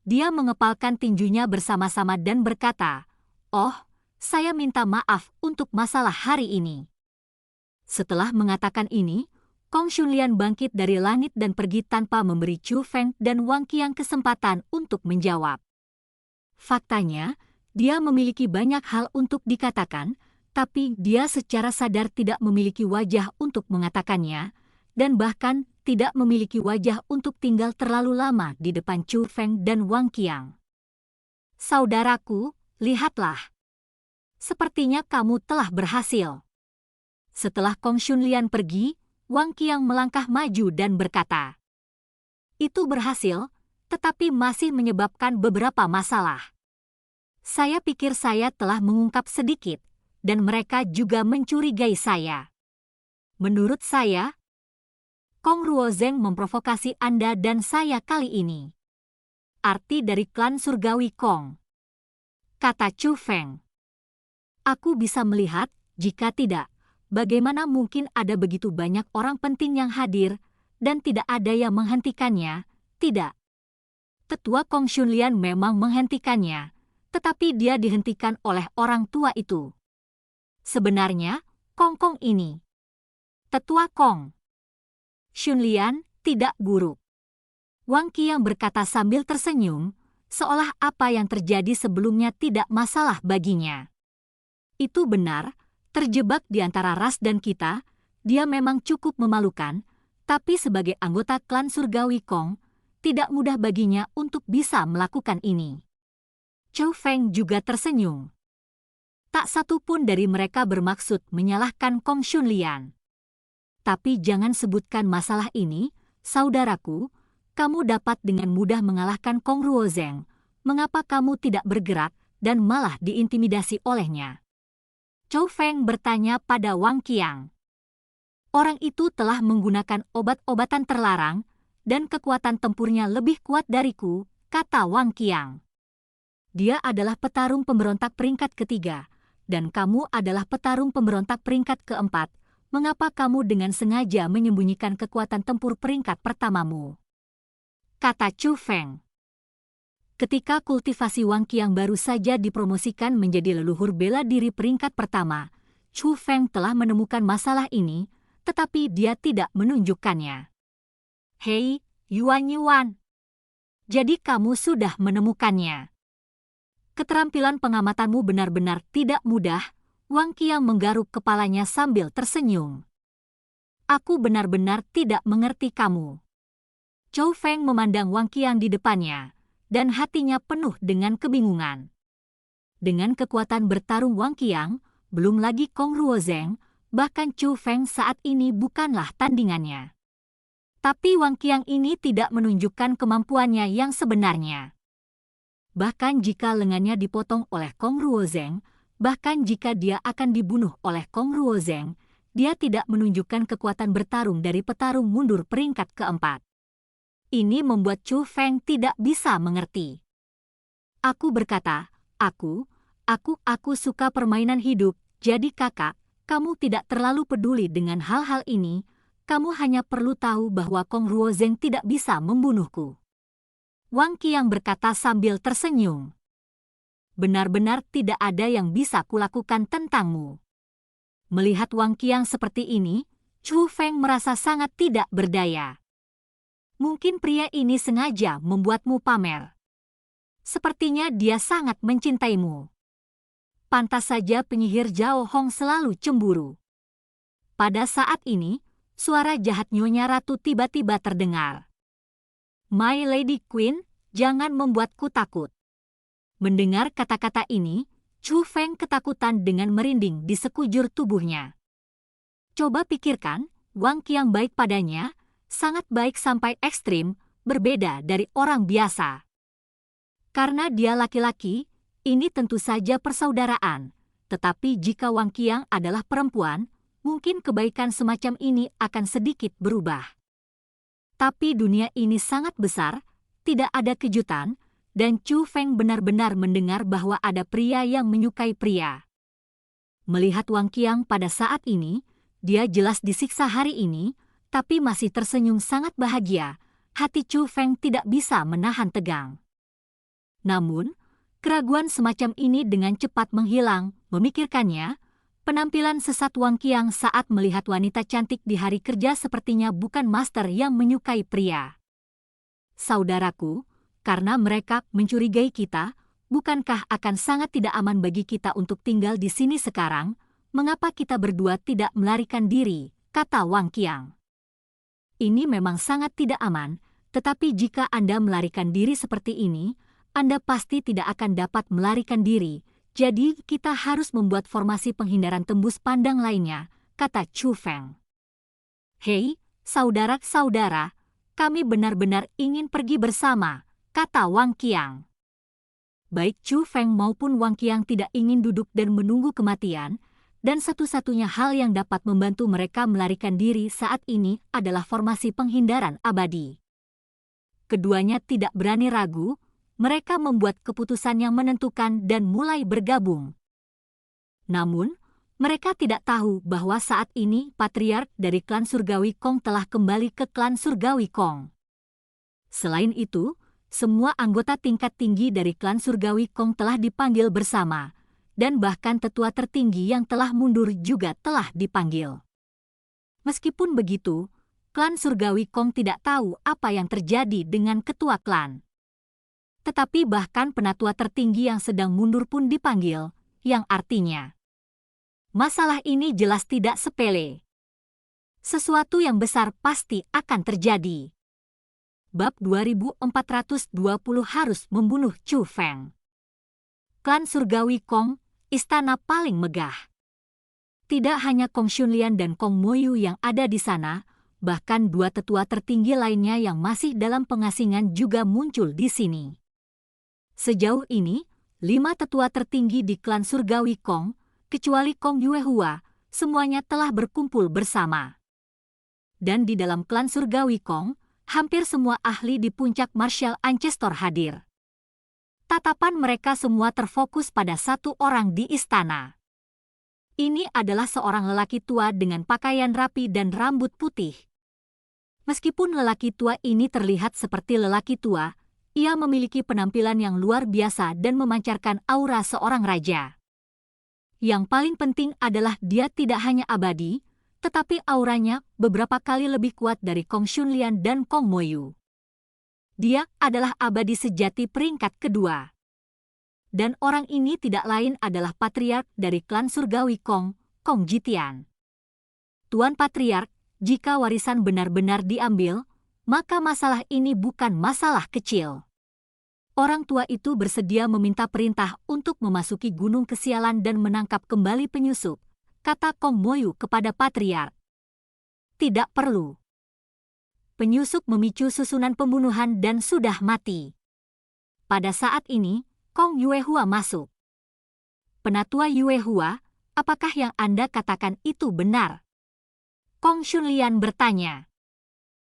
Dia mengepalkan tinjunya bersama-sama dan berkata, "Oh, saya minta maaf untuk masalah hari ini." Setelah mengatakan ini, Kong Xunlian bangkit dari langit dan pergi tanpa memberi Chu Feng dan Wang Qiang kesempatan untuk menjawab. Faktanya, dia memiliki banyak hal untuk dikatakan, tapi dia secara sadar tidak memiliki wajah untuk mengatakannya, dan bahkan tidak memiliki wajah untuk tinggal terlalu lama di depan Chu Feng dan Wang Qiang. "Saudaraku, lihatlah. Sepertinya kamu telah berhasil." Setelah Kong Xunlian pergi, Wang Qiang melangkah maju dan berkata, "Itu berhasil, tetapi masih menyebabkan beberapa masalah. Saya pikir saya telah mengungkap sedikit, dan mereka juga mencurigai saya. Menurut saya, Kong Ruozeng memprovokasi Anda dan saya kali ini." "Arti dari klan surgawi Kong," kata Chu Feng. "Aku bisa melihat, jika tidak, bagaimana mungkin ada begitu banyak orang penting yang hadir, dan tidak ada yang menghentikannya, tidak?" Tetua Kong Xunlian memang menghentikannya, tetapi dia dihentikan oleh orang tua itu. Sebenarnya, Kong ini. Tetua Kong Xunlian tidak buruk. Wang Qiang berkata sambil tersenyum, seolah apa yang terjadi sebelumnya tidak masalah baginya. Itu benar, terjebak di antara ras dan kita, dia memang cukup memalukan, tapi sebagai anggota klan surgawi Kong, tidak mudah baginya untuk bisa melakukan ini. Chu Feng juga tersenyum. Tak satu pun dari mereka bermaksud menyalahkan Kong Xunlian. "Tapi jangan sebutkan masalah ini, saudaraku. Kamu dapat dengan mudah mengalahkan Kong Ruozeng. Mengapa kamu tidak bergerak dan malah diintimidasi olehnya?" Chu Feng bertanya pada Wang Qiang. "Orang itu telah menggunakan obat-obatan terlarang, dan kekuatan tempurnya lebih kuat dariku," kata Wang Qiang. "Dia adalah petarung pemberontak peringkat ketiga, dan kamu adalah petarung pemberontak peringkat keempat, mengapa kamu dengan sengaja menyembunyikan kekuatan tempur peringkat pertamamu? Kata Chu Feng. Ketika kultivasi Wang Qiang baru saja dipromosikan menjadi leluhur bela diri peringkat pertama, Chu Feng telah menemukan masalah ini, tetapi dia tidak menunjukkannya. Hei, Yuan. Jadi kamu sudah menemukannya. Keterampilan pengamatanmu benar-benar tidak mudah, Wang Qiang menggaruk kepalanya sambil tersenyum. Aku benar-benar tidak mengerti kamu. Chu Feng memandang Wang Qiang di depannya, dan hatinya penuh dengan kebingungan. Dengan kekuatan bertarung Wang Qiang, belum lagi Kong Ruozeng, bahkan Chu Feng saat ini bukanlah tandingannya. Tapi Wang Qiang ini tidak menunjukkan kemampuannya yang sebenarnya. Bahkan jika lengannya dipotong oleh Kong Ruozeng, bahkan jika dia akan dibunuh oleh Kong Ruozeng, dia tidak menunjukkan kekuatan bertarung dari petarung mundur peringkat keempat. Ini membuat Chu Feng tidak bisa mengerti. Aku berkata, aku suka permainan hidup, jadi kakak, kamu tidak terlalu peduli dengan hal-hal ini, kamu hanya perlu tahu bahwa Kong Ruozeng tidak bisa membunuhku. Wang Qiang berkata sambil tersenyum. Benar-benar tidak ada yang bisa kulakukan tentangmu. Melihat Wang Qiang seperti ini, Chu Feng merasa sangat tidak berdaya. Mungkin pria ini sengaja membuatmu pamer. Sepertinya dia sangat mencintaimu. Pantas saja penyihir Zhao Hong selalu cemburu. Pada saat ini, suara jahat Nyonya Ratu tiba-tiba terdengar. My Lady Queen, jangan membuatku takut. Mendengar kata-kata ini, Chu Feng ketakutan dengan merinding di sekujur tubuhnya. Coba pikirkan, Wang Qiang baik padanya, sangat baik sampai ekstrim, berbeda dari orang biasa. Karena dia laki-laki, ini tentu saja persaudaraan. Tetapi jika Wang Qiang adalah perempuan, mungkin kebaikan semacam ini akan sedikit berubah. Tapi dunia ini sangat besar, tidak ada kejutan, dan Chu Feng benar-benar mendengar bahwa ada pria yang menyukai pria. Melihat Wang Qiang pada saat ini, dia jelas disiksa hari ini, tapi masih tersenyum sangat bahagia, hati Chu Feng tidak bisa menahan tegang. Namun, keraguan semacam ini dengan cepat menghilang, memikirkannya, penampilan sesat Wang Qiang saat melihat wanita cantik di hari kerja sepertinya bukan master yang menyukai pria. Saudaraku, karena mereka mencurigai kita, bukankah akan sangat tidak aman bagi kita untuk tinggal di sini sekarang? Mengapa kita berdua tidak melarikan diri, kata Wang Qiang. Ini memang sangat tidak aman, tetapi jika Anda melarikan diri seperti ini, Anda pasti tidak akan dapat melarikan diri, jadi kita harus membuat formasi penghindaran tembus pandang lainnya, kata Chu Feng. Hei, saudara-saudara, kami benar-benar ingin pergi bersama, kata Wang Qiang. Baik Chu Feng maupun Wang Qiang tidak ingin duduk dan menunggu kematian, dan satu-satunya hal yang dapat membantu mereka melarikan diri saat ini adalah formasi penghindaran abadi. Keduanya tidak berani ragu, mereka membuat keputusan yang menentukan dan mulai bergabung. Namun, mereka tidak tahu bahwa saat ini patriark dari klan Surgawi Kong telah kembali ke klan Surgawi Kong. Selain itu, semua anggota tingkat tinggi dari klan Surgawi Kong telah dipanggil bersama, dan bahkan tetua tertinggi yang telah mundur juga telah dipanggil. Meskipun begitu, klan Surgawi Kong tidak tahu apa yang terjadi dengan ketua klan. Tetapi bahkan penatua tertinggi yang sedang mundur pun dipanggil, yang artinya masalah ini jelas tidak sepele. Sesuatu yang besar pasti akan terjadi. Bab 2420 harus membunuh Chu Feng. Klan Surgawi Kong, istana paling megah. Tidak hanya Kong Xunlian dan Kong Moyu yang ada di sana, bahkan dua tetua tertinggi lainnya yang masih dalam pengasingan juga muncul di sini. Sejauh ini, 5 tetua tertinggi di klan Surgawi Kong, kecuali Kong Yuehua, semuanya telah berkumpul bersama. Dan di dalam klan Surgawi Kong, hampir semua ahli di puncak martial ancestor hadir. Tatapan mereka semua terfokus pada satu orang di istana. Ini adalah seorang lelaki tua dengan pakaian rapi dan rambut putih. Meskipun lelaki tua ini terlihat seperti lelaki tua, ia memiliki penampilan yang luar biasa dan memancarkan aura seorang raja. Yang paling penting adalah dia tidak hanya abadi, tetapi auranya beberapa kali lebih kuat dari Kong Shunlian dan Kong Moyu. Dia adalah abadi sejati peringkat kedua. Dan orang ini tidak lain adalah patriark dari klan surgawi Kong, Kong Jitian. Tuan Patriark, jika warisan benar-benar diambil, maka masalah ini bukan masalah kecil. Orang tua itu bersedia meminta perintah untuk memasuki Gunung Kesialan dan menangkap kembali penyusup, kata Kong Moyu kepada Patriark. Tidak perlu. Penyusup memicu susunan pembunuhan dan sudah mati. Pada saat ini, Kong Yuehua masuk. Penatua Yuehua, apakah yang Anda katakan itu benar? Kong Shunlian bertanya.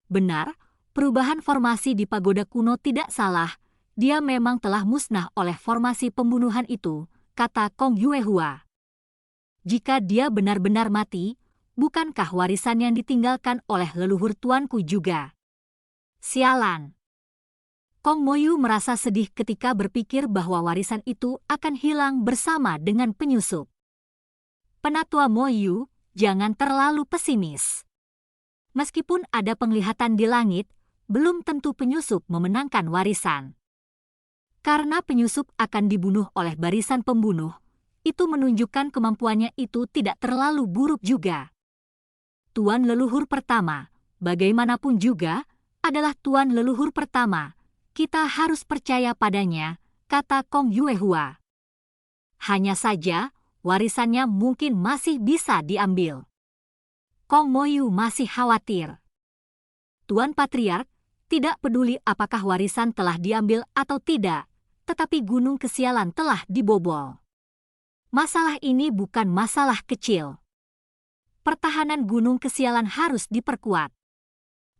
Benar, perubahan formasi di pagoda kuno tidak salah. Dia memang telah musnah oleh formasi pembunuhan itu, kata Kong Yuehua. Jika dia benar-benar mati, bukankah warisan yang ditinggalkan oleh leluhur tuanku juga? Sialan. Kong Moyu merasa sedih ketika berpikir bahwa warisan itu akan hilang bersama dengan penyusup. Penatua Moyu, jangan terlalu pesimis. Meskipun ada penglihatan di langit, belum tentu penyusup memenangkan warisan. Karena penyusup akan dibunuh oleh barisan pembunuh, itu menunjukkan kemampuannya itu tidak terlalu buruk juga. Tuan leluhur pertama, bagaimanapun juga, adalah tuan leluhur pertama. Kita harus percaya padanya, kata Kong Yuehua. Hanya saja, warisannya mungkin masih bisa diambil. Kong Moyu masih khawatir. Tuan Patriark, tidak peduli apakah warisan telah diambil atau tidak, tetapi Gunung Kesialan telah dibobol. Masalah ini bukan masalah kecil. Pertahanan Gunung Kesialan harus diperkuat.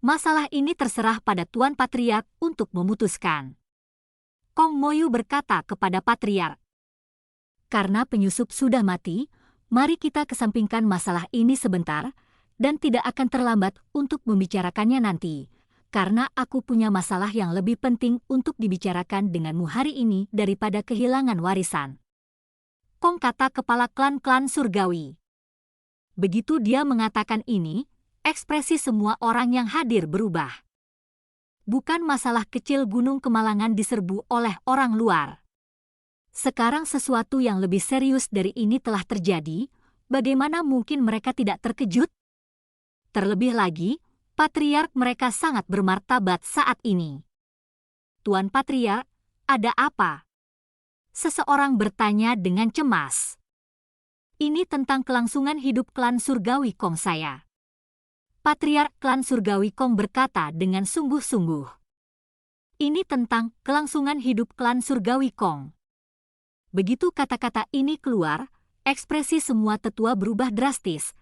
Masalah ini terserah pada Tuan Patriark untuk memutuskan. Kong Moyu berkata kepada Patriark. Karena penyusup sudah mati, mari kita kesampingkan masalah ini sebentar, dan tidak akan terlambat untuk membicarakannya nanti. Karena aku punya masalah yang lebih penting untuk dibicarakan denganmu hari ini daripada kehilangan warisan. Kong kata kepala klan-klan surgawi. Begitu dia mengatakan ini, ekspresi semua orang yang hadir berubah. Bukan masalah kecil Gunung Kemalangan diserbu oleh orang luar. Sekarang sesuatu yang lebih serius dari ini telah terjadi, bagaimana mungkin mereka tidak terkejut? Terlebih lagi, Patriark mereka sangat bermartabat saat ini. Tuan Patriark, ada apa? Seseorang bertanya dengan cemas. Ini tentang kelangsungan hidup klan surgawi Kong saya. Patriark klan surgawi Kong berkata dengan sungguh-sungguh. Ini tentang kelangsungan hidup klan surgawi Kong. Begitu kata-kata ini keluar, ekspresi semua tetua berubah drastis,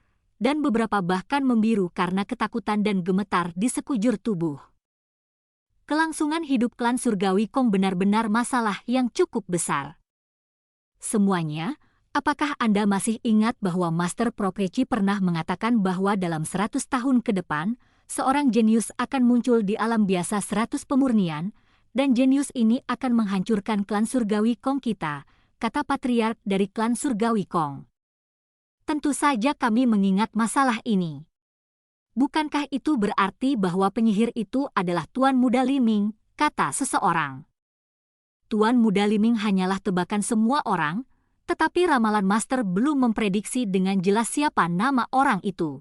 dan beberapa bahkan membiru karena ketakutan dan gemetar di sekujur tubuh. Kelangsungan hidup klan surgawi Kong benar-benar masalah yang cukup besar. Semuanya, apakah Anda masih ingat bahwa Master Profeci pernah mengatakan bahwa dalam 100 tahun ke depan, seorang jenius akan muncul di alam biasa 100 pemurnian, dan jenius ini akan menghancurkan klan surgawi Kong kita, kata Patriark dari klan surgawi Kong. Tentu saja kami mengingat masalah ini. Bukankah itu berarti bahwa penyihir itu adalah Tuan Muda Liming, kata seseorang. Tuan Muda Liming hanyalah tebakan semua orang, tetapi ramalan Master belum memprediksi dengan jelas siapa nama orang itu.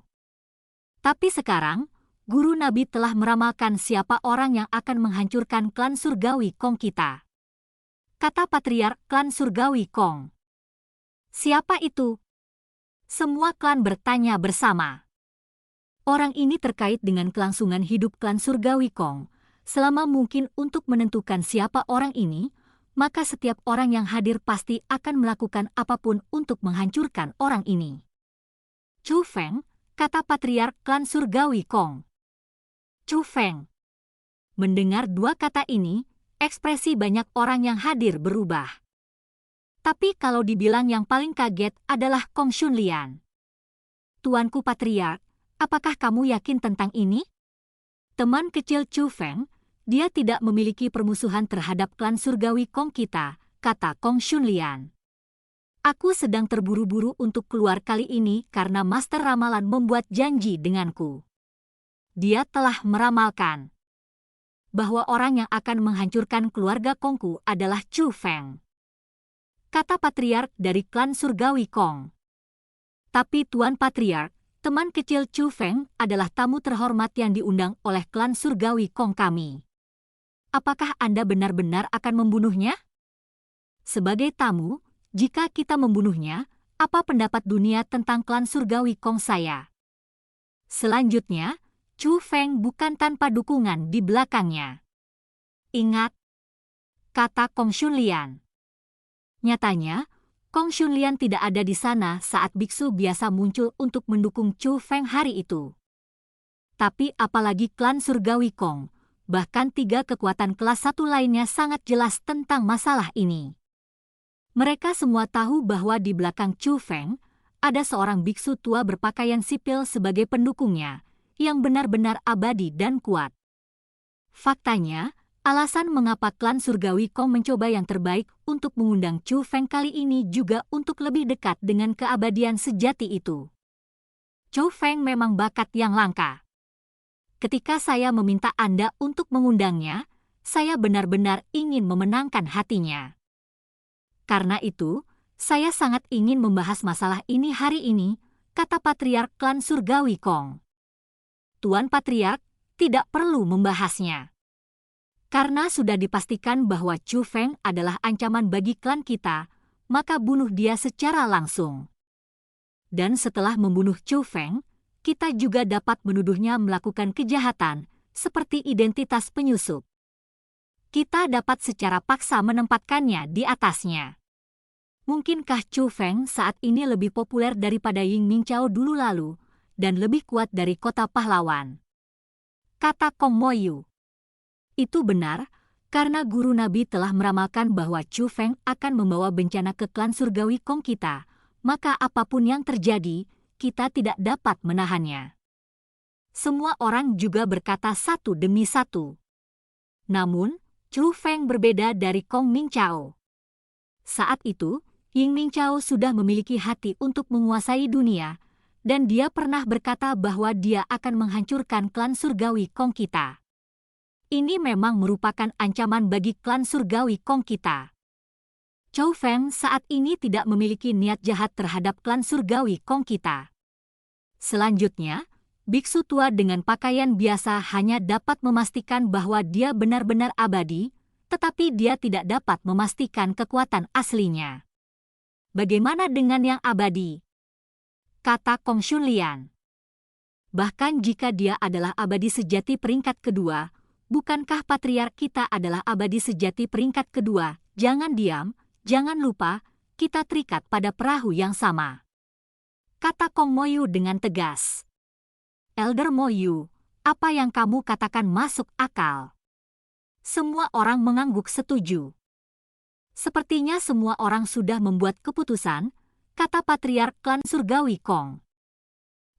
Tapi sekarang, Guru Nabi telah meramalkan siapa orang yang akan menghancurkan klan surgawi Kong kita. Kata Patriark klan surgawi Kong. Siapa itu? Semua klan bertanya bersama. Orang ini terkait dengan kelangsungan hidup klan surgawi Kong. Selama mungkin untuk menentukan siapa orang ini, maka setiap orang yang hadir pasti akan melakukan apapun untuk menghancurkan orang ini. Chu Feng, kata Patriark klan surgawi Kong. Chu Feng. Mendengar dua kata ini, ekspresi banyak orang yang hadir berubah. Tapi kalau dibilang yang paling kaget adalah Kong Shunlian. Tuanku Patriark, apakah kamu yakin tentang ini? Teman kecil Chu Feng, dia tidak memiliki permusuhan terhadap klan surgawi Kong kita, kata Kong Shunlian. Aku sedang terburu-buru untuk keluar kali ini karena Master Ramalan membuat janji denganku. Dia telah meramalkan bahwa orang yang akan menghancurkan keluarga Kongku adalah Chu Feng, kata Patriark dari klan surgawi Kong. Tapi Tuan Patriark, teman kecil Chu Feng adalah tamu terhormat yang diundang oleh klan surgawi Kong kami. Apakah Anda benar-benar akan membunuhnya? Sebagai tamu, jika kita membunuhnya, apa pendapat dunia tentang klan surgawi Kong saya? Selanjutnya, Chu Feng bukan tanpa dukungan di belakangnya. Ingat, kata Kong Shunlian. Nyatanya, Kong Shunlian tidak ada di sana saat biksu biasa muncul untuk mendukung Chu Feng hari itu. Tapi apalagi klan surgawi Kong, bahkan 3 kekuatan kelas 1 lainnya sangat jelas tentang masalah ini. Mereka semua tahu bahwa di belakang Chu Feng, ada seorang biksu tua berpakaian sipil sebagai pendukungnya, yang benar-benar abadi dan kuat. Faktanya, alasan mengapa klan surgawi Kong mencoba yang terbaik untuk mengundang Chu Feng kali ini juga untuk lebih dekat dengan keabadian sejati itu. Chu Feng memang bakat yang langka. Ketika saya meminta Anda untuk mengundangnya, saya benar-benar ingin memenangkan hatinya. Karena itu, saya sangat ingin membahas masalah ini hari ini, kata Patriark klan surgawi Kong. Tuan Patriark, tidak perlu membahasnya. Karena sudah dipastikan bahwa Chu Feng adalah ancaman bagi klan kita, maka bunuh dia secara langsung. Dan setelah membunuh Chu Feng, kita juga dapat menuduhnya melakukan kejahatan, seperti identitas penyusup. Kita dapat secara paksa menempatkannya di atasnya. Mungkinkah Chu Feng saat ini lebih populer daripada Ying Mingchao dulu lalu, dan lebih kuat dari kota pahlawan? Kata Kong Moyu. Itu benar, karena Guru Nabi telah meramalkan bahwa Chu Feng akan membawa bencana ke klan surgawi Kong kita, maka apapun yang terjadi, kita tidak dapat menahannya. Semua orang juga berkata satu demi satu. Namun, Chu Feng berbeda dari Kong Mingchao. Saat itu, Ying Mingchao sudah memiliki hati untuk menguasai dunia, dan dia pernah berkata bahwa dia akan menghancurkan klan surgawi Kong kita. Ini memang merupakan ancaman bagi klan surgawi Kong kita. Chu Feng saat ini tidak memiliki niat jahat terhadap klan surgawi Kong kita. Selanjutnya, biksu tua dengan pakaian biasa hanya dapat memastikan bahwa dia benar-benar abadi, tetapi dia tidak dapat memastikan kekuatan aslinya. Bagaimana dengan yang abadi? Kata Kong Shunlian. Bahkan jika dia adalah abadi sejati peringkat kedua, bukankah Patriark kita adalah abadi sejati peringkat kedua? Jangan diam, jangan lupa, kita terikat pada perahu yang sama. Kata Kong Moyu dengan tegas. Elder Moyu, apa yang kamu katakan masuk akal. Semua orang mengangguk setuju. Sepertinya semua orang sudah membuat keputusan, kata Patriark klan surgawi Kong.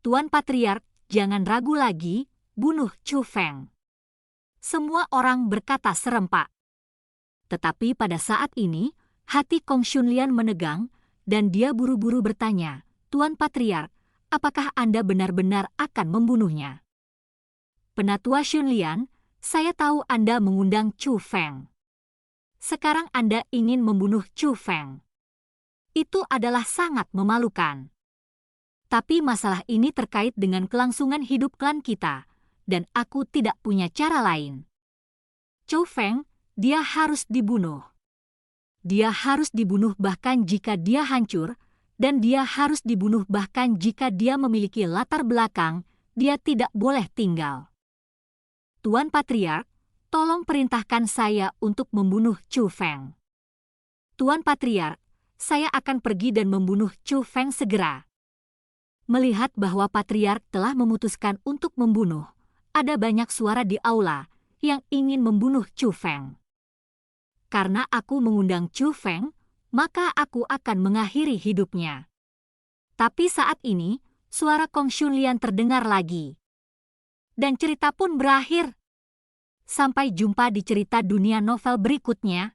Tuan Patriark, jangan ragu lagi, bunuh Chu Feng. Semua orang berkata serempak. Tetapi pada saat ini, hati Kong Shunlian menegang, dan dia buru-buru bertanya, Tuan Patriark, apakah Anda benar-benar akan membunuhnya? Penatua Shunlian, saya tahu Anda mengundang Chu Feng. Sekarang Anda ingin membunuh Chu Feng. Itu adalah sangat memalukan. Tapi masalah ini terkait dengan kelangsungan hidup klan kita, dan aku tidak punya cara lain. Chu Feng, dia harus dibunuh. Dia harus dibunuh bahkan jika dia hancur, dan dia harus dibunuh bahkan jika dia memiliki latar belakang, dia tidak boleh tinggal. Tuan Patriark, tolong perintahkan saya untuk membunuh Chu Feng. Tuan Patriark, saya akan pergi dan membunuh Chu Feng segera. Melihat bahwa Patriark telah memutuskan untuk membunuh, ada banyak suara di aula yang ingin membunuh Chu Feng. Karena aku mengundang Chu Feng, maka aku akan mengakhiri hidupnya. Tapi saat ini, suara Kong Shunlian terdengar lagi. Dan cerita pun berakhir. Sampai jumpa di cerita dunia novel berikutnya.